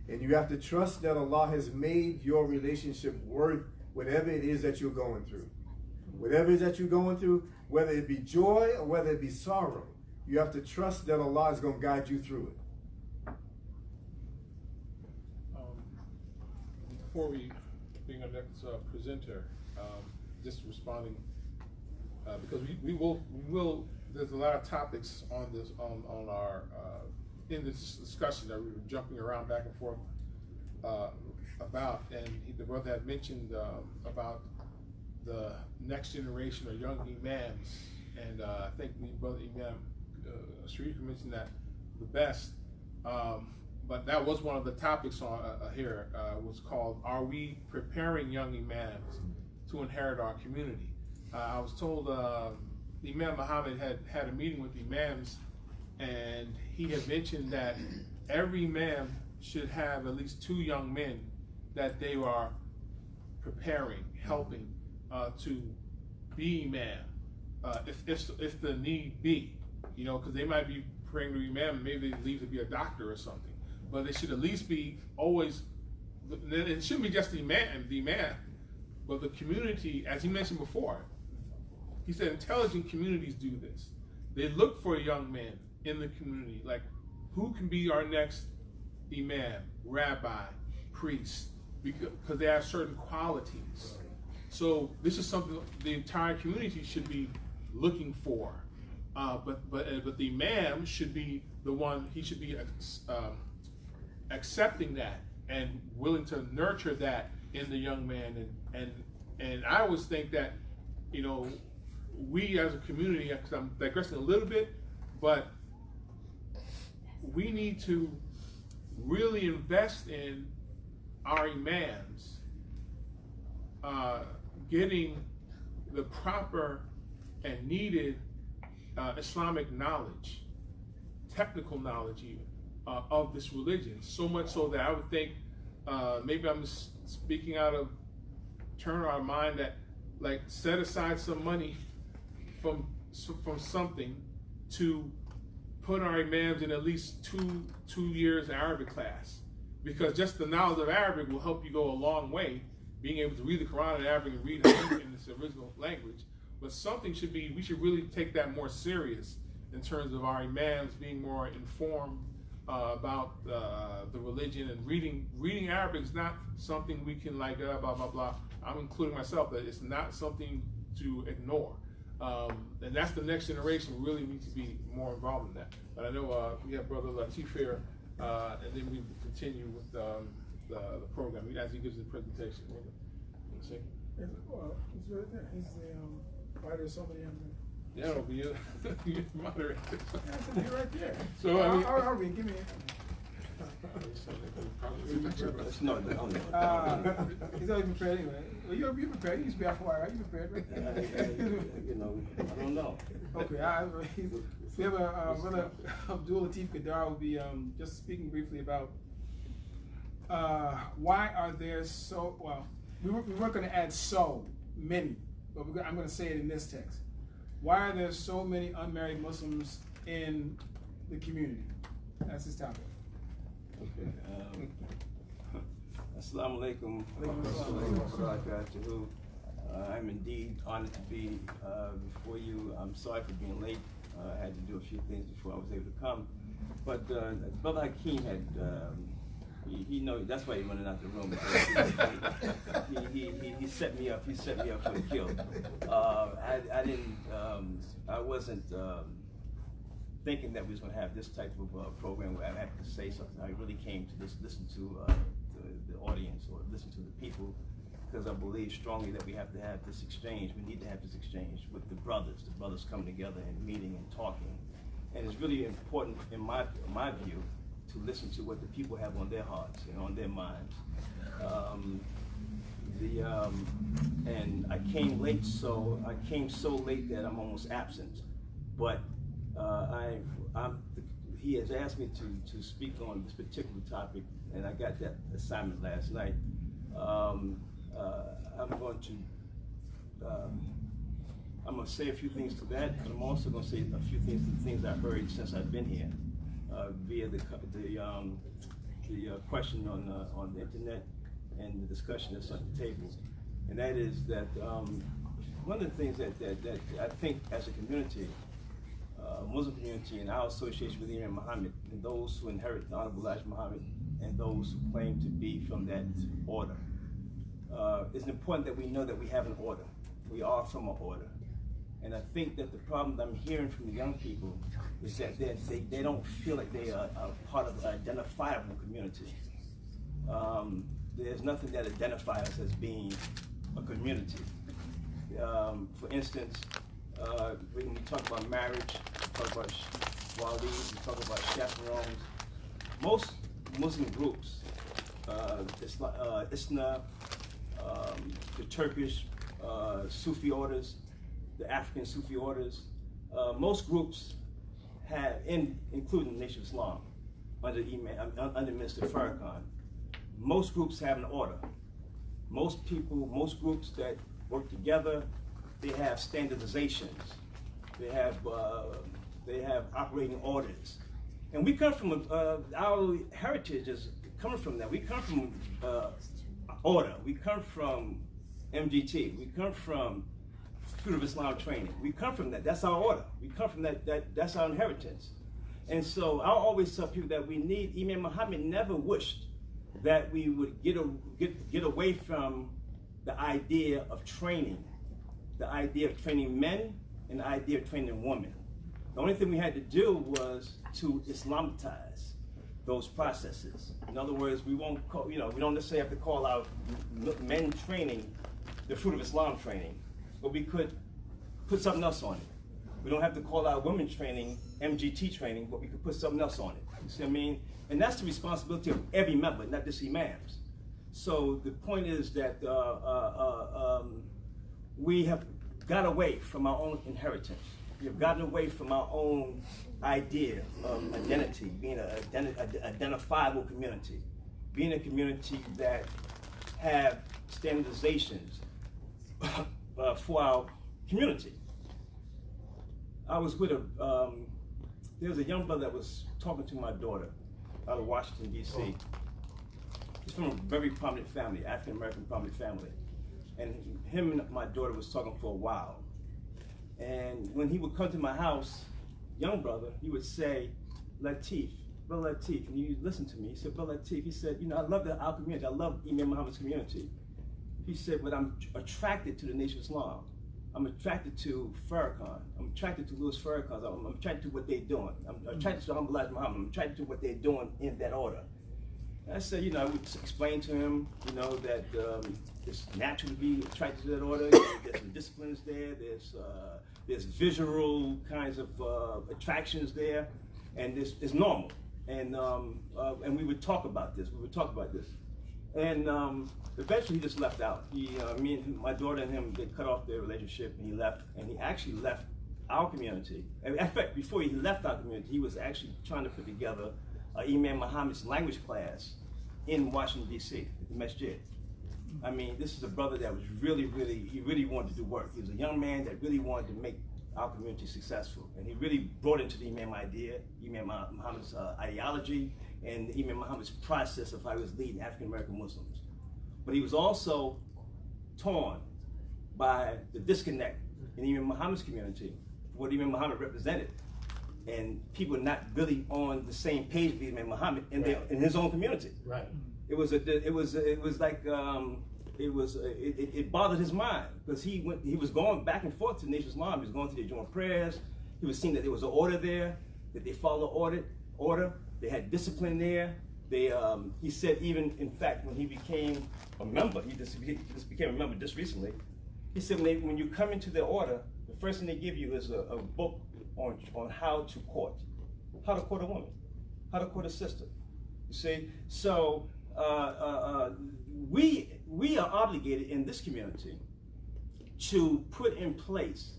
B: And you have to trust that Allah has made your relationship worth whatever it is that you're going through. Whatever it is that you're going through, whether it be joy or whether it be sorrow, you have to trust that Allah is going to guide you through it.
C: Before we bring our next presenter, just responding, because we will, there's a lot of topics on this, on our, in this discussion that we were jumping around back and forth about, and the brother had mentioned about the next generation of young imams, and I think brother Imam Sharif mentioned that the best, but that was one of the topics on here, was called, are we preparing young imams to inherit our community? I was told Imam Muhammad had a meeting with imams, and he had mentioned that every imam should have at least 2 young men that they are preparing, helping to be imam, if the need be, you know, because they might be praying to imam, and maybe they leave to be a doctor or something, but they should at least be always. It shouldn't be just the imam, but the community, as he mentioned before. He said intelligent communities do this. They look for young men in the community, like who can be our next imam, rabbi, priest, because they have certain qualities. So this is something the entire community should be looking for. But the imam should be the one. He should be accepting that and willing to nurture that in the young man. And I always think that, you know, we as a community, because I'm digressing a little bit, but we need to really invest in our imams getting the proper and needed Islamic knowledge, technical knowledge even, of this religion. So much so that I would think, maybe I'm speaking out of turn our mind, that like set aside some money from something to put our imams in at least two years Arabic class, because just the knowledge of Arabic will help you go a long way, being able to read the Quran in Arabic and read it in its original language. But something should be, we should really take that more serious in terms of our imams being more informed about the religion, and reading Arabic is not something we can like blah blah blah. I'm including myself, that it's not something to ignore. And that's the next generation. We really need to be more involved in that. But I know we have Brother Latif here, and then we will continue with the program as he gives the presentation.
A: He's right there. He's the writer of so many other.
C: Yeah, it'll be you. You're the moderator.
A: Yeah, you're right there.
C: So I mean,
A: I'll read. Give me it. He's always prepared anyway. Well, you're prepared. You used to be out for a while, right? You prepared, right?
K: You know, I don't know.
A: Okay, we have Brother Abdul Latif Kadar will be just speaking briefly about why are there so, well, we weren't going to add so many, but I'm going to say it in this text. Why are there so many unmarried Muslims in the community? That's his topic.
K: Okay. Assalamu alaikum. I'm indeed honored to be before you. I'm sorry for being late. I had to do a few things before I was able to come. But Brother Hakeem had, he know, that's why he running out the room. He set me up. He set me up for the kill. I wasn't thinking that we was going to have this type of program where I had to say something. I really came to just listen to the audience, or listen to the people, because I believe strongly that we have to have this exchange. We need to have this exchange with the brothers coming together and meeting and talking. And it's really important, in my view, to listen to what the people have on their hearts and on their minds. And I came late, so I came so late that I'm almost absent. But he has asked me to speak on this particular topic, and I got that assignment last night. I'm going to say a few things to that, but I'm also going to say a few things to the things I've heard since I've been here, via the question on the internet and the discussion that's on the table. And that is that one of the things that I think as a community, Muslim community, and our association with Imam Muhammad, and those who inherit the Honorable Elijah Muhammad, and those who claim to be from that order, it's important that we know that we have an order. We are from an order. And I think that the problem that I'm hearing from the young people is that they don't feel like they are a part of an identifiable community. There's nothing that identifies us as being a community. For instance, when we talk about marriage, we talk about walis, we talk about chaperones. Most Muslim groups, ISNA, the Turkish Sufi orders, the African Sufi orders. Most groups have, including the Nation of Islam, under Minister Farrakhan, most groups have an order. Most groups that work together, they have standardizations. They have operating orders. And we come from, our heritage is coming from that. We come from order. We come from MGT. We come from Fruit of Islam training. We come from that. That's our order. We come from that's our inheritance. And so I always tell people that we need, Imam Muhammad never wished that we would get away from the idea of training men and the idea of training women. The only thing we had to do was to Islamitize those processes. In other words, we won't call, we don't necessarily have to call out men training the Fruit of Islam training, but we could put something else on it. We don't have to call out women training MGT training, but we could put something else on it. You see what I mean? And that's the responsibility of every member, not just imams. So the point is that we have got away from our own inheritance. We have gotten away from our own idea of identity, being an identifiable community, being a community that have standardizations for our community. I was with there was a young brother that was talking to my daughter out of Washington, D.C. He's from a very prominent family, African-American prominent family. And him and my daughter was talking for a while. And when he would come to my house, young brother, he would say, Latif, Brother Latif, and he would listen to me. He said, Brother Latif, he said, I love our community. I love Imam Muhammad's community. He said, but I'm attracted to the Nation of Islam. I'm attracted to Farrakhan. I'm attracted to Louis Farrakhan. I'm attracted to what they're doing. I'm attracted to Muhammad. I'm attracted to what they're doing in that order. And I said, I would explain to him, that it's natural to be attracted to that order. There's some disciplines there. There's visual kinds of attractions there, and it's normal. And we would talk about this. And eventually he just left out. Me and my daughter and him, they cut off their relationship, and he left. And he actually left our community. In fact, before he left our community, he was actually trying to put together Imam Muhammad's language class in Washington, D.C., at the Masjid. I mean, this is a brother that was really wanted to do work. He was a young man that really wanted to make our community successful. And he really brought into the Imam idea, Imam Muhammad's ideology, and Imam Muhammad's process of how he was leading African-American Muslims. But he was also torn by the disconnect in Imam Muhammad's community, what Imam Muhammad represented, and people not really on the same page with Imam Muhammad in his own community. Right. It bothered his mind, because he was going back and forth to the Nation of Islam. He was going to their joint prayers. He was seeing that there was an order there, that they follow order. They had discipline there. He said, even in fact, when he became a member, he just became a member just recently. He said, when you come into their order, the first thing they give you is a book on how to court a woman, how to court a sister. You see, so we are obligated in this community to put in place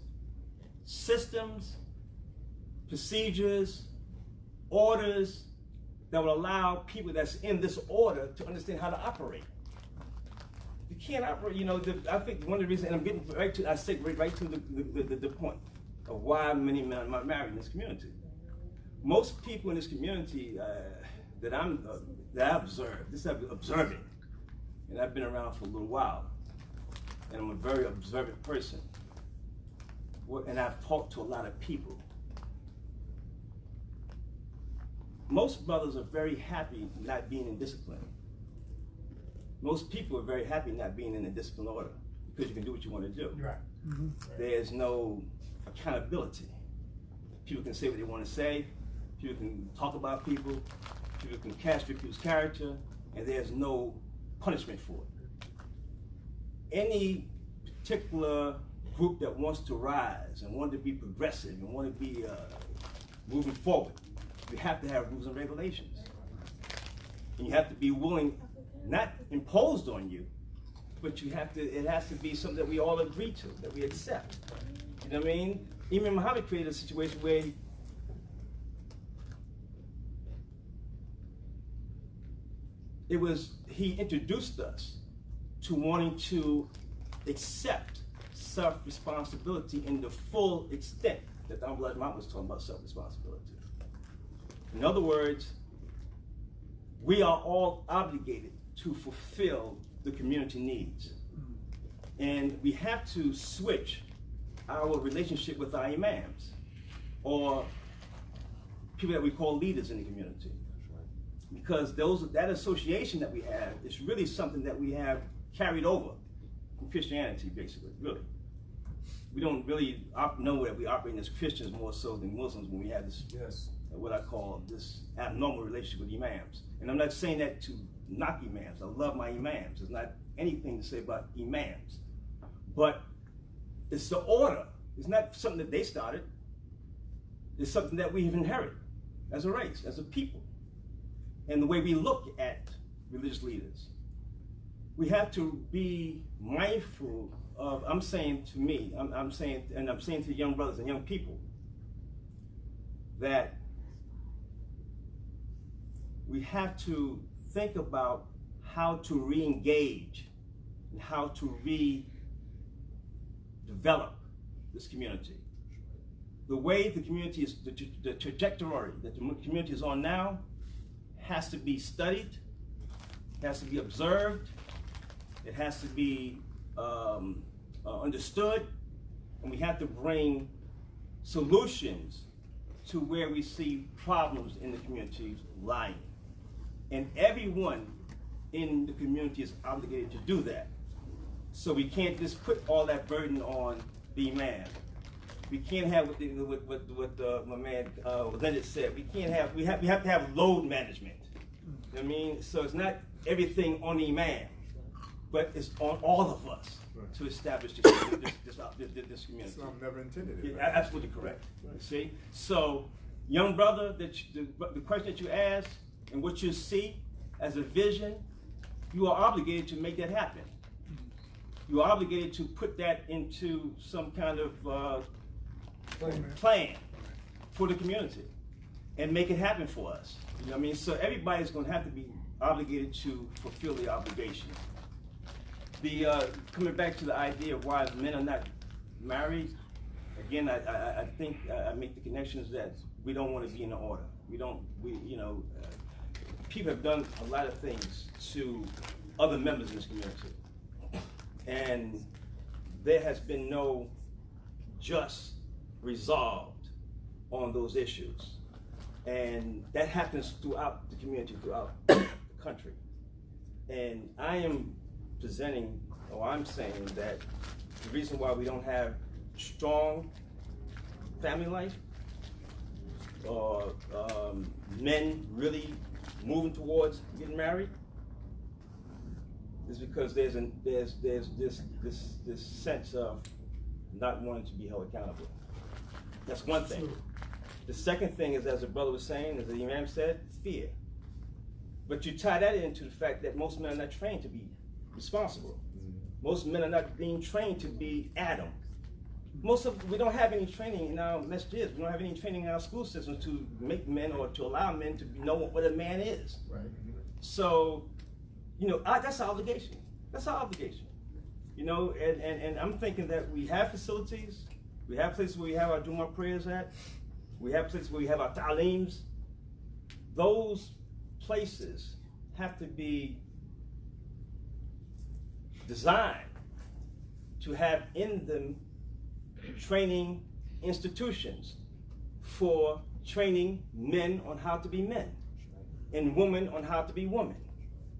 K: systems, procedures, orders that will allow people that's in this order to understand how to operate. You can't operate, I think one of the reasons, and I'm getting right to the point of why many men are not married in this community. Most people in this community that I've observing, and I've been around for a little while, and I'm a very observant person, and I've talked to a lot of people. Most brothers are very happy not being in discipline. Most people are very happy not being in a disciplined order, because you can do what you want to do. Right. Mm-hmm. There's no accountability. People can say what they want to say. People can talk about people. People can castrate people's character, and there's no punishment for it. Any particular group that wants to rise and want to be progressive and want to be moving forward, you have to have rules and regulations. And you have to be willing, not imposed on you, but it has to be something that we all agree to, that we accept. You know what I mean? Imam Muhammad created a situation where he introduced us to wanting to accept self-responsibility in the full extent that the Honorable Muhammad was talking about self-responsibility. In other words, we are all obligated to fulfill the community needs. And we have to switch our relationship with our imams, or people that we call leaders in the community. Because that association that we have is really something that we have carried over from Christianity, basically, really. We don't really know that we operate as Christians more so than Muslims when we have this, what I call this abnormal relationship with imams. And I'm not saying that to knock imams. I love my imams. There's not anything to say about imams. But it's the order. It's not something that they started. It's something that we have inherited as a race, as a people. And the way we look at religious leaders. We have to be mindful of, I'm saying to me, I'm saying to young brothers and young people, that we have to think about how to re-engage and how to redevelop this community. The way the community is, the trajectory that the community is on now has to be studied, has to be observed, it has to be understood, and we have to bring solutions to where we see problems in the communities lying. And everyone in the community is obligated to do that. So we can't just put all that burden on the imam. We can't have what my man Leonard said. We have to have load management. You know what I mean? So it's not everything on the imam, but it's on all of us to establish this community.
B: Islam never intended it.
K: Yeah, absolutely correct. You see? So, young brother, the question that you asked and what you see as a vision, you are obligated to make that happen. You are obligated to put that into some kind of plan for the community and make it happen for us. You know what I mean? So everybody's going to have to be obligated to fulfill the obligation. Coming back to the idea of why men are not married, again, I think I make the connections that we don't want to be in the order. People have done a lot of things to other members in this community, and there has been no just resolved on those issues. And that happens throughout the community, throughout the country. And I am presenting, or I'm saying that the reason why we don't have strong family life, or men really moving towards getting married, is because there's this sense of not wanting to be held accountable. That's one thing. The second thing is, as the brother was saying, as the imam said, fear. But you tie that into the fact that most men are not trained to be responsible. Most men are not being trained to be Adam. We don't have any training in our masjids. We don't have any training in our school systems to make men or to allow men to know what a man is. Right. So, that's our obligation. That's our obligation. And I'm thinking that we have facilities. We have places where we have our Jumu'ah prayers at. We have places where we have our ta'aleems. Those places have to be designed to have in them training institutions for training men on how to be men and women on how to be women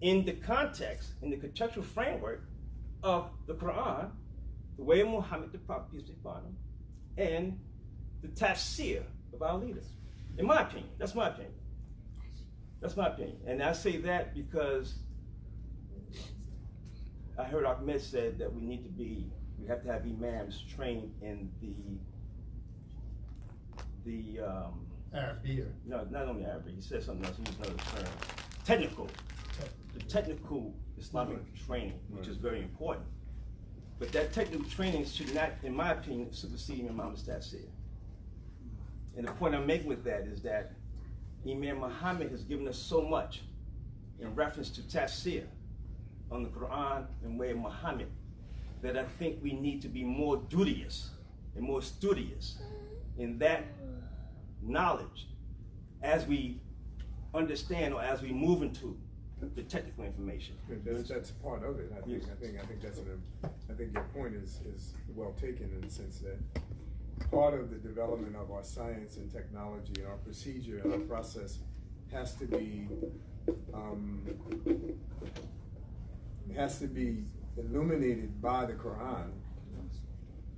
K: in the context, in the contextual framework of the Quran, the way of Muhammad, the Prophet, peace be upon him, and the tafsir of our leaders. In my opinion, that's my opinion. That's my opinion. And I say that because I heard Ahmed said that we have to have imams trained in the
F: Arabic.
K: No, not only Arabic. He said something else. He used another term. The technical Islamic training, which is very important. But that technical training should not, in my opinion, supersede Imam Muhammad's tafsir. And the point I'm making with that is that Imam Muhammad has given us so much in reference to tafsir on the Quran and way of Muhammad that I think we need to be more duteous and more studious in that knowledge as we understand or as we move into the technical information.
B: That's part of it. I think your point is well taken in the sense that part of the development of our science and technology and our procedure and our process has to be illuminated by the Quran.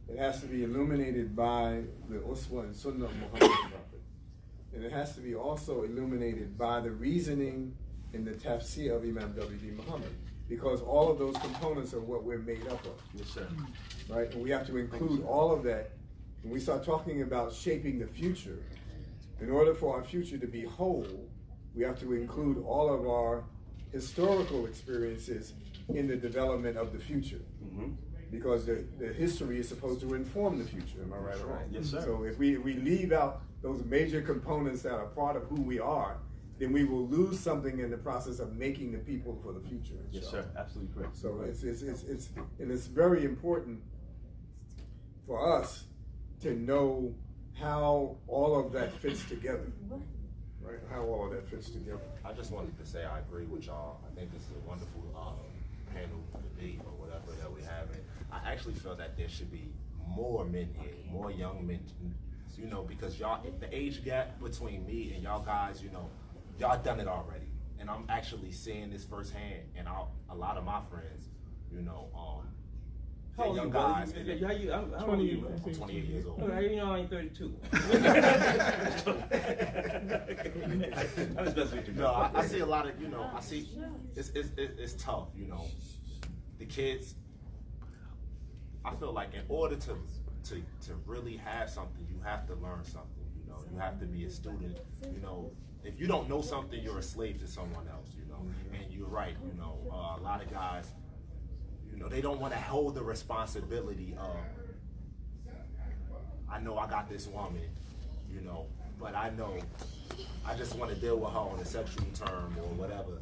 B: It has to be illuminated by the Uswa and Sunnah of Muhammad Prophet. And it has to be also illuminated by the reasoning in the tafsir of Imam W D Mohammed. Because all of those components are what we're made up of.
K: Yes, sir.
B: Right? And we have to include all of that. When we start talking about shaping the future, in order for our future to be whole, we have to include all of our historical experiences in the development of the future. Mm-hmm. Because the history is supposed to inform the future, am I right or wrong?
K: Yes, sir.
B: So if we leave out those major components that are part of who we are, then we will lose something in the process of making the people for the future.
K: Yes, sir. Absolutely correct.
B: So it's very important for us to know how all of that fits together. Right? How all of that fits together.
E: I just wanted to say I agree with y'all. I think this is a wonderful panel debate or whatever that we have. And I actually feel that there should be more men here, more young men, you know, because y'all, the age gap between me and y'all guys, you know, y'all done it already. And I'm actually seeing this firsthand. And a lot of my friends, you know,
K: how old
E: young
K: you,
E: guys.
K: How old are you?
E: I'm 28 years old.
K: Okay, you know, I ain't 32. I'm just messing with you.
E: No, I see a lot of, you know, I see, it's tough, you know. The kids, I feel like in order to really have something, you have to learn something, you know. You have to be a student, you know. If you don't know something, you're a slave to someone else, you know. And you're right, you know, a lot of guys, you know, they don't want to hold the responsibility of, I know I got this woman, you know, but I know I just want to deal with her on a sexual term or whatever,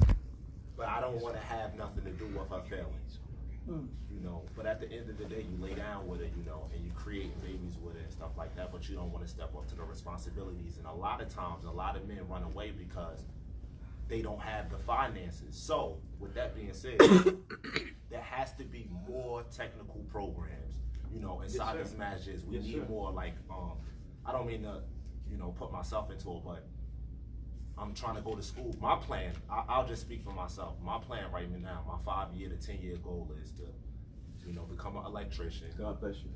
E: but I don't want to have nothing to do with her feelings, you know. But at the end of the day, you lay down with her, you know, and you create babies with her and stuff like that, but you don't want to step up to the responsibilities. And a lot of times, a lot of men run away because they don't have the finances. So, with that being said, there has to be more technical programs, you know, inside these masjids. We need more, like, I don't mean to, you know, put myself into it, but I'm trying to go to school. My plan, I'll just speak for myself. My plan right now, my 5-year to 10-year goal is to, you know, become an electrician.
K: God bless you.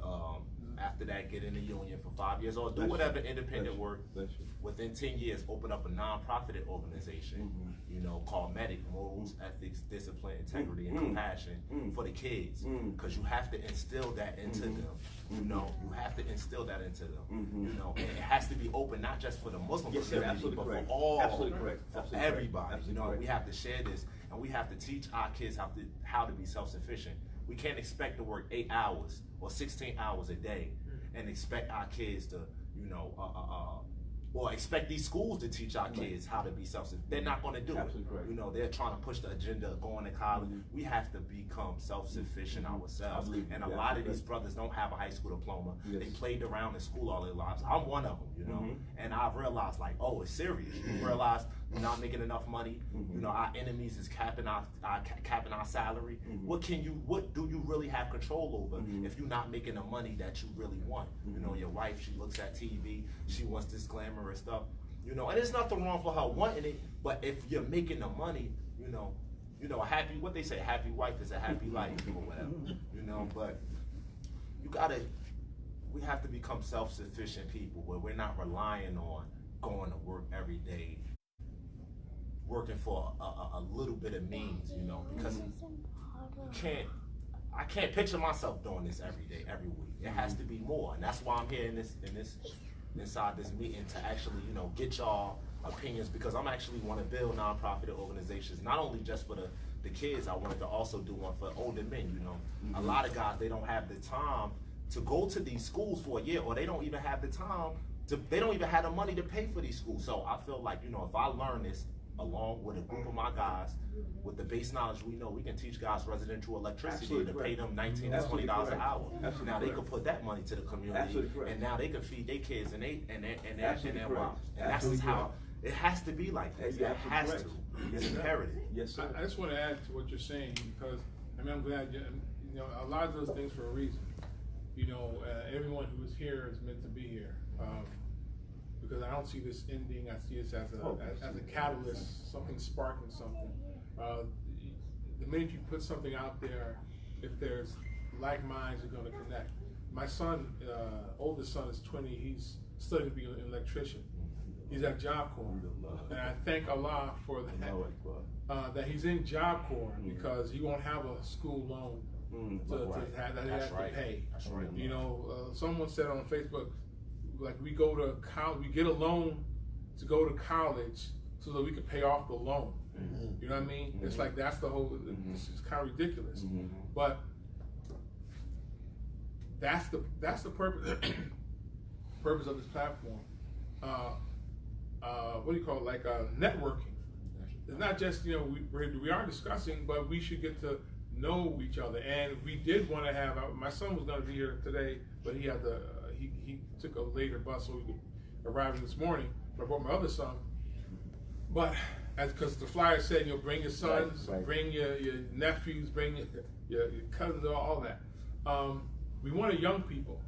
E: After that, get in the union for 5 years or do whatever independent work. Within 10 years, open up a non-profit organization, you know, called MEDIC, Morals, Ethics, Discipline, Integrity, and Compassion for the kids. Because you have to instill that into them. You know, you have to instill that into them. You know, and it has to be open not just for the Muslim community, but for all, for everybody. You know, we have to share this, and we have to teach our kids how to be self-sufficient. We can't expect to work 8 hours or 16 hours a day and expect our kids to, you know, or expect these schools to teach our kids how to be self-sufficient. They're not going to do it. You know, they're trying to push the agenda of going to college. We have to become self-sufficient ourselves. And a lot of these brothers don't have a high school diploma. They played around in school all their lives. I'm one of them, you know. And I've realized, like, oh, it's serious. You realize we're not making enough money. You know, our enemies is capping our salary. What do you really have control over if you're not making the money that you really want? You know, your wife, she looks at TV, she wants this glamorous stuff, you know, and there's nothing wrong for her wanting it, but if you're making the money, you know, a happy, what they say, happy wife is a happy life or whatever, you know. But we have to become self-sufficient people where we're not relying on going to work every day, working for a little bit of means, you know, because I can't picture myself doing this every day, every week. It has to be more, and that's why I'm here inside this meeting to actually, you know, get y'all opinions, because I'm actually want to build nonprofit organizations, not only just for the the kids, I wanted to also do one for older men, you know. A lot of guys, they don't have the time to go to these schools for a year, or they don't even have the time they don't even have the money to pay for these schools. So I feel like, you know, if I learn this along with a group of my guys, with the base knowledge we know, we can teach guys residential electricity to pay them $19 to $20 an hour. Now they can put that money to the community, and now they can feed their kids and their wives. And that's just how it has to be like that. It has to. It's imperative.
K: Yes, sir.
C: I just want to add to what you're saying, because I mean, I'm glad you know, a lot of those things for a reason. You know, everyone who is here is meant to be here. Because I don't see this ending. I see this as a catalyst, something sparking something. The minute you put something out there, if there's like minds, are going to connect. My son, oldest son, is 20. He's studying to be an electrician. He's at Job Corps, and I thank Allah for that. That he's in Job Corps, because he won't have a school loan that he has to pay.
E: That's right.
C: You know, someone said on Facebook, like, we go to college, we get a loan to go to college so that we can pay off the loan. You know what I mean? It's like, that's the whole. It's kind of ridiculous, but that's the purpose purpose of this platform. What do you call it? Like networking. It's not just, you know, we are discussing, but we should get to know each other. And we did want to have. My son was going to be here today, but he had to. He took a later bus, so he could arrive this morning. I brought my other son, but because the flyer said, you know, bring your sons, bring your nephews, bring your cousins, all that. We wanted young people.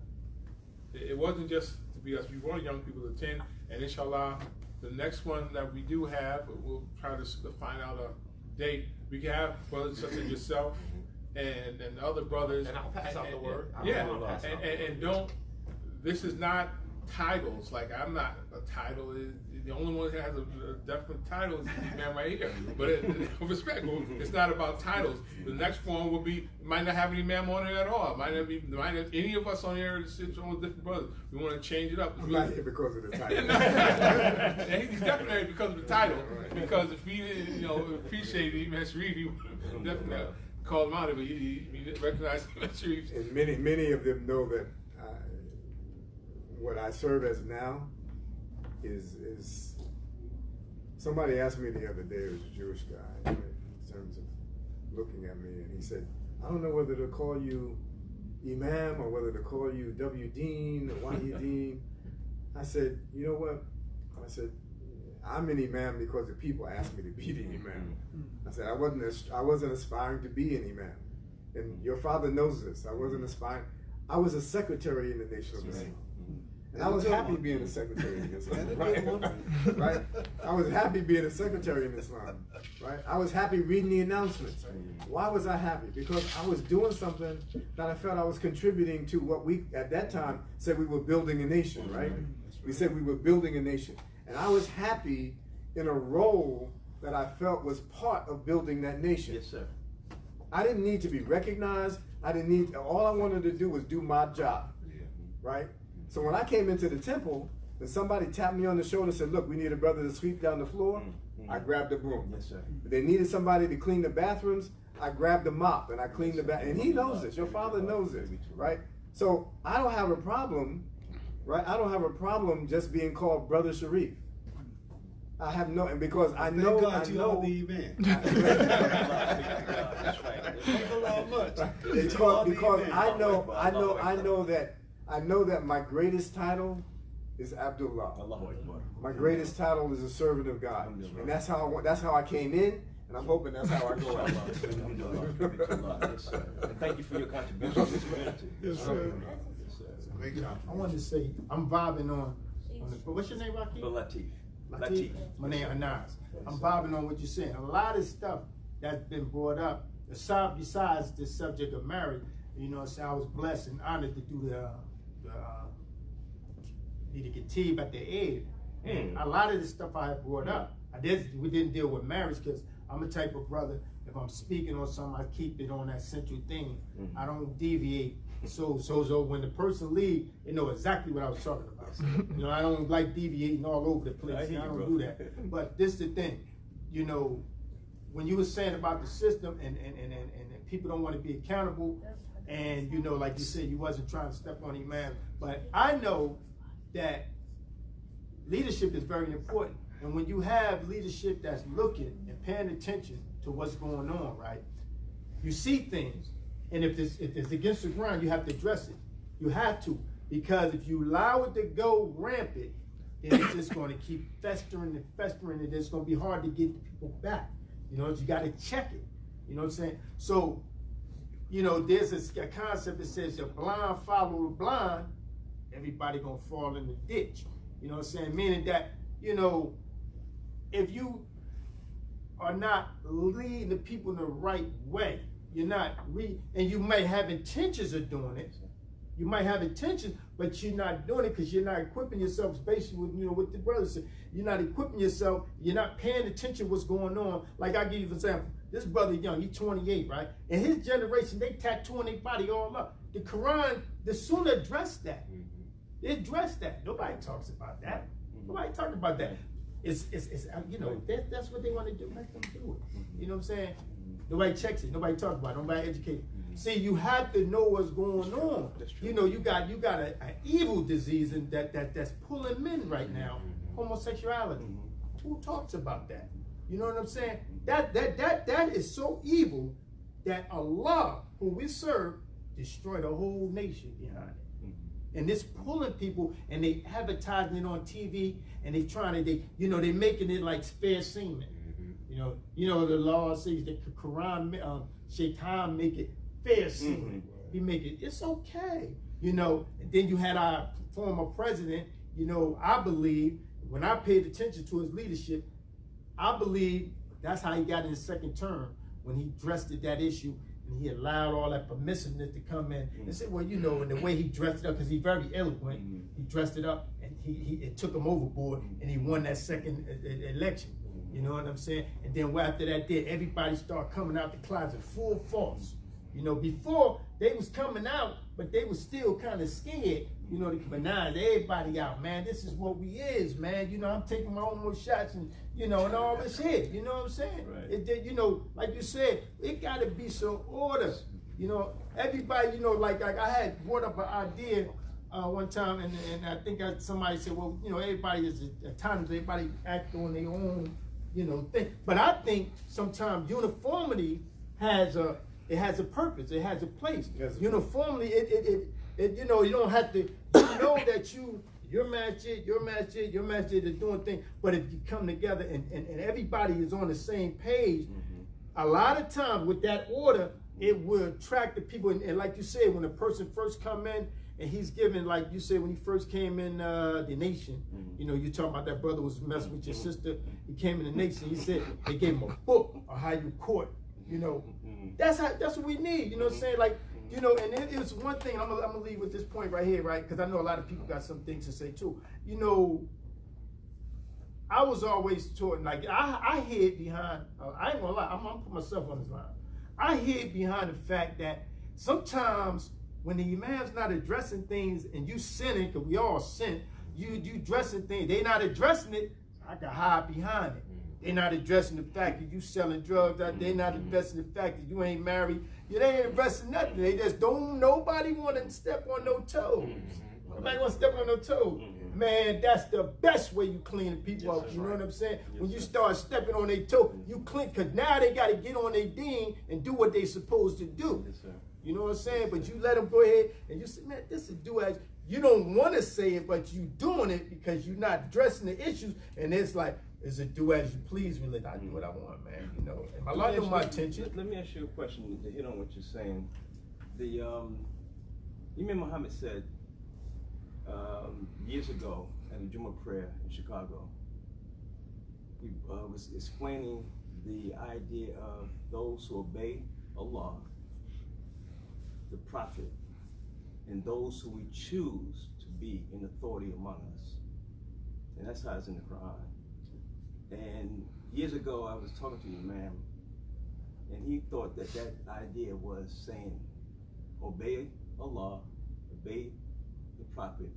C: It wasn't just to be us. We wanted young people to attend, and inshallah, the next one that we do have, we'll try to find out a date. We can have brothers such as yourself and other brothers.
E: And I'll pass out the word.
C: And don't. This is not titles. Like, I'm not a title. The only one that has a definite title is this man right here. But respect, it's not about titles. The next one will be, might not have any man on it at all. Might not any of us on here sit on different brothers. We want to change it up.
B: I'm not here because of the title.
C: And he's definitely because of the title. Because if he didn't, you know, appreciate it, Imam Sharif, he would definitely call him out. But he recognized Imam Sharif.
B: And many of them know that what I serve as now is somebody asked me the other day, it was a Jewish guy, right, in terms of looking at me, and he said, I don't know whether to call you Imam or whether to call you W Dean or Wahideen. I said, you know what? I said, I'm an Imam because the people asked me to be the Imam. I said, I wasn't aspiring to be an Imam. And your father knows this. I wasn't aspiring. I was a secretary in the Nation of Islam. And I was happy being a secretary in Islam, right? I was happy being a secretary in Islam, right? I was happy reading the announcements. Why was I happy? Because I was doing something that I felt I was contributing to what we, at that time, said we were building a nation, right? We said we were building a nation. And I was happy in a role that I felt was part of building that nation.
K: Yes, sir.
B: I didn't need to be recognized. All I wanted to do was do my job, right? So when I came into the temple, and somebody tapped me on the shoulder and said, look, we need a brother to sweep down the floor, I grabbed the broom.
K: Yes, sir.
B: If they needed somebody to clean the bathrooms, I grabbed the mop and I cleaned the bathroom. And he knows this, your father knows this, right? So I don't have a problem, right? I don't have a problem just being called Brother Sharif. I have no, and because I know,
D: Thank God you are the man.
B: Because I know that my greatest title is Abdullah. My greatest title is a servant of God, and that's how I came in, and I'm hoping that's how I go out.
K: Yes, sir. And thank you for your contribution to this community.
G: Yes, sir.
D: Great job.
F: I wanted to say, I'm vibing on the, what's your name, Rakeem?
K: Latif.
F: My name Anas. I'm vibing on what you're saying. A lot of stuff that's been brought up, besides the subject of marriage, you know, so I was blessed and honored to do the Khatib at the end. And a lot of the stuff I had brought up, we didn't deal with marriage because I'm a type of brother, if I'm speaking on something, I keep it on that central thing. I don't deviate. So when the person leave, they know exactly what I was talking about. You know, I don't like deviating all over the place. I don't do that. But this is the thing, you know, when you were saying about the system and people don't want to be accountable, and you know, like you said, you wasn't trying to step on Imam, but I know that leadership is very important. And when you have leadership that's looking and paying attention to what's going on, right? You see things, and if it's against the ground, you have to address it. You have to, because if you allow it to go rampant, then it's just going to keep festering and festering, and it's going to be hard to get the people back. You know, you got to check it. You know what I'm saying? So, you know, there's a concept that says the blind follow the blind, everybody going to fall in the ditch. You know what I'm saying? Meaning that, you know, if you are not leading the people in the right way, you're not and you might have intentions of doing it. You might have intentions, but you're not doing it because you're not equipping yourself. Basically, with, you know, what the brother said, you're not equipping yourself. You're not paying attention to what's going on. Like I give you an example. This brother young, he's 28, right? And his generation, they tattooing their body all up. The Quran, the Sunnah addressed that. They addressed that. Nobody talks about that. Nobody talks about that. It's you know, that's what they want to do. Let them do it. You know what I'm saying? Nobody checks it. Nobody talks about it. Nobody educates. See, you have to know what's going on. You know, you got an evil disease and that's pulling men right now. Homosexuality. Who talks about that? You know what I'm saying? That is so evil that Allah, who we serve, destroyed a whole nation behind it. And it's pulling people, and they advertising it on TV, and they they making it like fair semen. You know the law says that the Quran, Shaitan make it fair semen. He make it, it's okay. You know, and then you had our former president, you know, I believe, when I paid attention to his leadership, I believe that's how he got in his second term, when he dressed at that issue and he allowed all that permissiveness to come in and say, well, you know, and the way he dressed it up, because he's very eloquent, he dressed it up and it took him overboard and he won that second election. You know what I'm saying? And then after that, everybody started coming out the closet full force. You know, before they was coming out, but they was still kind of scared. You know, but now everybody out, man. This is what we is, man. You know, I'm taking my own more shots, and you know, and all this here. You know what I'm saying? Right. You know, like you said, it got to be some order. You know, everybody. You know, like I had brought up an idea one time, and I think somebody said, well, you know, everybody is at times everybody act on their own, you know, thing. But I think sometimes uniformity has a purpose. It has a place. Uniformly, it you know, you don't have to, you know that your masjid is doing things, but if you come together and everybody is on the same page, a lot of times with that order, it will attract the people. And like you said, when a person first come in and he's given, like you said, when he first came in the nation, you know, you talking about that brother was messing with your sister. He came in the nation. He said they gave him a book on how you court. You know, that's what we need. You know what I'm saying? Like, you know, and it was one thing. I'm gonna leave with this point right here, right? Because I know a lot of people got some things to say too. You know, I was always taught, like, I hid behind. I ain't gonna lie. I'm gonna put myself on this line. I hid behind the fact that sometimes when the imam's not addressing things and you sinning, because we all sin, you addressing things, they not addressing it, I can hide behind it. They're not addressing the fact that you selling drugs. They're not addressing the fact that you ain't married. They ain't addressing nothing. They just don't, nobody want to step on no toes. Nobody want to step on no toes. Man, that's the best way you clean the people up. You know what I'm saying? When you start stepping on their toe, you clean, because now they got to get on their ding and do what they supposed to do. You know what I'm saying? But you let them go ahead and you say, man, this is do as, you don't want to say it, but you doing it because you're not addressing the issues. And it's like, it's a do as you please religion. I do what I want, man. You know, if I like my attention.
K: Let me ask you a question to hit on what you're saying. The Imam Muhammad said years ago at a Jummah prayer in Chicago, he was explaining the idea of those who obey Allah, the Prophet, and those who we choose to be in authority among us. And that's how it's in the Quran. And years ago, I was talking to Imam, and he thought that idea was saying, obey Allah, obey the Prophet,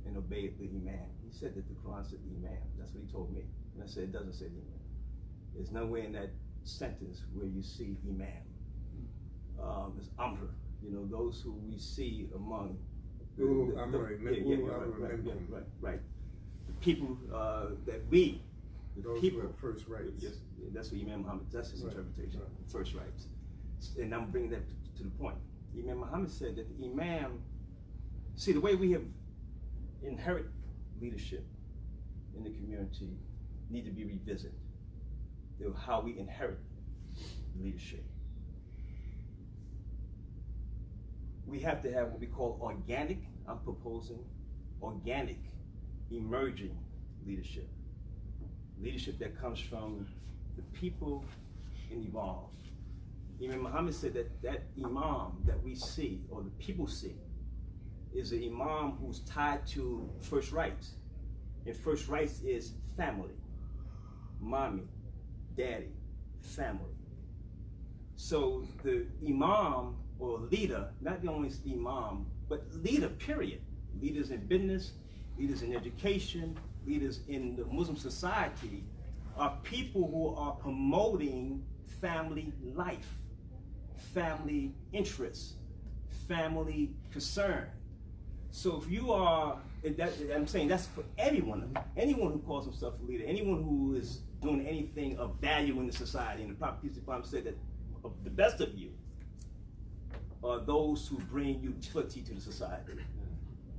K: and obey the Imam. He said that the Quran said the Imam. That's what he told me. And I said, it doesn't say the Imam. There's nowhere in that sentence where you see imam. It's amr, you know, those who we see among right. The people that we,
B: those
K: people,
B: who have first rights.
K: Yes, that's what Imam Muhammad, that's his interpretation, first rights. And I'm bringing that to the point. Imam Muhammad said that the imam, see, the way we have inherit leadership in the community need to be revisited. How we inherit leadership. We have to have what we call organic, I'm proposing organic, emerging leadership. Leadership that comes from the people and evolve. Imam Muhammad said that imam that we see, or the people see, is an imam who's tied to first rights. And first rights is family, mommy, daddy, family. So the imam or leader, not the only imam, but leader, period. Leaders in business, leaders in education, leaders in the Muslim society are people who are promoting family life, family interests, family concern. So if you are, I'm saying that's for everyone, anyone who calls himself a leader, anyone who is doing anything of value in the society. And the Prophet Peace be upon him said that the best of you are those who bring utility to the society.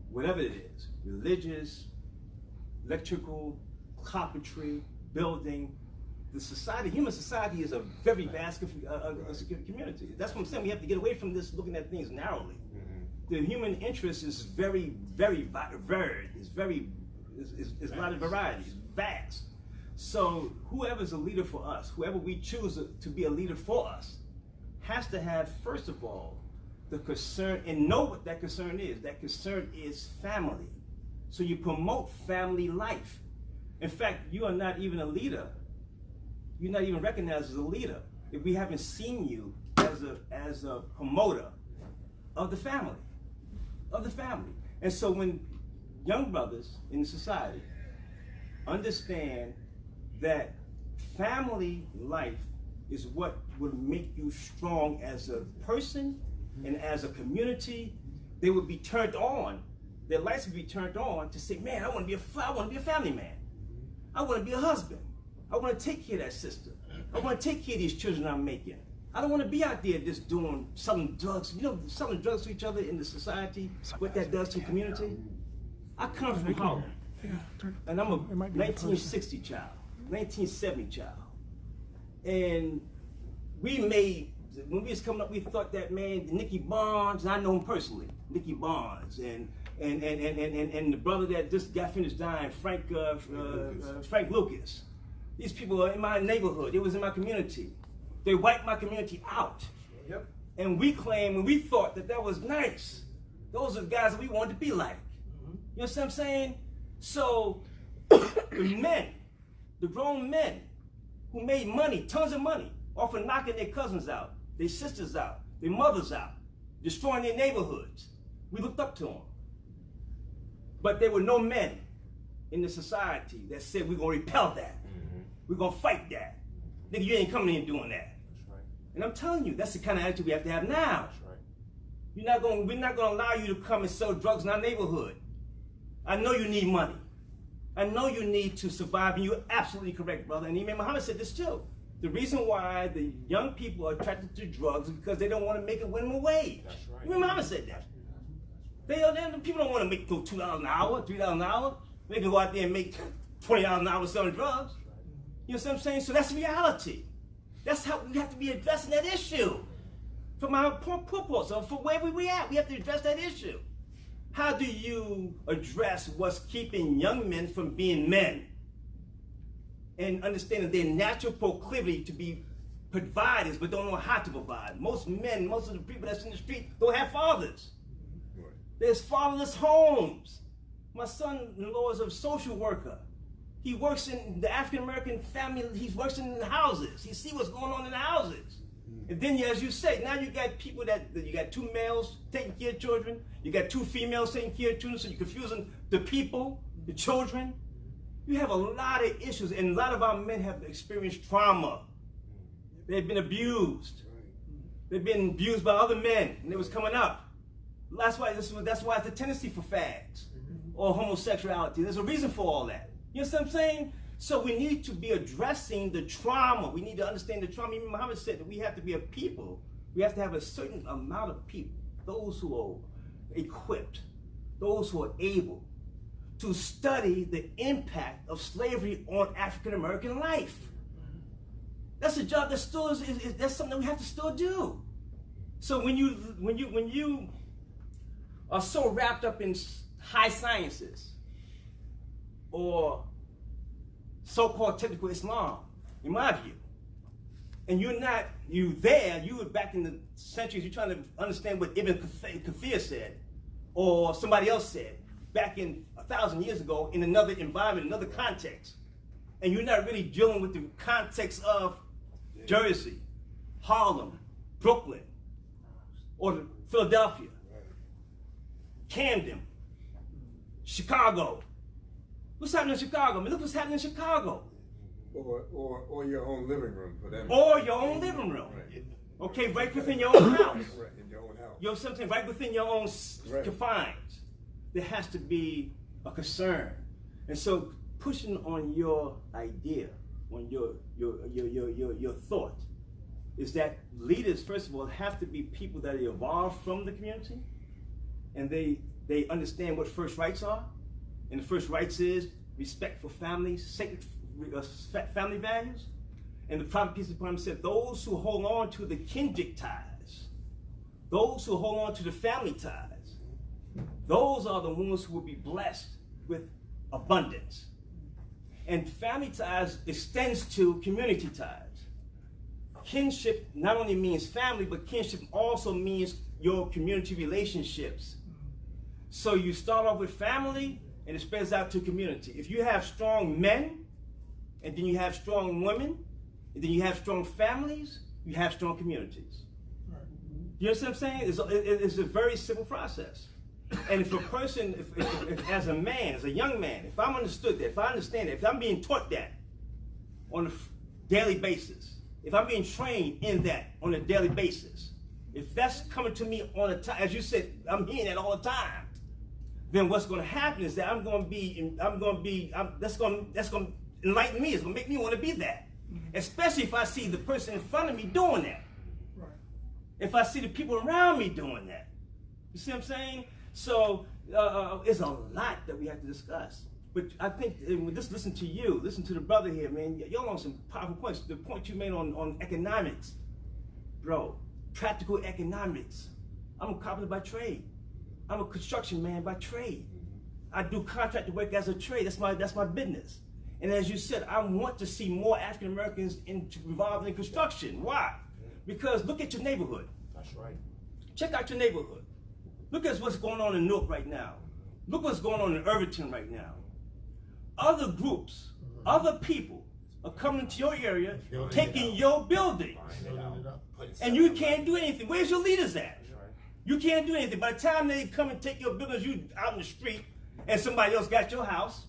K: Whatever it is, religious, electrical, carpentry, building, the society, human society is a very vast community. That's what I'm saying. We have to get away from this looking at things narrowly. The human interest is very, very varied. It's a lot of variety. It's vast. So whoever's a leader for us, whoever we choose to be a leader for us, has to have, first of all, the concern, and know what that concern is. That concern is family. So you promote family life. In fact, you are not even a leader. You're not even recognized as a leader if we haven't seen you as a promoter of the family. And so when young brothers in society understand that family life is what will make you strong as a person and as a community, they would be turned on. Their lights would be turned on to say, man, I want to be a family man. I want to be a husband. I want to take care of that sister. I want to take care of these children I'm making. I don't want to be out there just selling drugs. You know, selling drugs to each other in the society, what that does to the community. I come from Harlem, and I'm a 1960 child, 1970 child. And when we was coming up, we thought that, man, Nicky Barnes, and I know him personally, Nicky Barnes, and the brother that just got finished dying, Frank Lucas. These people are in my neighborhood. They was in my community. They wiped my community out. Yep. And we claimed, and we thought that was nice. Those are the guys that we wanted to be like. You know what I'm saying? So the men, the grown men who made money, tons of money, off of knocking their cousins out, their sisters out, their mothers out, destroying their neighborhoods, we looked up to them. But there were no men in the society that said we're going to repel that. We're going to fight that. Nigga, you ain't coming in doing that. That's right. And I'm telling you, that's the kind of attitude we have to have now. That's right. We're not going to allow you to come and sell drugs in our neighborhood. I know you need money. I know you need to survive, and you're absolutely correct, brother. And Imam Muhammad said this too. The reason why the young people are attracted to drugs is because they don't want to make a minimum wage. That's right. Imam Muhammad said that. People don't want to make $2 an hour, $3 an hour. They can go out there and make $20 an hour selling drugs. You know what I'm saying? So that's reality. That's how we have to be addressing that issue. From our purpose, or from where we at, we have to address that issue. How do you address what's keeping young men from being men? And understanding their natural proclivity to be providers, but don't know how to provide. Most men, most of the people that's in the street don't have fathers. Right. There's fatherless homes. My son-in-law is a social worker. He works in the African-American family, he works in the houses. He sees what's going on in the houses. And then, as you say, now you got people you got 2 males taking care of children, you got 2 females taking care of children, so you're confusing the people, the children. You have a lot of issues, and a lot of our men have experienced trauma. They've been abused. They've been abused by other men, and it was coming up. That's why it's a tendency for fags or homosexuality. There's a reason for all that. You know what I'm saying? So we need to be addressing the trauma. We need to understand the trauma. Imam Muhammad said that we have to be a people. We have to have a certain amount of people, those who are equipped, those who are able to study the impact of slavery on African American life. That's a job that still is that's something we have to still do. So when you are so wrapped up in high sciences or so-called technical Islam, in my view, and you were back in the centuries, you're trying to understand what Ibn Kathir said or somebody else said back in 1,000 years ago in another environment, another context, and you're not really dealing with the context of Jersey, Harlem, Brooklyn, or Philadelphia, Camden, Chicago. What's happening in Chicago? I mean, look what's happening in Chicago.
B: Or your own living room for them.
K: Or your own living room. Right. Okay, right within your own house.
B: Right, in your own house.
K: You know something? Right within your own confines. There has to be a concern. And so pushing on your idea, on your thought, is that leaders, first of all, have to be people that evolve from the community, and they understand what first rights are. And the first rights is respect for families, sacred family values. And the Prophet, peace be upon him, said, those who hold on to the kinship ties, those who hold on to the family ties, those are the ones who will be blessed with abundance. And family ties extends to community ties. Kinship not only means family, but kinship also means your community relationships. So you start off with family, and it spreads out to community. If you have strong men, and then you have strong women, and then you have strong families, you have strong communities. You know what I'm saying? It's a very simple process. And if a person, if as a man, as a young man, if I'm understood that, if I understand that, if I'm being taught that on a daily basis, if I'm being trained in that on a daily basis, if that's coming to me all the time, as you said, I'm hearing that all the time, then what's going to happen is that that's going to enlighten me. It's going to make me want to be that. Especially if I see the person in front of me doing that. Right. If I see the people around me doing that. You see what I'm saying? So it's a lot that we have to discuss. But I think, just listen to you, listen to the brother here, man. Y'all on some powerful points. The point you made on economics, bro, practical economics. I'm a carpenter by trade. I'm a construction man by trade. I do contractor work as a trade. That's my business. And as you said, I want to see more African Americans involved in construction. Why? Because look at your neighborhood.
E: That's right.
K: Check out your neighborhood. Look at what's going on in Newark right now. Look what's going on in Irvington right now. Other groups, other people are coming to your area, taking your building. And you can't do anything. Where's your leaders at? You can't do anything. By the time they come and take your buildings, you out in the street, and somebody else got your house,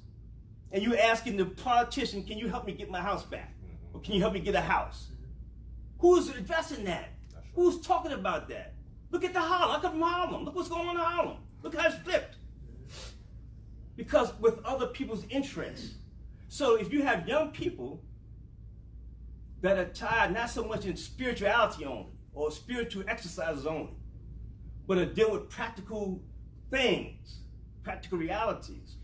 K: and you asking the politician, can you help me get my house back? Or can you help me get a house? Who's addressing that? Who's talking about that? Look at the Harlem. I come from Harlem. Look what's going on in Harlem. Look how it's flipped. Because with other people's interests. So if you have young people that are tied not so much in spirituality only, or spiritual exercises only, but are dealing with practical things, practical realities.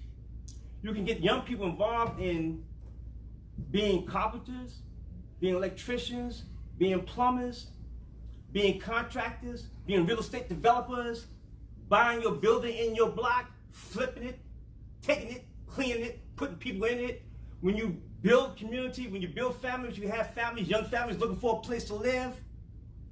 K: You can get young people involved in being carpenters, being electricians, being plumbers, being contractors, being real estate developers, buying your building in your block, flipping it, taking it, cleaning it, putting people in it. When you build community, when you build families, you have families, young families looking for a place to live,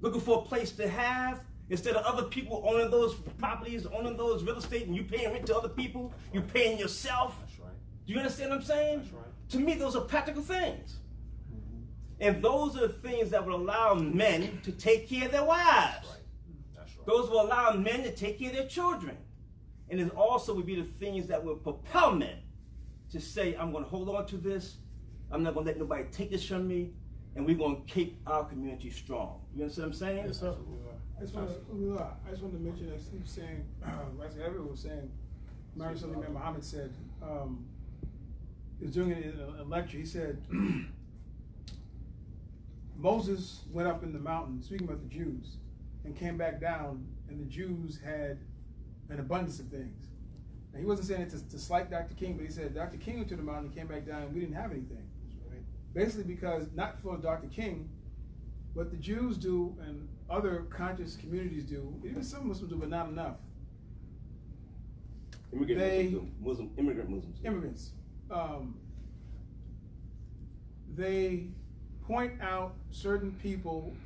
K: looking for a place to have. Instead of other people owning those properties, owning those real estate, and you paying rent to other people, you paying yourself. That's right. Do you understand what I'm saying? That's right. To me, those are practical things. And those are the things that would allow men to take care of their wives. That's right. That's right. Those will allow men to take care of their children. And it also would be the things that will propel men to say, I'm going to hold on to this. I'm not going to let nobody take this from me. and we're going to keep our community strong. You understand what I'm saying?
A: Yes, sir. I just want to mention that Steve was saying, actually everyone was saying, Imam Mohammed said, he was doing it in a lecture, he said, Moses went up in the mountain, speaking about the Jews, and came back down, and the Jews had an abundance of things. And he wasn't saying it to slight Dr. King, but he said Dr. King went to the mountain and came back down, and we didn't have anything. Basically because, not for Dr. King, what the Jews do and other conscious communities do, even some Muslims do, but not enough.
K: Immigrant Muslims.
A: Immigrants. They point out certain people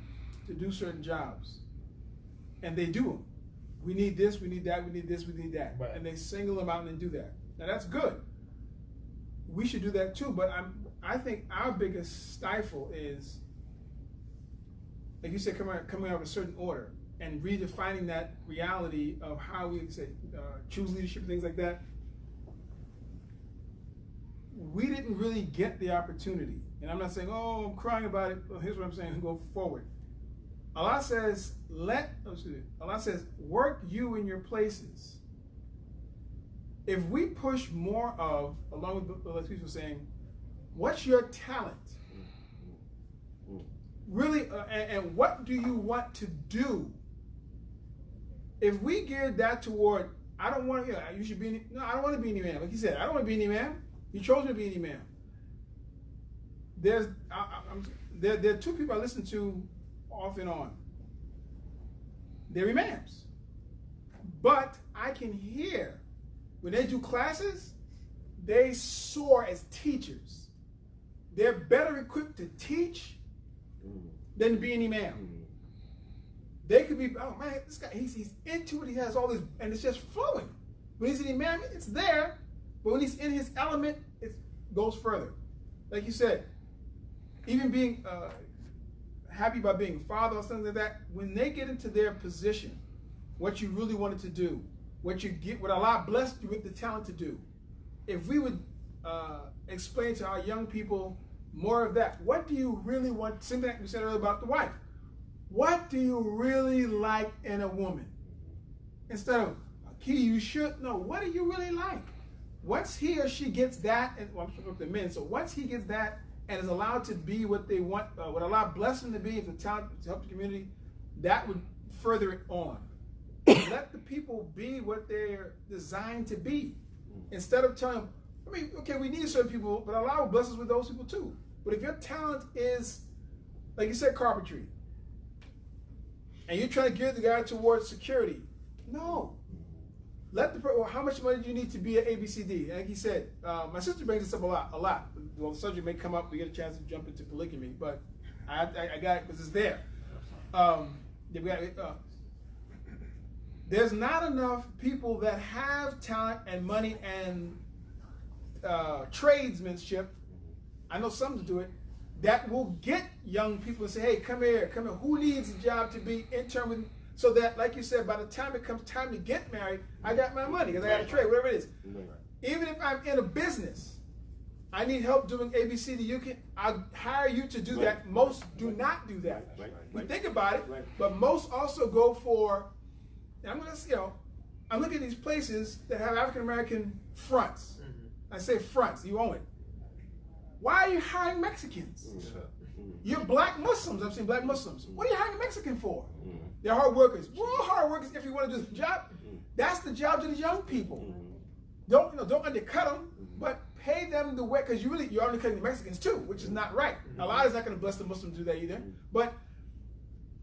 A: to do certain jobs, and they do them. We need this, we need that, we need this, we need that. Right. And they single them out and do that. Now that's good. We should do that too, but I think our biggest stifle is, like you said, coming out of a certain order and redefining that reality of how we say choose leadership and things like that. We didn't really get the opportunity. And I'm not saying, oh, I'm crying about it. Well, here's what I'm saying, go forward. Allah says, Allah says, work you in your places. If we push more of, along with what people saying, what's your talent? Really, and what do you want to do? If we geared that toward, I don't want to, you should be, no, I don't want to be an imam. Like you said, I don't want to be an imam. You chose me to be an imam. There are two people I listen to off and on. They're imams. But I can hear, when they do classes, they soar as teachers. They're better equipped to teach than to be an imam. They could be, oh man, this guy, he's into it, he has all this, and it's just flowing. When he's an imam, it's there, but when he's in his element, it goes further. Like you said, even being happy about being a father or something like that, when they get into their position, what you really wanted to do, what Allah blessed you with the talent to do, if we would explain to our young people more of that, what do you really want, something like we said earlier about the wife, what do you really like in a woman? Instead of, Kitty, you should know, what do you really like? Once he or she gets that, and well, I'm talking about the men, so once he gets that and is allowed to be what they want, what Allah bless them to be, if the talent to help the community, that would further it on. Let the people be what they're designed to be. Instead of telling them, I mean, okay, we need certain people, but Allah will bless us with those people too. But if your talent is, like you said, carpentry, and you're trying to gear the guy towards security, no. Let the well, how much money do you need to be at ABCD? And like he said, my sister brings this up a lot. Well, the subject may come up, we get a chance to jump into polygamy, but I got it because it's there. There's not enough people that have talent and money and tradesmanship. I know some to do it. That will get young people and say, hey, come here. Who needs a job to be intern with? So that, like you said, by the time it comes time to get married, I got my money because I got a trade, whatever it is. Even if I'm in a business, I need help doing ABCD. I'll hire you to do that. Most do not do that. We think about it, but most also go for. I'm looking at these places that have African American fronts. I say fronts. You own it. Why are you hiring Mexicans? You're black Muslims. I've seen black Muslims. What are you hiring a Mexican for? They're hard workers. We're all hard workers if you want to do the job. That's the job to the young people. Don't undercut them, but pay them the way, because you're undercutting the Mexicans too, which is not right. Allah is not going to bless the Muslims to do that either. But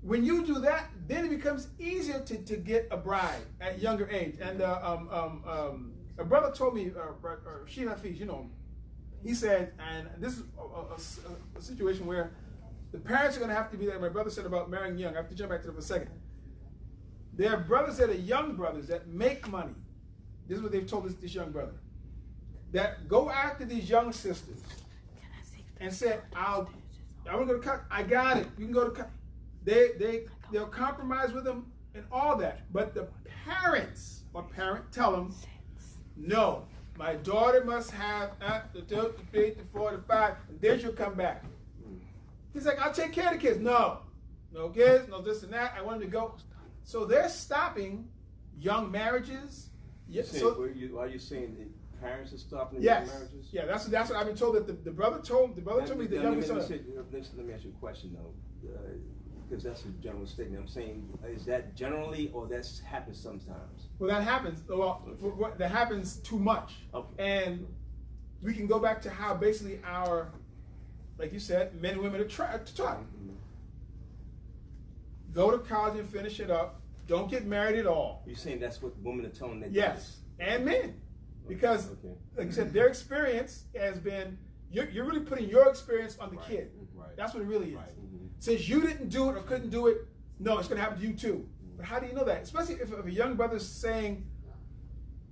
A: when you do that, then it becomes easier to get a bride at a younger age. And a brother told me, Rashid Hafiz, you know him. He said, and this is a situation where the parents are going to have to be there. My brother said about marrying young. I have to jump back to that for a second. There are brothers that are young brothers that make money. This is what they've told this young brother. That go after these young sisters and said, I'm going to cut. I got it. You can go to cut. They'll compromise with them and all that. But the parents tell them, no, my daughter must have the 3 to 4 to 5, and then she'll come back. He's like, I'll take care of the kids. No kids, no this and that. I want him to go. So they're stopping young marriages.
K: Yeah, are you saying that parents are stopping young marriages?
A: Yeah, that's what I've been told. That the brother told me the youngest son.
K: Let me ask you a question though, because that's a general statement. I'm saying, is that generally, or that's happens sometimes?
A: Well, that happens. Well, that happens too much.
K: Okay.
A: And we can go back to how basically our, like you said, men and women are taught.
K: Mm-hmm.
A: Go to college and finish it up. Don't get married at all.
K: You're saying that's what women are telling their
A: Yes, and men. Because, like you said, their experience has been, you're really putting your experience on the kid.
K: Right.
A: That's what it really is.
K: Right. Mm-hmm.
A: Since you didn't do it or couldn't do it, no, it's going to happen to you too. But how do you know that? Especially if a young brother's saying,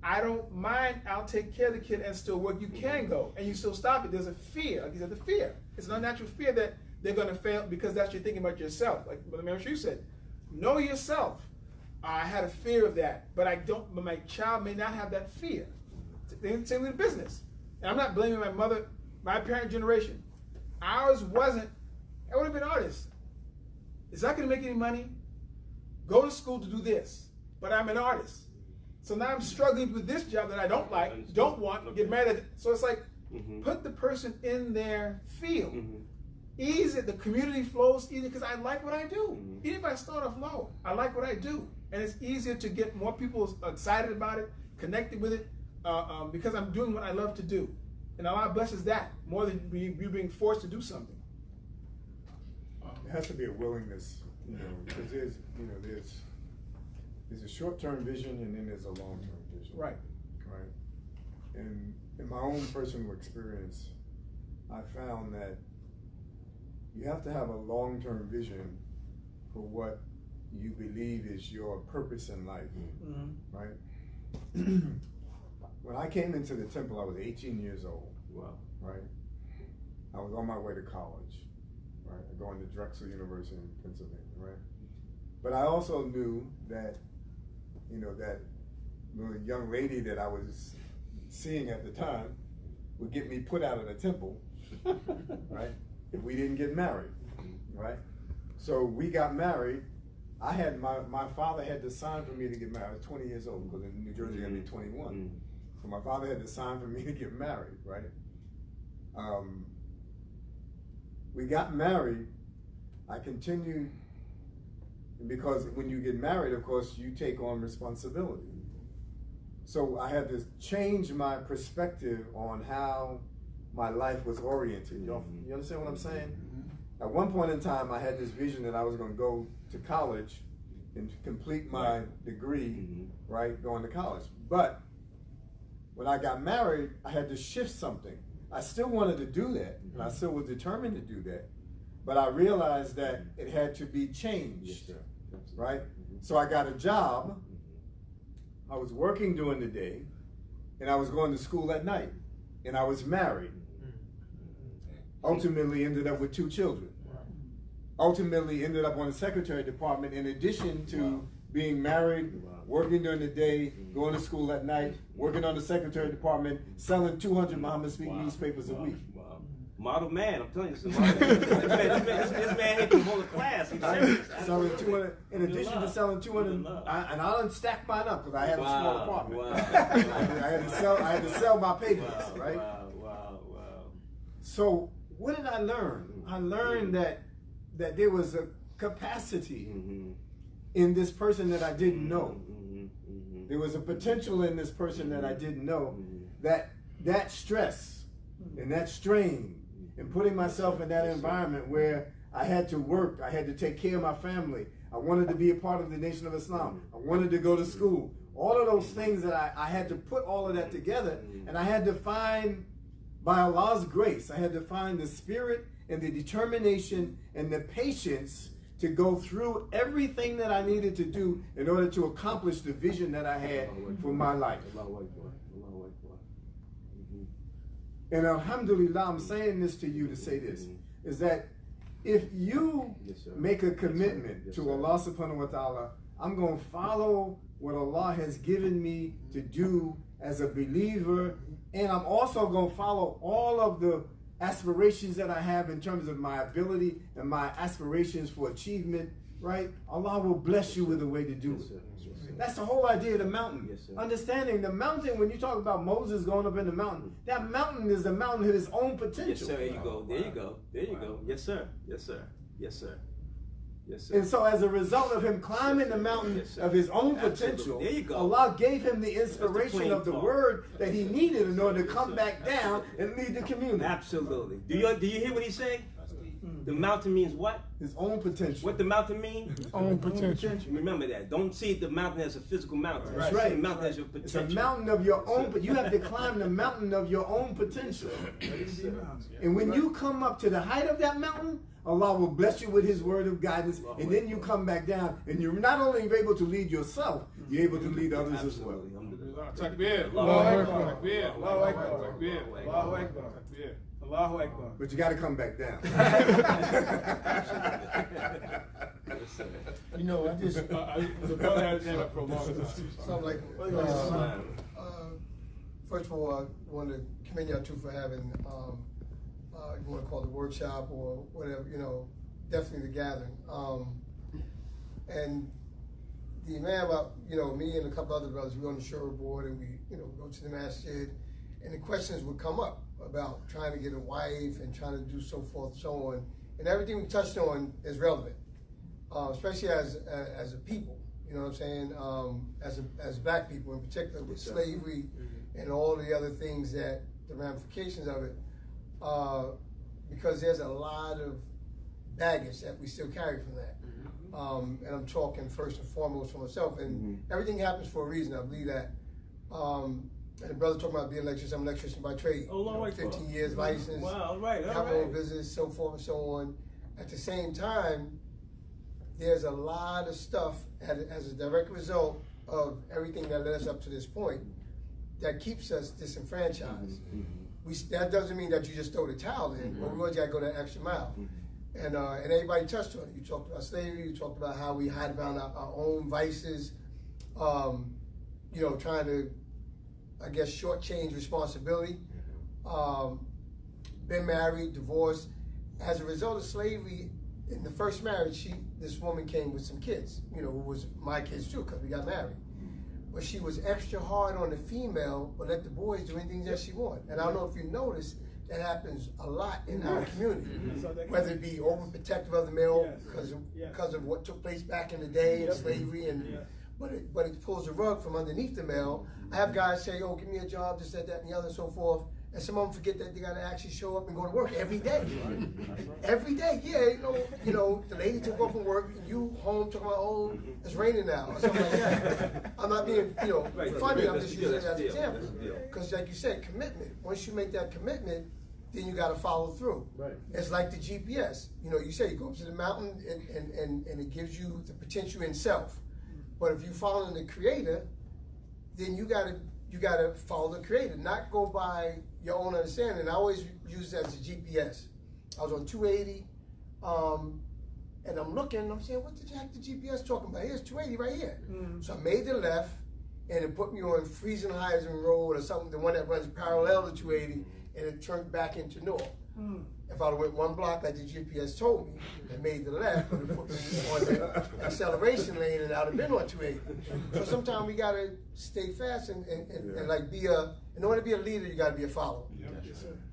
A: I don't mind, I'll take care of the kid and still work. You can go, and you still stop it. There's a fear, like you said, the fear. It's an unnatural fear that they're going to fail because that's you're thinking about yourself. Like Brother Mary said, know yourself. I had a fear of that, but but my child may not have that fear. Same with business. And I'm not blaming my mother, my parent generation. Ours wasn't, I would have been artists. Is that going to make any money? Go to school to do this, but I'm an artist. So now I'm struggling with this job that I don't like, don't want, get mad at it. So it's like, put the person in their field. Ease it, the community flows easy because I like what I do. Even if I start off low, I like what I do. And it's easier to get more people excited about it, connected with it, because I'm doing what I love to do. And Allah blesses that more than you being forced to do something.
B: There has to be a willingness, because there's a short-term vision and then there's a long-term vision.
A: Right.
B: Right. And in my own personal experience, I found that you have to have a long-term vision for what you believe is your purpose in life, right? When I came into the temple, I was 18 years old.
K: Wow.
B: Right? I was on my way to college, right? Going to Drexel University in Pennsylvania, right? But I also knew that, that the young lady that I was seeing at the time would get me put out of the temple, right? If we didn't get married, right? So we got married. I had my father had to sign for me to get married. I was 20 years old because in New Jersey you got to be 21. So my father had to sign for me to get married, right? We got married. I continued, because when you get married, of course, you take on responsibility. So I had to change my perspective on how my life was oriented. You understand what I'm saying? At one point in time, I had this vision that I was going to go to college and complete my degree, right, going to college. But when I got married, I had to shift something. I still wanted to do that, and I still was determined to do that. But I realized that it had to be changed, right? So I got a job. I was working during the day, and I was going to school at night, and I was married. Ultimately ended up with 2 children. Ultimately ended up on the secretary department in addition to being married, working during the day, going to school at night, working on the secretary department, selling 200 Muhammad Speak newspapers a week.
K: Model man, I'm telling you, this man here can hold a class. He's
B: selling 200, in addition to selling 200, and I didn't stack mine up because I had a small apartment. I had to sell my papers, right? So what did I learn? I learned that there was a capacity in this person that I didn't know. There was a potential in this person that I didn't know. That stress and that strain and putting myself in that environment where I had to work, I had to take care of my family. I wanted to be a part of the Nation of Islam. I wanted to go to school. All of those things that I had to put all of that together, and I had to find, by Allah's grace, I had to find the spirit and the determination and the patience to go through everything that I needed to do in order to accomplish the vision that I had for my life. And alhamdulillah, I'm saying this to you to say this, is that if you make a commitment to Allah subhanahu wa ta'ala, I'm going to follow what Allah has given me to do as a believer, and I'm also going to follow all of the
H: aspirations that I have in terms of my ability and my aspirations for achievement, right? Allah will bless you with a way to do it. That's the whole idea of the mountain. Understanding the mountain, when you talk about Moses going up in the mountain, that mountain is the mountain of his own potential.
K: Yes, sir. There you go. There you go. There you go. Yes, sir. Yes, sir. Yes, sir. Yes, sir.
H: And so as a result of him climbing the mountain of his own potential,
K: there you go.
H: Allah gave him the inspiration of the word that he needed in order to come back down and lead the community.
K: Absolutely. Do you hear what he's saying? The mountain means what?
H: His own potential.
K: What the mountain means?
G: His own potential.
K: Remember that. Don't see the mountain as a physical mountain.
H: That's right.
K: See the mountain as your potential.
H: It's a mountain of your own, but you have to climb the mountain of your own potential. And when you come up to the height of that mountain, Allah will bless you with his word of guidance, and then you come back down, and you're not only able to lead yourself, you're able to lead others as well.
C: Takbir.
A: Allahu Akbar.
C: Takbir.
A: Allahu Akbar.
C: Takbir.
A: Allahu Akbar. Allahu Akbar.
H: But you got to come back down.
I: You know, I just
C: The brother had his hand up for a long time.
I: sound like. First of all, I want to commend y'all too for having, you want to call it a workshop or whatever, you know, definitely the gathering. And the Imam, you know, me and a couple other brothers, we were on the Shura board and we, you know, go to the masjid, and the questions would come up about trying to get a wife and trying to do so forth, so on. And everything we touched on is relevant, especially as a people, you know what I'm saying? As black people in particular, with slavery and all the other things that, the ramifications of it, because there's a lot of baggage that we still carry from that. And I'm talking first and foremost for myself, and everything happens for a reason, I believe that. And the brother talking about being an electrician, I'm an electrician by trade.
K: Oh, you know,
I: 15 years license,
K: wow, right,
I: have my own business, so forth and so on. At the same time, there's a lot of stuff as a direct result of everything that led us up to this point that keeps us disenfranchised. That doesn't mean that you just throw the towel in, but we always got to go that extra mile. And everybody touched on it. You talked about slavery, you talked about how we hide behind our own vices, you know, trying to, I guess, shortchange responsibility. Been married, divorced. As a result of slavery, in the first marriage, this woman came with some kids, you know, who was my kids too, because we got married. But she was extra hard on the female, but let the boys do anything that she wanted. And I don't know if you noticed, that happens a lot in our community, whether it be overprotective of the male because of what took place back in the day in slavery, and but it pulls the rug from underneath the male. I have guys say, "Oh, give me a job, this, that, and the other, and so forth," and some of them forget that they got to actually show up and go to work every day. Every day, yeah, you know, the lady took off from work, and you home talking about, "Oh, it's raining now," or something like that. I'm not being, you know, funny. I'm just using it as an example, because like you said, commitment. Once you make that commitment, then you got to follow through. Right. It's like the GPS. You know, you say you go up to the mountain and it gives you the potential in self. But if you follow the Creator, then you gotta follow the Creator, not go by your own understanding. I always use it as a GPS. I was on 280, and I'm looking, I'm saying, what the heck the GPS talking about? Here's 280 right here. So I made the left, and it put me on Friesenheisen Road or something, the one that runs parallel to 280, and it turned back into Newark. If I'd have went one block like the GPS told me and made the left, it would have put me on the acceleration lane, and I'd have been on 280. So sometimes we gotta stay fast and like be in order to be a leader, you gotta be a follower.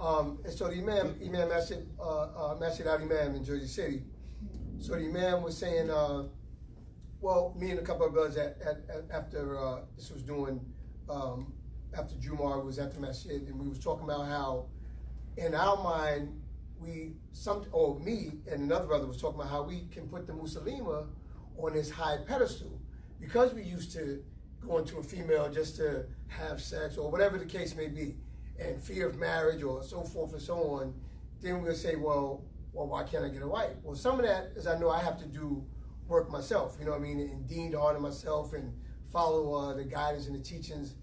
I: And so the Imam Masjid Al-Imam in Jersey City, so the Imam was saying, well, me and a couple of brothers after this was doing, after Jumar was at the Masjid, and we was talking about how in our mind, me and another brother was talking about how we can put the Muslima on this high pedestal because we used to go into a female just to have sex or whatever the case may be, and fear of marriage or so forth and so on. Then we'll say, well, why can't I get a wife? Well, some of that is I know I have to do work myself, you know what I mean, and dean to honor myself and follow the guidance and the teachings.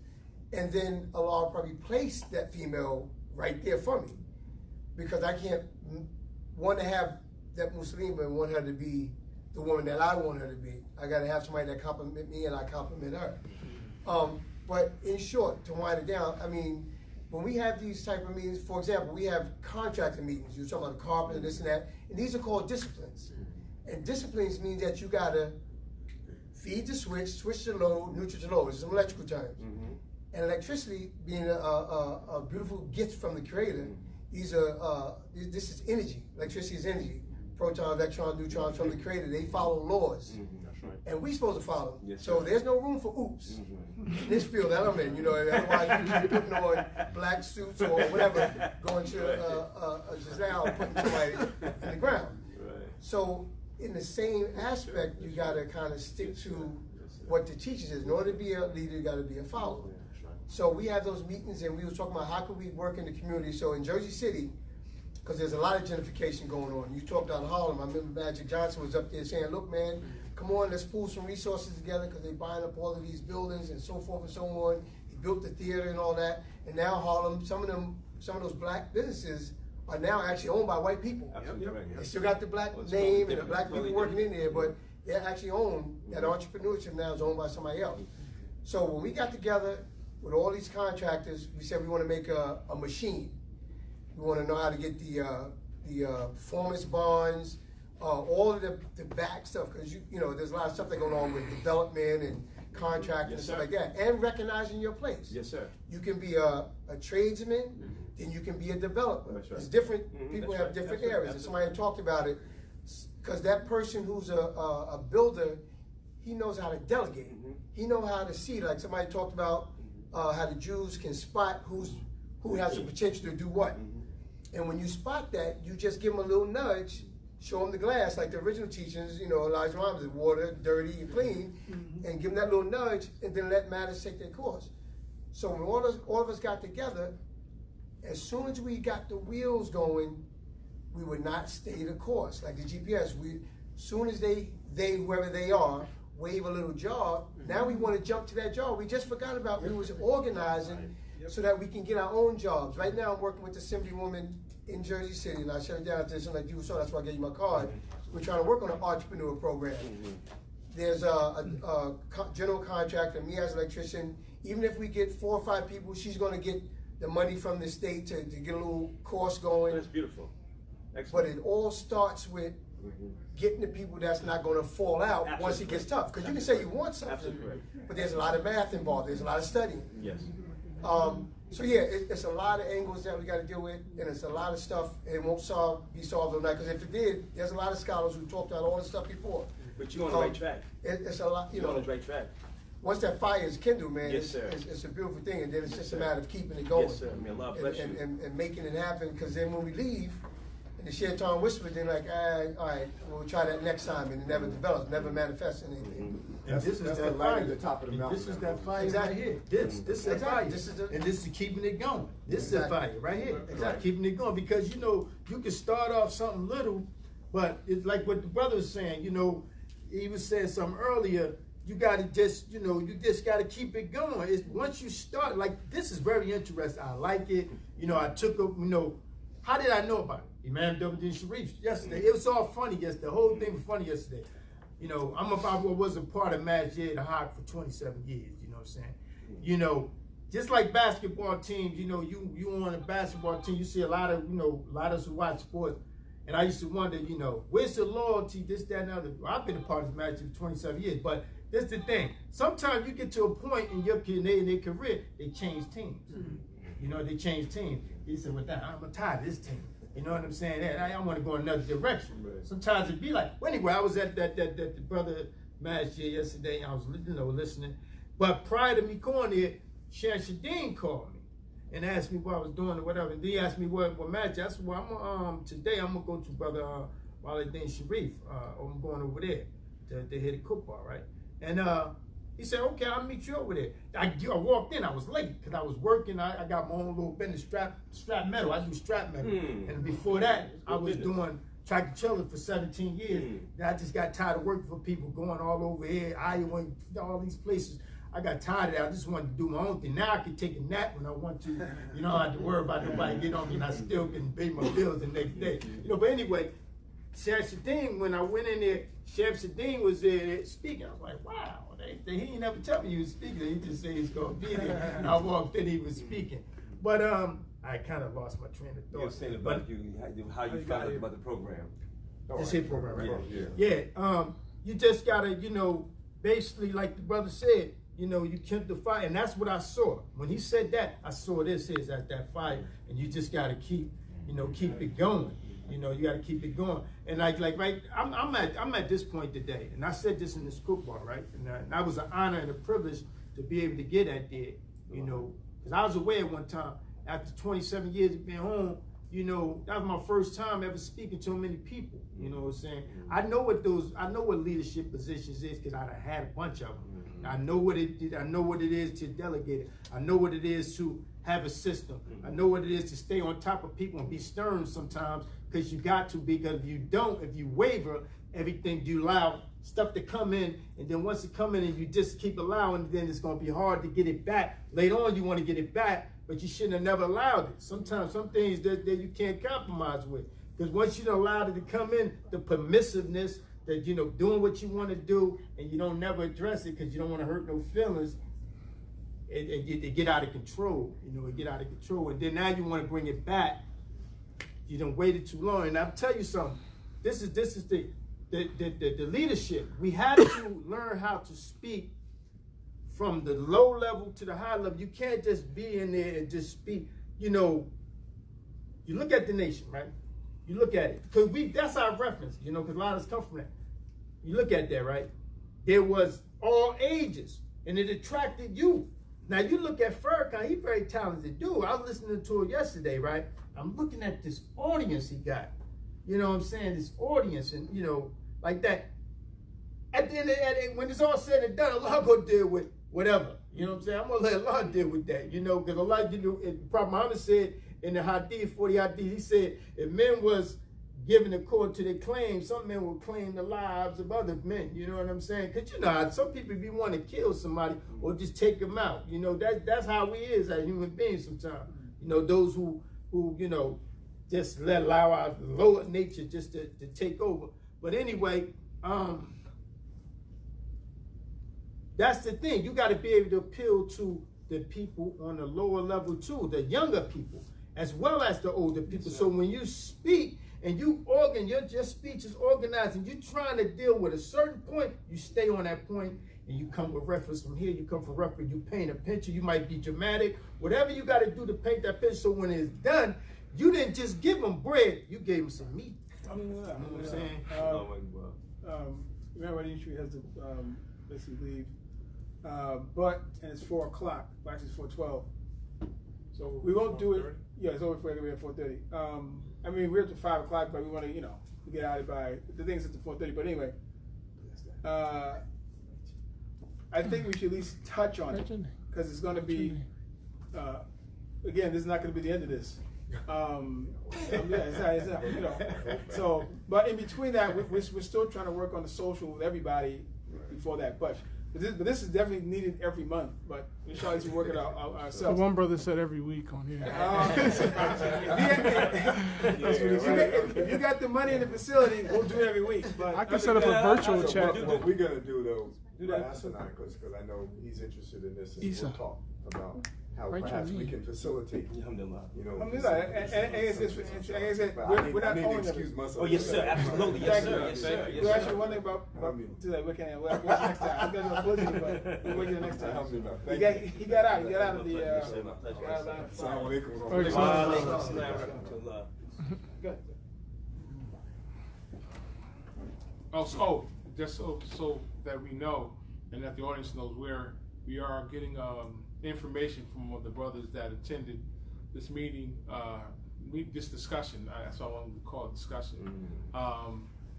I: And then Allah will probably place that female right there for me. Because I can't want to have that Muslim and want her to be the woman that I want her to be. I got to have somebody that compliment me and I compliment her. But in short, to wind it down, I mean, when we have these type of meetings, for example, we have contractor meetings. You're talking about the carpenter, this and that, and these are called disciplines. And disciplines means that you gotta feed the switch the load, neutral to load. It's some electrical terms. And electricity being a beautiful gift from the Creator, these are this is energy. Electricity is energy. Protons, electrons, neutrons from the Creator. They follow laws.
K: That's right.
I: And we supposed to follow.
K: Yes,
I: So
K: sir.
I: there's no room for oops in this field that I'm in. You know, otherwise you keep putting on black suits or whatever, going to Giselle, putting somebody in the ground.
K: Right.
I: So in the same aspect, you got to kind of stick to what the teachers is. In order to be a leader, you got to be a follower. So we had those meetings, and we were talking about how could we work in the community. So in Jersey City, because there's a lot of gentrification going on. You talked about Harlem. I remember Magic Johnson was up there saying, look, man, come on, let's pull some resources together because they're buying up all of these buildings and so forth and so on. He built the theater and all that. And now Harlem, some of those black businesses are now actually owned by white people.
K: Absolutely right.
I: They still got the black name and the black people working in there, but they're actually owned, that entrepreneurship now is owned by somebody else. So when we got together with all these contractors, we said we want to make a machine. We want to know how to get the performance bonds, all of the back stuff, because you know there's a lot of stuff that going on with development and contracting and stuff like that, and recognizing your place.
K: Yes, sir.
I: You can be a tradesman, then you can be a developer.
K: That's right.
I: It's different. People
K: That's
I: have
K: right.
I: different
K: Absolutely.
I: areas, and somebody talked about it, because that person who's a builder, he knows how to delegate. He knows how to see. Like somebody talked about how the Jews can spot who has the potential to do what. And when you spot that, you just give them a little nudge, show them the glass, like the original teachings, you know, Elijah Muhammad, water, dirty, and clean, and give them that little nudge, and then let matters take their course. So when all of us got together, as soon as we got the wheels going, we would not stay the course. Like the GPS, soon as they whoever they are, wave a little job, now we want to jump to that job. We just forgot about we was organizing so that we can get our own jobs. Right now I'm working with the Assemblywoman in Jersey City, and I shut it down to something like you saw, that's why I gave you my card. We're trying to work on an entrepreneur program. There's a general contractor, me as an electrician, even if we get 4 or 5 people, she's gonna get the money from the state to get a little course going.
K: That's beautiful.
I: But
K: Excellent.
I: it all starts with getting the people that's not going to fall out once it
K: Absolutely.
I: gets tough. Because you can say you want something,
K: Absolutely right.
I: but there's a lot of math involved. There's a lot of studying.
K: Yes.
I: So yeah, it's a lot of angles that we got to deal with, and it's a lot of stuff. And it won't be solved overnight. Because if it did, there's a lot of scholars who talked about all this stuff before.
K: But you're on the right track.
I: It's a lot, you
K: You're
I: know.
K: on the right track.
I: Once that fire is kindled, man,
K: Yes, sir.
I: it's a beautiful thing. And then it's just
K: sir.
I: a matter of keeping it going.
K: Yes, sir. May Allah bless you.
I: And making it happen. Because then when we leave, and the Share Time Whisper, they're like, all right, we'll try that next time, and it never develops, never manifests anything.
H: And this is that light at the top of the mountain.
D: This is that fire
I: Exactly.
D: right here. This is that
I: Exactly.
D: fire.
I: This is the-
D: And this is keeping it going. This is
I: Exactly.
D: the fire right here.
I: Exactly.
D: Keeping it going, because you know you can start off something little, but it's like what the brother was saying. You know, he was saying something earlier. You got to just, you know, you just got to keep it going. It's once you start, like this is very interesting. I like it. You know, I took a, you know, how did I know about it? Imam W D Sharif yesterday. It was all funny yesterday. The whole thing was funny yesterday. You know, I was a part of Masjid Haq for 27 years. You know what I'm saying? You know, just like basketball teams. You know, you on a basketball team, you see a lot of us who watch sports. And I used to wonder, you know, where's the loyalty, this, that, and the other. Well, I've been a part of this Masjid for 27 years, but this is the thing. Sometimes you get to a point in their career, they change teams. You know, they change teams. He said, well, I'm tired of this team. You know what I'm saying? I want to go another direction. Right. Sometimes it'd be like, well, anyway, I was at that brother Masjid yesterday, and I was, you know, listening. But prior to me going there, Sharon Shadeen called me and asked me what I was doing or whatever. And then he asked me what Masjid. I said, well, today I'm gonna go to brother Waleddin Sharif. I'm going over there to hit a football, right? And he said, okay, I'll meet you over there. I walked in, I was late because I was working. I got my own little business, strap metal. I do strap metal. And before that, I was doing tractor-trailer for 17 years. And I just got tired of working for people, going all over here, Iowa, and all these places. I got tired of that. I just wanted to do my own thing. Now I can take a nap when I want to. You know, I don't have to worry about nobody getting on me, and I still can pay my bills the next day. You know, but anyway, Sheriff Shadeen, when I went in there, Sheriff Shadeen was there speaking. I was like, wow. He ain't never tell me he was speaking. He just said he's going to be there. And I walked in, he was speaking.
F: But I kind of lost my train of thought.
K: You were saying about how you found out about the program.
F: It's his program, right?
K: Yeah.
F: You just gotta, basically, like the brother said, you kept the fire, and that's what I saw. When he said that, I saw this is at that fire, and you just gotta keep it going. You gotta keep it going. And I'm at this point today, and I said this in the school bar, right? And that was an honor and a privilege to be able to get at there, because I was away at one time after 27 years of being home. That was my first time ever speaking to many people. You know what I'm saying? I know what leadership positions is because I had a bunch of them. I know what it is to delegate it. I know what it is to have a system. I know what it is to stay on top of people and be stern sometimes because you got to, because if you don't, if you waver, everything you allow stuff to come in, and then once it come in and you just keep allowing, then it's going to be hard to get it back. Later on, you want to get it back, but you shouldn't have never allowed it. Sometimes some things that you can't compromise with, because once you don't allow it to come in, the permissiveness that doing what you want to do, and you don't never address it because you don't want to hurt no feelings, it get out of control. It get out of control, and then now you want to bring it back. You done waited too long, and I'll tell you something. This is the leadership. We have to learn how to speak from the low level to the high level. You can't just be in there and just speak. You look at the nation, right? You look at it, because that's our reference, because a lot of us come from that. You look at that, right? There was all ages, and it attracted youth. Now you look at Farrakhan, he's a very talented dude. I was listening to him yesterday, right? I'm looking at this audience he got. You know what I'm saying? This audience, and like that. At the end of it, when it's all said and done, Allah gonna deal with whatever. You know what I'm saying? I'm gonna let Allah deal with that. Because Allah, Prophet Muhammad said in the Hadith, 40 Hadith, he said, if men was given according to their claims, some men will claim the lives of other men. You know what I'm saying? Because some people be wanting to kill somebody or just take them out. That's how we is as human beings sometimes. Those who just allow our lower nature just to take over. But anyway, that's the thing. You got to be able to appeal to the people on the lower level too, the younger people, as well as the older people. So when you speak and your speech is organized and you're trying to deal with a certain point, you stay on that point and you come with reference from here, you come from reference, you paint a picture, you might be dramatic, whatever you got to do to paint that picture, so when it's done, you didn't just give them bread, you gave them some meat. You know what I'm saying?
A: Remember, the industry has to basically leave. And it's 4 o'clock. Actually, it's 4:12. So we won't do it. Yeah, it's over for at 4:30. We're at 5 o'clock, but we want to, get out of it by the things at the 4:30. But anyway, I think we should at least touch on it because it's going to be. Again, this is not going to be the end of this. So, but in between that, we're still trying to work on the social with everybody before that. But this is definitely needed every month. But inshallah, we work it out ourselves.
G: So one brother said every week on here.
A: If you got the money in the facility, we'll do it every week. But
G: I can set up a virtual chat.
B: What we're gonna do though, because I know he's interested in this, and we'll talk about how perhaps we can facilitate.
A: We're not owning
K: excuse myself. Oh yes, sir, absolutely, yes, sir, yes, sir.
A: You actually one thing about what's next time? We're gonna do but we'll wait till next time. He got out of the.
C: Good. Also, just so that we know, and that the audience knows, we are getting information from one of the brothers that attended this meeting, this discussion. That's all I want to call it, discussion,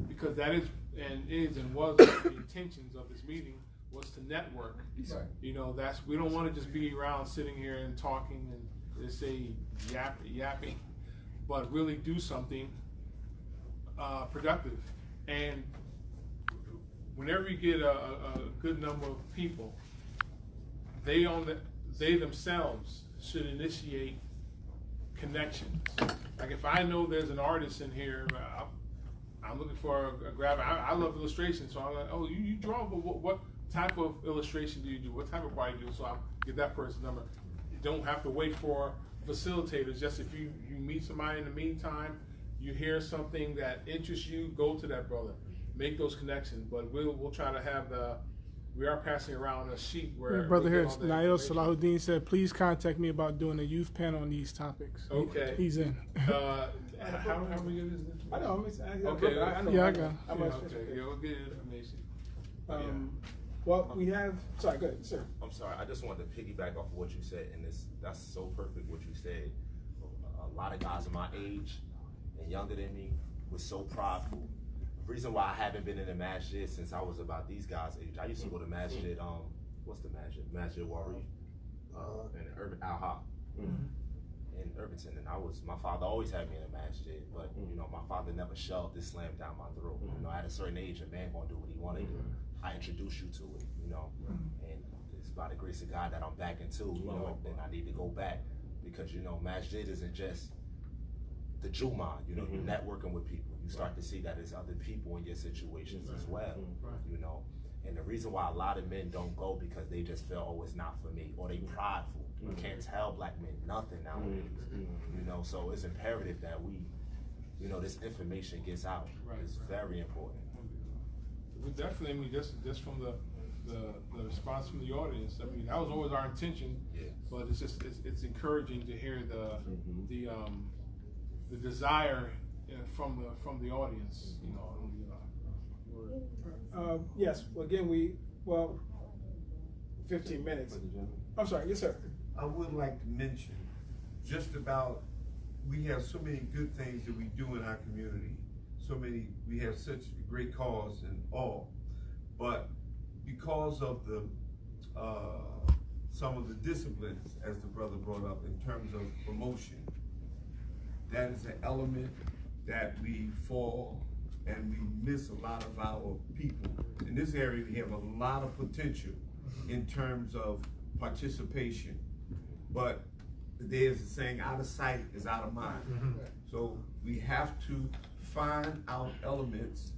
C: because that is and was the intentions of this meeting, was to network. Right. That's, we don't want to just be around sitting here and talking and just say yapping, but really do something productive. And whenever you get a good number of people, they themselves should initiate connections. Like if I know there's an artist in here, I'm looking for a graphic. I love illustration, so I'm like, oh, you draw, but what type of illustration do you do? What type of writing do you do? So I'll get that person's number. You don't have to wait for facilitators. Just if you meet somebody in the meantime, you hear something that interests you, go to that brother, make those connections. But we'll try to have we are passing around a sheet where
G: brother here, Nail Salahuddin said, please contact me about doing a youth panel on these topics.
C: Okay,
G: he's in.
C: How we get this?
A: I know.
C: Okay,
A: I know.
G: Yeah, I got it.
C: Okay, yeah, we'll get information.
A: Well, we have. Sorry, go ahead, sir.
E: I'm sorry. I just wanted to piggyback off of what you said, and that's so perfect what you said. A lot of guys of my age and younger than me was so prideful. The reason why I haven't been in the masjid since I was about these guys' age. I used to go to masjid. What's the masjid? Masjid Wari, in Urban Al-Ha, in Irvington. And my father always had me in a masjid, but you know, my father never shoved Islam down my throat. You know, at a certain age, a man gonna do what he wanna do. I introduce you to it, you know, and it's by the grace of God that I'm back into, you know, and I need to go back because, you know, masjid isn't just the Juma, you know, you're networking with people. You start to see that there's other people in your situations as well, you know. And the reason why a lot of men don't go because they just feel, oh, it's not for me, or they prideful. You can't tell black men nothing nowadays, you know. So it's imperative that we, you know, this information gets out. It's very important.
C: We definitely, I mean, just from the response from the audience, I mean, that was always our intention. But it's just it's encouraging to hear the desire from the audience, you know.
A: Yes. Well, again, 15 minutes. I'm sorry. Yes, sir.
L: I would like to mention just about we have so many good things that we do in our community. We have such a great cause and all, but because of the some of the disciplines, as the brother brought up, in terms of promotion, that is an element that we fall and we miss a lot of our people. In this area, we have a lot of potential in terms of participation, but there's a saying, out of sight is out of mind. So we have to find out elements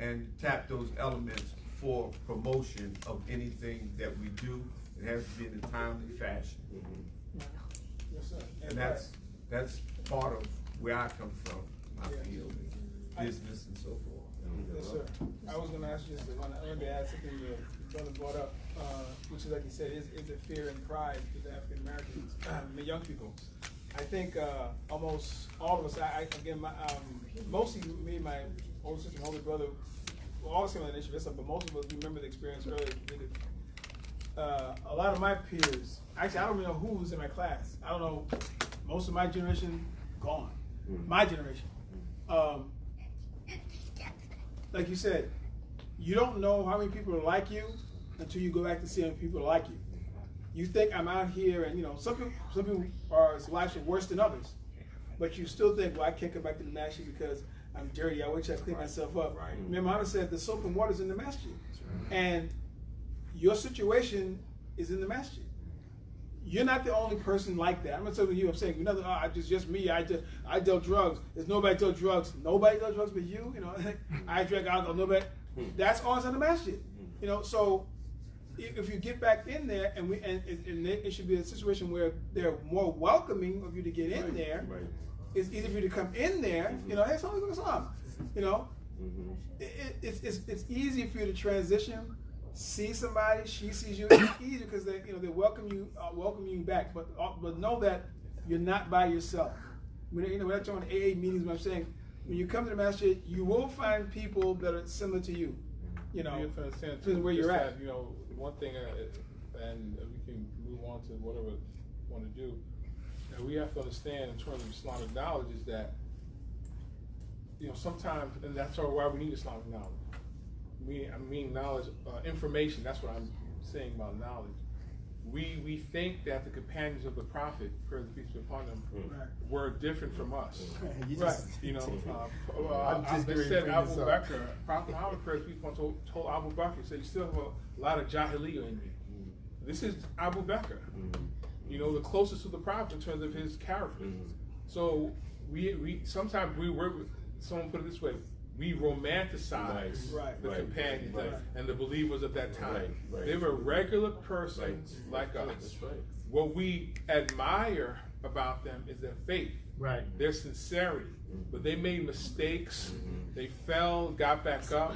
L: and tap those elements for promotion of anything that we do. It has to be in a timely fashion.
A: Yes, sir.
L: And that's part of where I come from, my field, business and so forth.
A: Yes, sir. I was going to ask you this. I wanted to add something the brother brought up, which is, like you said, is it fear and pride with the African Americans, the young people. I think almost all of us, mostly me and my older sister and older brother, well, all came on the issue, but most of us remember the experience earlier. A lot of my peers, actually, I don't even know who was in my class. I don't know, most of my generation, gone. My generation. Like you said, you don't know how many people are like you until you go back to see how many people are like you. You think I'm out here, and you know, some people lives are worse than others, but you still think, well, I can't come back to the masjid because I'm dirty. I wish I clean myself up. Imam Muhammad said the soap and water is in the masjid, and your situation is in the masjid. You're not the only person like that. I'm not telling you. I'm saying, just me. I dealt drugs. There's nobody dealt drugs. Nobody dealt drugs but you. You know, I drank alcohol. Nobody. That's all in the masjid. You know, so if you get back in there, and it should be a situation where they're more welcoming of you to get in there. It's easy for you to come in there. You know, hey, Islam. You know, it's easy for you to transition. See somebody, she sees you. It's easy because they welcome you back. But know that you're not by yourself. When I'm talking AA meetings, when I'm saying when you come to the masjid, you will find people that are similar to you. You know, where you're at.
C: You know, one thing, and we can move on to whatever we want to do. Now, we have to understand in terms of Islamic knowledge is that, you know, sometimes, and that's why we need Islamic knowledge. I mean knowledge, information. That's what I'm saying about knowledge. We think that the companions of the Prophet, praise and peace be upon them, were different from us. You know, they said Abu Bakr, Prophet Muhammad, praise and peace be upon him, told Abu Bakr, he said, you still have a lot of jahiliyyah in you. This is Abu Bakr. You know, the closest to the Prophet in terms of his character. So we sometimes we work with, someone put it this way, we romanticize the companions and the believers of that time. They were regular persons like us. What we admire about them is their faith,
F: right?
C: Their sincerity. But they made mistakes. They fell, got back up.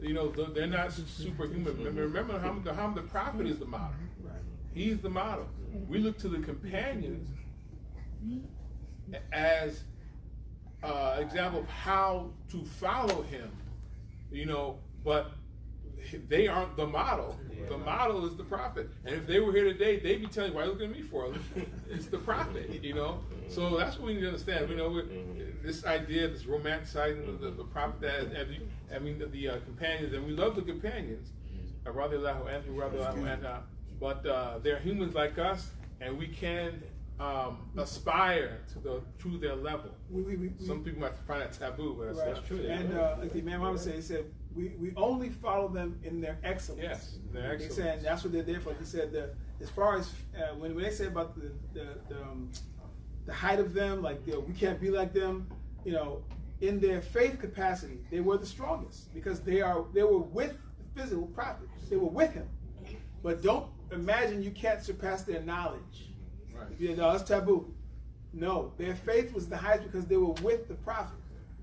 C: You know, they're not superhuman. Remember, Muhammad the prophet is the model. He's the model. We look to the companions as example of how to follow him. You know, but they aren't the model. The model is the prophet. And if they were here today, they'd be telling you, why are you looking at me for? It's the prophet, you know? So that's what we need to understand. You know, this idea, this romanticizing of the prophet, the companions, and we love the companions, but they're humans like us, and we can aspire to their level. Some people might find that taboo, but that's true.
A: And like the Imam Muhammad said, he said, we only follow them in their excellence.
C: Yes, their excellence.
A: He said that's what they're there for. He said as far as when they say about the height of them, like we can't be like them, you know, in their faith capacity, they were the strongest because they were with the physical prophet. They were with him. But don't imagine you can't surpass their knowledge.
C: Right.
A: You know, that's taboo. No, their faith was the highest because they were with the prophet.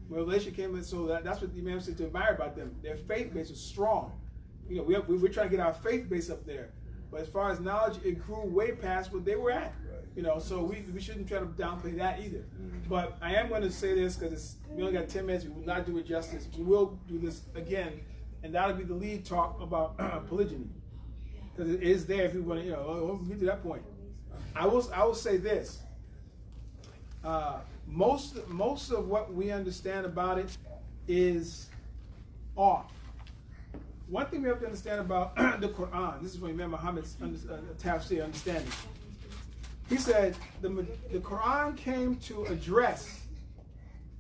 A: Revelation came in, so that's what the Imam said to admire about them. Their faith base was strong. You know, we're trying to get our faith base up there. But as far as knowledge, it grew way past what they were at. You know, so we shouldn't try to downplay that either. But I am going to say this because we only got 10 minutes. We will not do it justice. We will do this again, and that'll be the lead talk about polygyny, because it is there if you want to. You know, we'll get to that point. I will say this. Most of what we understand about it is off. One thing we have to understand about the Quran, this is from Imam Muhammad's tafsir understanding. He said the Quran came to address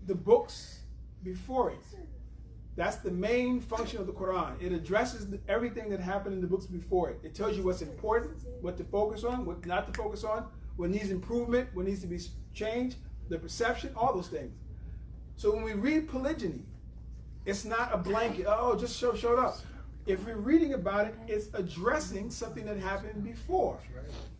A: the books before it. That's the main function of the Quran. It addresses everything that happened in the books before it. It tells you what's important, what to focus on, what not to focus on, what needs improvement, what needs to be changed, the perception, all those things. So when we read polygyny, it's not a blanket, just showed up. If we're reading about it, it's addressing something that happened before.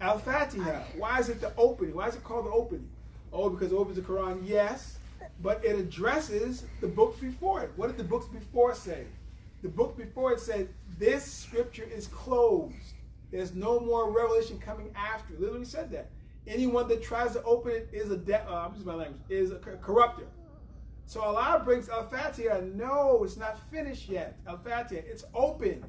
A: Al-Fatiha, why is it the opening? Why is it called the opening? Oh, because it opens the Quran, yes, but it addresses the books before it. What did the books before say? The book before it said, this scripture is closed. There's no more revelation coming after. It literally said that. Anyone that tries to open it is is a corrupter. So Allah brings Al-Fatiha. No, it's not finished yet. Al-Fatiha, it's open.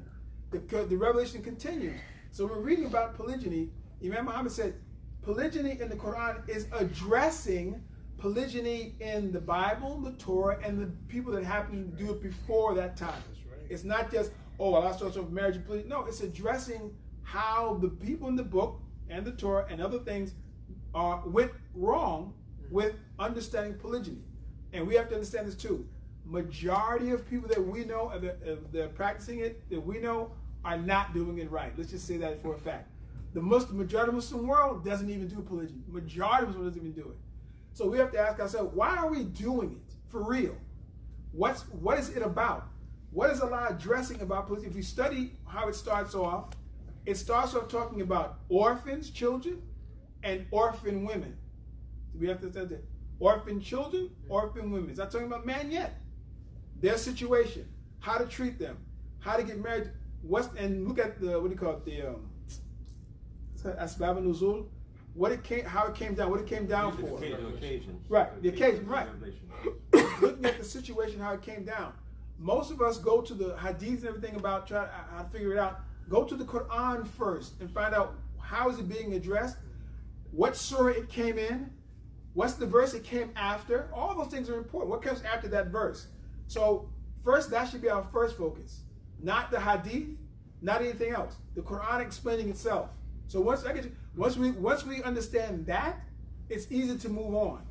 A: The revelation continues. So we're reading about polygyny. Imam Muhammad said, polygyny in the Quran is addressing polygyny in the Bible, the Torah, and the people that happen to do it before that time. It's not just, Allah starts off marriage and polygyny. No, it's addressing how the people in the book and the Torah and other things went wrong with understanding polygyny. And we have to understand this too. Majority of people that we know, they're practicing it, that we know, are not doing it right. Let's just say that for a fact. The majority of the Muslim world doesn't even do polygyny. Majority of Muslims doesn't even do it. So we have to ask ourselves, why are we doing it for real? What is it about? What is Allah addressing about polygyny? If we study how it starts off talking about orphans, children, and orphan women. We have to say that. Orphan children, orphan women. It's not talking about man yet. Their situation, how to treat them, how to get married. And look at the Asbab al-Nuzul. How it came down. What it came down for.
K: The occasion.
A: Right. The occasion. Right. Looking at the situation, how it came down. Most of us go to the hadiths and everything about trying to figure it out. Go to the Quran first and find out how is it being addressed, what surah it came in, what's the verse it came after. All those things are important. What comes after that verse? So first, that should be our first focus. Not the hadith, not anything else. The Quran explaining itself. So once we understand that, it's easy to move on.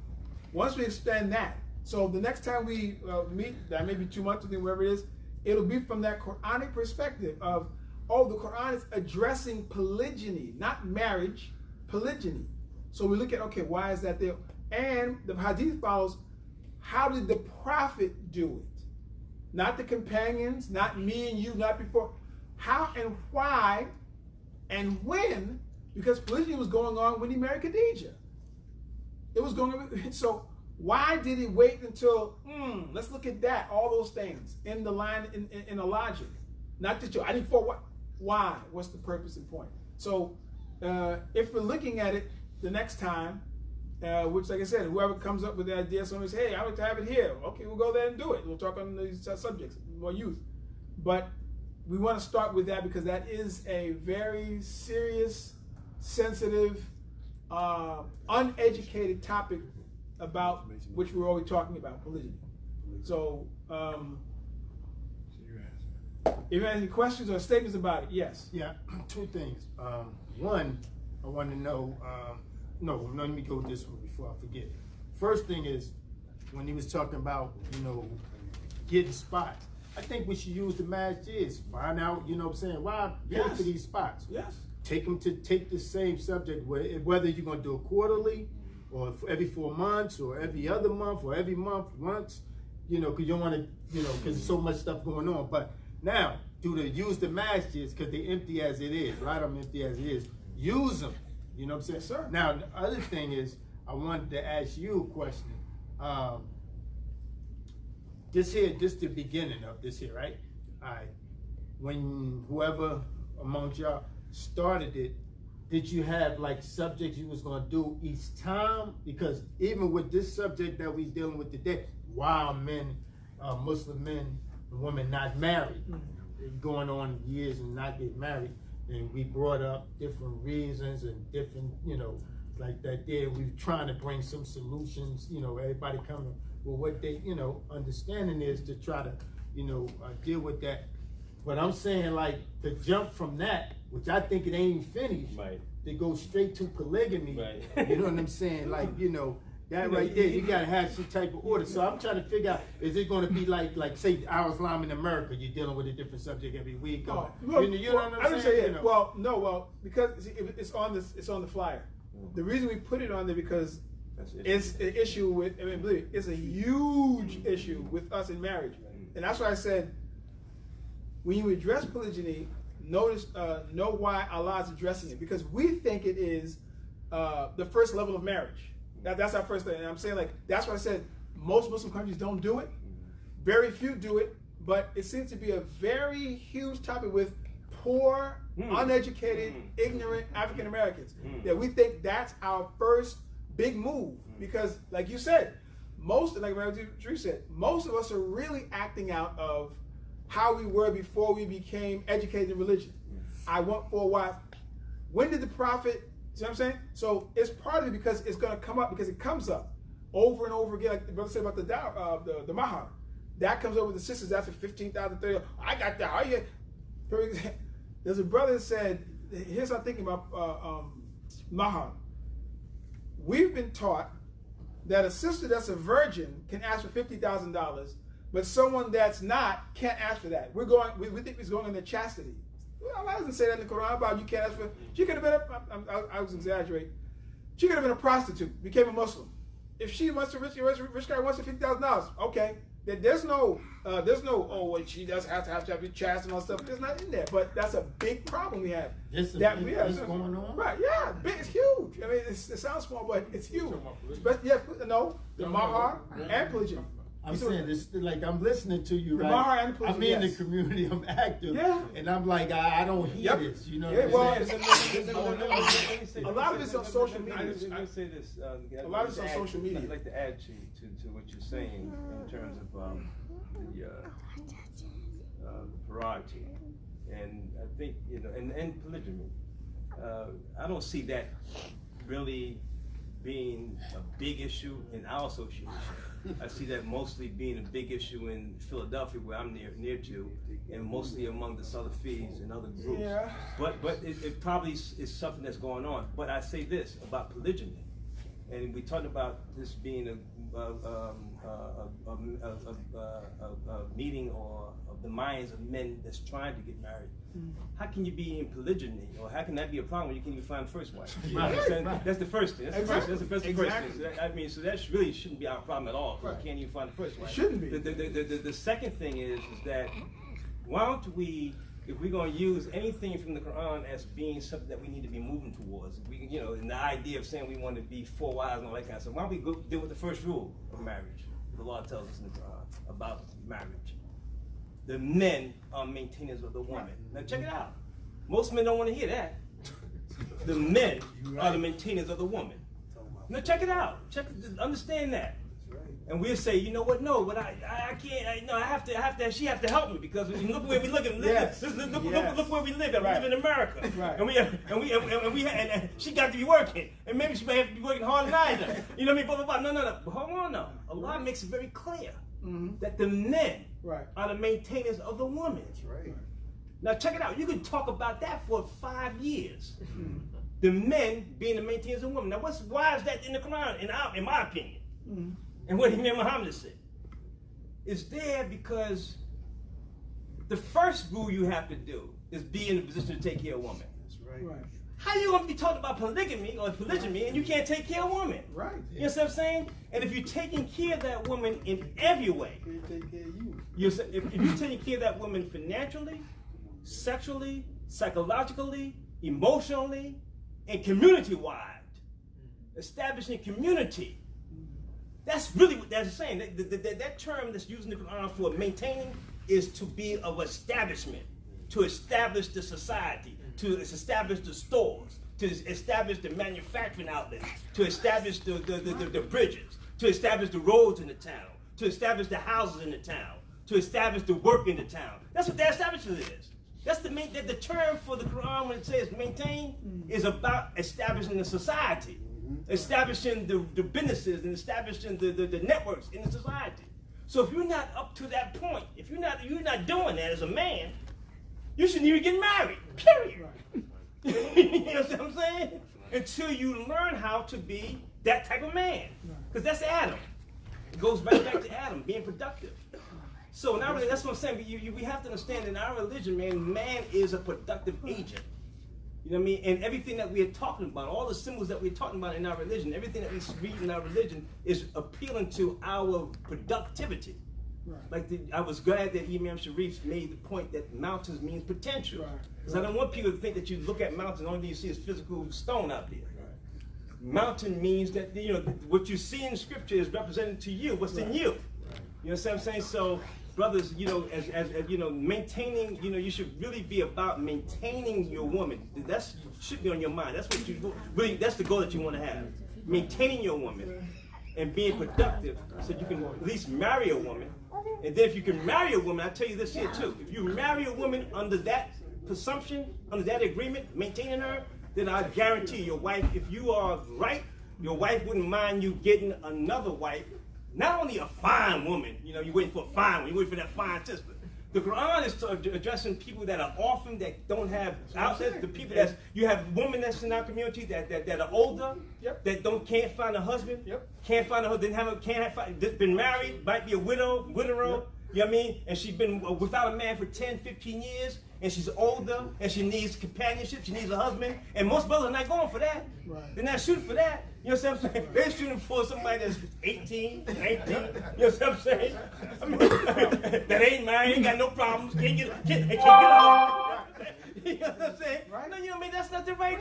A: Once we understand that, so the next time we meet, that may be 2 months, wherever it is, it'll be from that Quranic perspective of, the Quran is addressing polygyny, not marriage, polygyny. So we look at, why is that there? And the hadith follows, how did the prophet do it? Not the companions, not me and you, not before. How and why and when? Because polygyny was going on when he married Khadijah. It was going. So why did he wait until? Let's look at that. All those things in the line in the logic. Not that I need for what? Why? What's the purpose and point? So if we're looking at it the next time, which, like I said, whoever comes up with the idea, someone says, "Hey, I would have it here." Okay, we'll go there and do it. We'll talk on these subjects, more youth. But we want to start with that because that is a very serious, sensitive, uneducated topic about which we're always talking about, polygyny. So, if you have any questions or statements about it, yes.
F: Yeah, two things. One, I want to know, no, let me go with this one before I forget. First thing is, when he was talking about, getting spots, I think we should use the masjids. Find out, what I'm saying, why pay for these spots?
A: Yes.
F: Take them to take the same subject, whether you're going to do it quarterly, or every 4 months, or every other month, or every month once, because you don't want to, because there's so much stuff going on. But now, use the masjids, because they're empty as it is, right? I'm empty as it is. Use them, you know what I'm saying?
A: Sir.
F: Now, the other thing is, I wanted to ask you a question. This the beginning of this here, right? All right. When whoever amongst y'all started it, did you have like subjects you was gonna do each time? Because even with this subject that we dealing with today, why are men, Muslim men and women not married? Going on years and not get married. And we brought up different reasons and different, like that there, we were trying to bring some solutions, everybody coming with what they, understanding is to try to, deal with that. But I'm saying like to jump from that, which I think it ain't finished,
K: Right.
F: to go straight to polygamy,
K: Right.
F: you know what I'm saying? Like, that right there, you gotta have some type of order. So I'm trying to figure out, is it gonna be like say our Islam in America, you're dealing with a different subject every week? Or, you know what I'm saying?
A: Because it's on the flyer. The reason we put it on there because it's an issue with, believe me, it's a huge issue with us in marriage. And that's why I said, when you address polygyny, know why Allah is addressing it. Because we think it is the first level of marriage. That's our first thing. And I'm saying, that's why I said most Muslim countries don't do it. Very few do it. But it seems to be a very huge topic with poor, uneducated, ignorant African Americans. That we think that's our first big move. Because, like you said, like Drew said, most of us are really acting out of how we were before we became educated in religion. I want 4 wives. When did the Prophet, see what I'm saying? So it's partly because it's going to come up, because it comes up over and over again, like the brother said about the mahar. That comes up with the sisters after 15,000, 30. I got that. How you? There's a brother that said, here's what I'm thinking about mahar. We've been taught that a sister that's a virgin can ask for $50,000, but someone that's not can't ask for that. We think it's going into chastity. Well, I doesn't say that in the Quran about you can't ask for. She could have been I was exaggerating. She could have been a prostitute, became a Muslim. If she wants to rich guy wants $50,000, okay. There's no she does have to be chaste and all stuff. There's not in there, but that's a big problem we have.
F: This going on,
A: right? Yeah, big. It's huge. I mean, it sounds small, but it's huge. But the mahar and polygyny.
F: I'm saying this, like I'm listening to you,
A: the
F: right?
A: Mahar and polygyny,
F: I'm in the community, I'm active, and I'm like, I don't hear this, you know what I'm saying?
A: A lot of it's on social media.
K: I say this.
A: A lot of it's on social media.
K: I'd like to add to what you're saying in terms of the prerogative, and I think and polygymy. I don't see that really being a big issue in our association. I see that mostly being a big issue in Philadelphia, where I'm near to, and mostly among the Salafis and other groups.
A: Yeah.
K: But it probably is something that's going on. But I say this about polygyny, and we talked about this being a meeting or of the minds of men that's trying to get married. How can you be in polygyny, or how can that be a problem when you can't even find the first wife? Right. That's the first thing. That's the first thing. So that really shouldn't be our problem at all. Right. We can't even find the first wife.
A: It shouldn't be.
K: The second thing is that why don't we if we're going to use anything from the Quran as being something that we need to be moving towards, we, you know, and the idea of saying we want to be 4 wives and all that kind of stuff, why don't we go deal with the first rule of marriage? The law tells us in the Quran about marriage. The men are maintainers of the woman. Now check it out. Most men don't want to hear that. The men are the maintainers of the woman. Now check it out. Understand that. And we'll say, you know what? No, but I can't. No, I have to. She have to help me because look where we look. Look where we live. We live in America, and she got to be working, and maybe she may have to be working harder than I do. You know what I mean? Blah blah blah. No. But hold on now. Allah makes it very clear that the men are the maintainers of the woman. That's right. Now check it out. You can talk about that for 5 years. The men being the maintainers of women. Now why is that in the Quran? In my opinion. And what Imam Muhammad said is there because the first rule you have to do is be in a position to take care of a woman. That's right. How you gonna be talking about polygamy or polygyny and you can't take care of a woman? Right. You know what I'm saying? And if you're taking care of that woman in every way, take care of you. If you're taking care of that woman financially, sexually, psychologically, emotionally, and community-wide, establishing community. That's really what that's saying. That term that's used in the Quran for maintaining is to be of establishment, to establish the society, to establish the stores, to establish the manufacturing outlets, to establish the bridges, to establish the roads in the town, to establish the houses in the town, to establish the work in the town. That's what that establishment is. That's the term for the Quran when it says maintain is about establishing the society. Establishing the businesses and establishing the networks in the society. So if you're not up to that point, if you're not doing that as a man, you shouldn't even get married. Period. You know what I'm saying? Until you learn how to be that type of man, because that's Adam. It goes right back to Adam being productive. So now that's what I'm saying. We have to understand in our religion, man is a productive agent. You know what I mean? And everything that we're talking about, all the symbols that we're talking about in our religion, everything that we read in our religion is appealing to our productivity. Right. Like I was glad that Imam Sharif made the point that mountains means potential. Because I don't want people to think that you look at mountains and all you see is physical stone out there. Right. Mountain means that what you see in scripture is represented to you, what's in you. Right. You know what I'm saying? So brothers, as maintaining, you should really be about maintaining your woman. That should be on your mind. That's what you really. That's the goal that you want to have. Maintaining your woman and being productive, so you can at least marry a woman. And then if you can marry a woman, I tell you this here too. If you marry a woman under that presumption, under that agreement, maintaining her, then I guarantee your wife, if you are right, your wife wouldn't mind you getting another wife. Not only a fine woman, you're waiting for a fine one, you're waiting for that fine sister. The Quran is addressing people that are orphaned, that don't have outlets, the people you have women that's in our community that are older, that can't find a husband, can't find a husband, been married, might be a widow, you know what I mean? And she's been without a man for 10, 15 years, and she's older, and she needs companionship, she needs a husband, and most brothers are not going for that. Right. They're not shooting for that. You know what I'm saying? They're shooting for somebody that's 18, 19, you know what I'm saying? I mean, that ain't married, ain't got no problems, can't get along. You know what I'm saying? Right. No, you know what I mean? That's not the right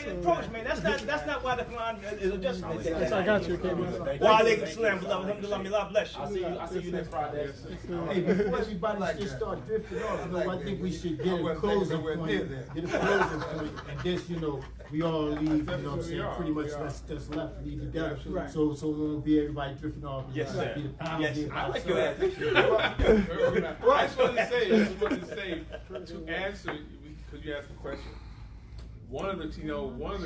K: approach, man. That's not why the Quran is addressing it.
G: Yes, I got you, okay, man.
K: Wa alaikum salam, alhamdulillah, may Allah bless you.
M: I'll see you next Friday. Hey, before everybody just start drifting off, I think we should get a closing point. And just, we all leave, you know what I'm saying, pretty much that's left, leave together. Right. So it won't be everybody drifting off.
K: Yes, sir. Yes, I like your attitude.
C: Well, I just wanted to say, to answer, because you asked the question, one of the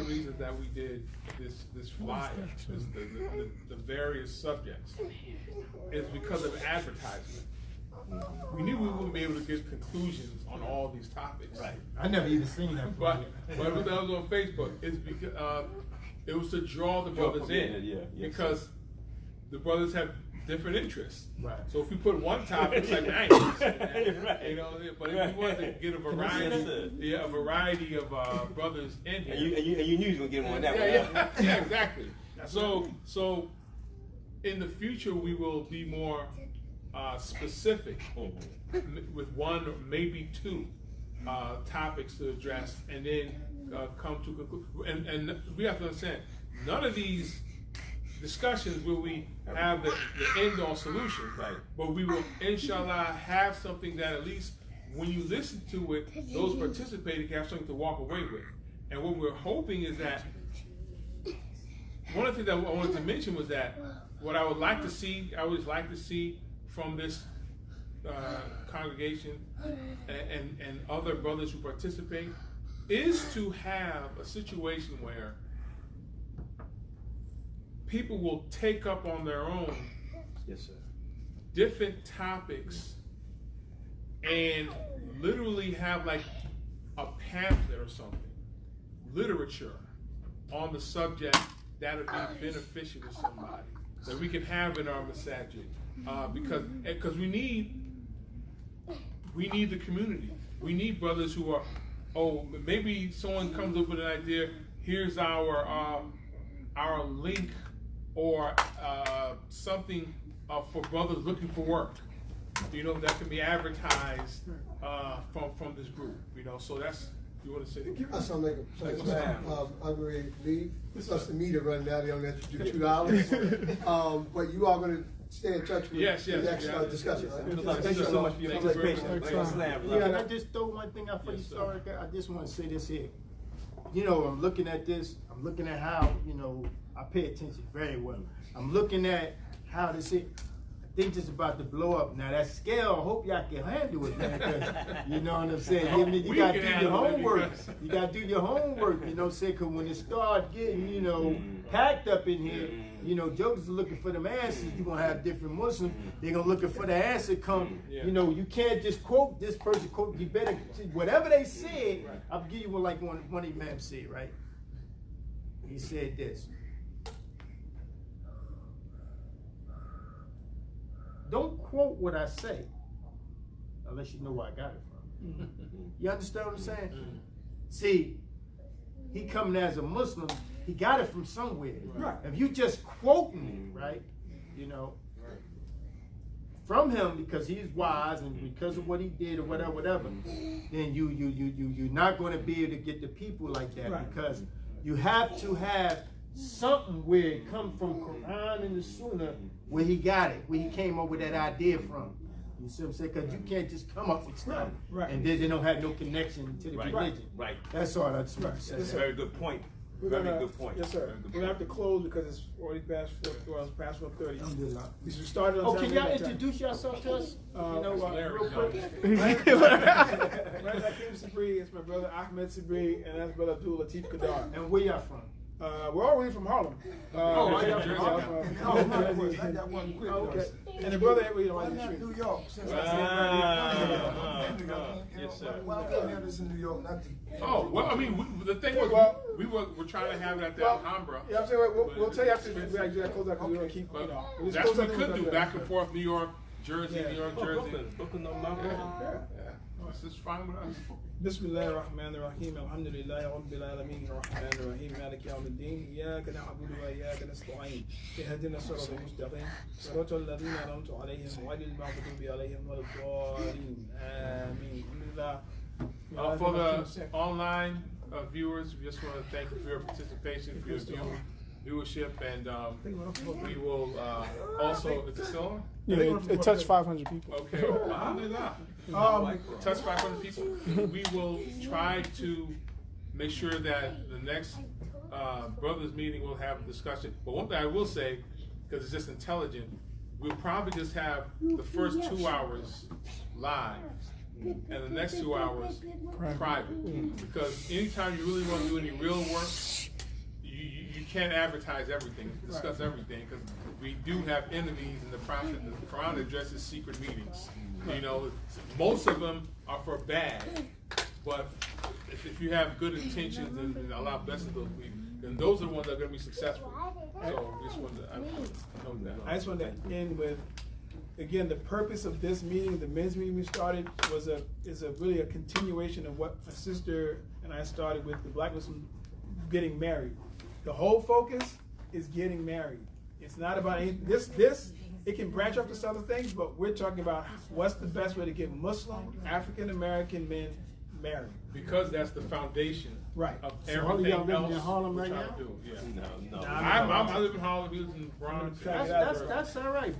C: reasons that we did this flyer, the various subjects, is because of advertisement. We knew we wouldn't be able to get conclusions on all these topics.
M: Right. I never even seen that.
C: But that was on Facebook. It's because it was to draw the brothers in, because the brothers have different interests. Right. So if we put one topic, it's like nice, right. But if we wanted to get a variety of brothers in here,
K: and you knew you were gonna get them on that
C: one. Yeah, exactly. So in the future we will be more specific with one or maybe two topics to address, and then come to conclusion. And we have to understand, none of these discussions will we have the end-all solution, right? But we will, inshallah, have something that at least when you listen to it, those participating can have something to walk away with. And what we're hoping is that, one of the things that I wanted to mention was that what I would like to see, I would like to see from this congregation and other brothers who participate, is to have a situation where people will take up on their own, yes, sir, different topics and literally have like a pamphlet or something, literature on the subject that would be beneficial to somebody that we can have in our masajid, because we need the community. We need brothers who are, maybe someone comes up with an idea. Here's our link or something for brothers looking for work. You know, that can be advertised from this group. You know, so that's. You want to say?
N: Assalamu alaikum. I'm going to leave. It's us the meter running out. I'm going to do $2. But you are going to stay in touch with the next discussion, right?
K: Thank you so much for your participation.
M: Can I just throw one thing out for you, sorry? I just want to say this here. You know, I'm looking at this. I'm looking at how, you know, I pay attention very well. I'm looking at how this is. I think it's about to blow up. Now that scale, I hope y'all can handle it, man. You know what I'm saying? You got to do your homework. You got to do your homework, you know what I'm saying? Because when it start getting, you know, packed up in here, you know, jokers are looking for them answers. You're going to have different Muslims. They're going to looking for the answer come. You know, you can't just quote this person, quote, you better, whatever they said, I'll give you one like one Imam said, right? He said this. Don't quote what I say unless you know where I got it from. You understand what I'm saying? See, he coming as a Muslim, he got it from somewhere. Right. If you just quoting it, right, you know, from him because he's wise and because of what he did or whatever, then you're not going to be able to get the people like that, because you have to have something where it comes from Quran and the Sunnah, where he got it, where he came up with that idea from. You see what I'm saying? Because you can't just come up with stuff and then they don't have no connection to the religion.
K: Right.
M: That's all I just want to say.
K: That's a very good point. Very good point.
A: Yes, sir. We're going to have to close because it's already past 4:30. We should start on
M: can y'all introduce yourself to us? You know, real quick.
A: Hakim Sabri, it's my brother Ahmed Sabri, and that's brother Abdul Latif Kadar.
M: And where y'all from?
A: We're all really from Harlem.
M: I got
A: one quick. Okay. And the brother, you know,
I: I'm in New York. Since
C: yes, sir.
I: Well, I have this in New York, not to.
C: Well, I mean, the thing was, we're trying to have it at the Alhambra.
A: Yeah, I'm saying we'll tell you after we actually close out because we want to keep, you know.
C: That's what we could do, back and forth, New York, Jersey, New York, Jersey.
K: Brooklyn,
C: This is fine with us.
A: بسم الله الرحمن الرحيم الحمد لله رب العالمين الرحمن الرحيم مالك يوم الدين إياك نعبد وإياك نستعين اهدنا الصراط المستقيم صراط الذين أنعمت عليهم غير المغضوب عليهم ولا الضالين آمين.
C: For the online viewers, we just want to thank you for your participation, for your viewership, and we will also, is it still on?
G: Yeah, it touched 500 people.
C: Okay, alhamdulillah. Touch 500 people. We will try to make sure that the next brothers meeting will have a discussion. But one thing I will say, because it's just intelligent, we'll probably just have the first 2 hours live and the next 2 hours private. Because anytime you really want to do any real work, you can't advertise everything, discuss everything, because we do have enemies in the Prophet. The Quran addresses secret meetings. You know, most of them are for bad, but if you have good intentions and Allah blesses those people, then those are the ones that are going to be successful. So I just wanted to note that.
A: I just want to end with, again, the purpose of this meeting, the men's meeting we started, is really a continuation of what my sister and I started with the Black Muslim getting married. The whole focus is getting married. It's not about anything. This it can branch off to some other things, but we're talking about what's the best way to get Muslim African American men
M: marry.
C: Because that's the foundation
M: Right.
C: of
G: So all of y'all
C: everything
G: living
C: else
G: in Harlem
C: we're
G: right
C: trying
G: now?
C: to do. Yeah.
K: No.
C: I live in Harlem, he lives in Bronx.
M: That's all right, bro.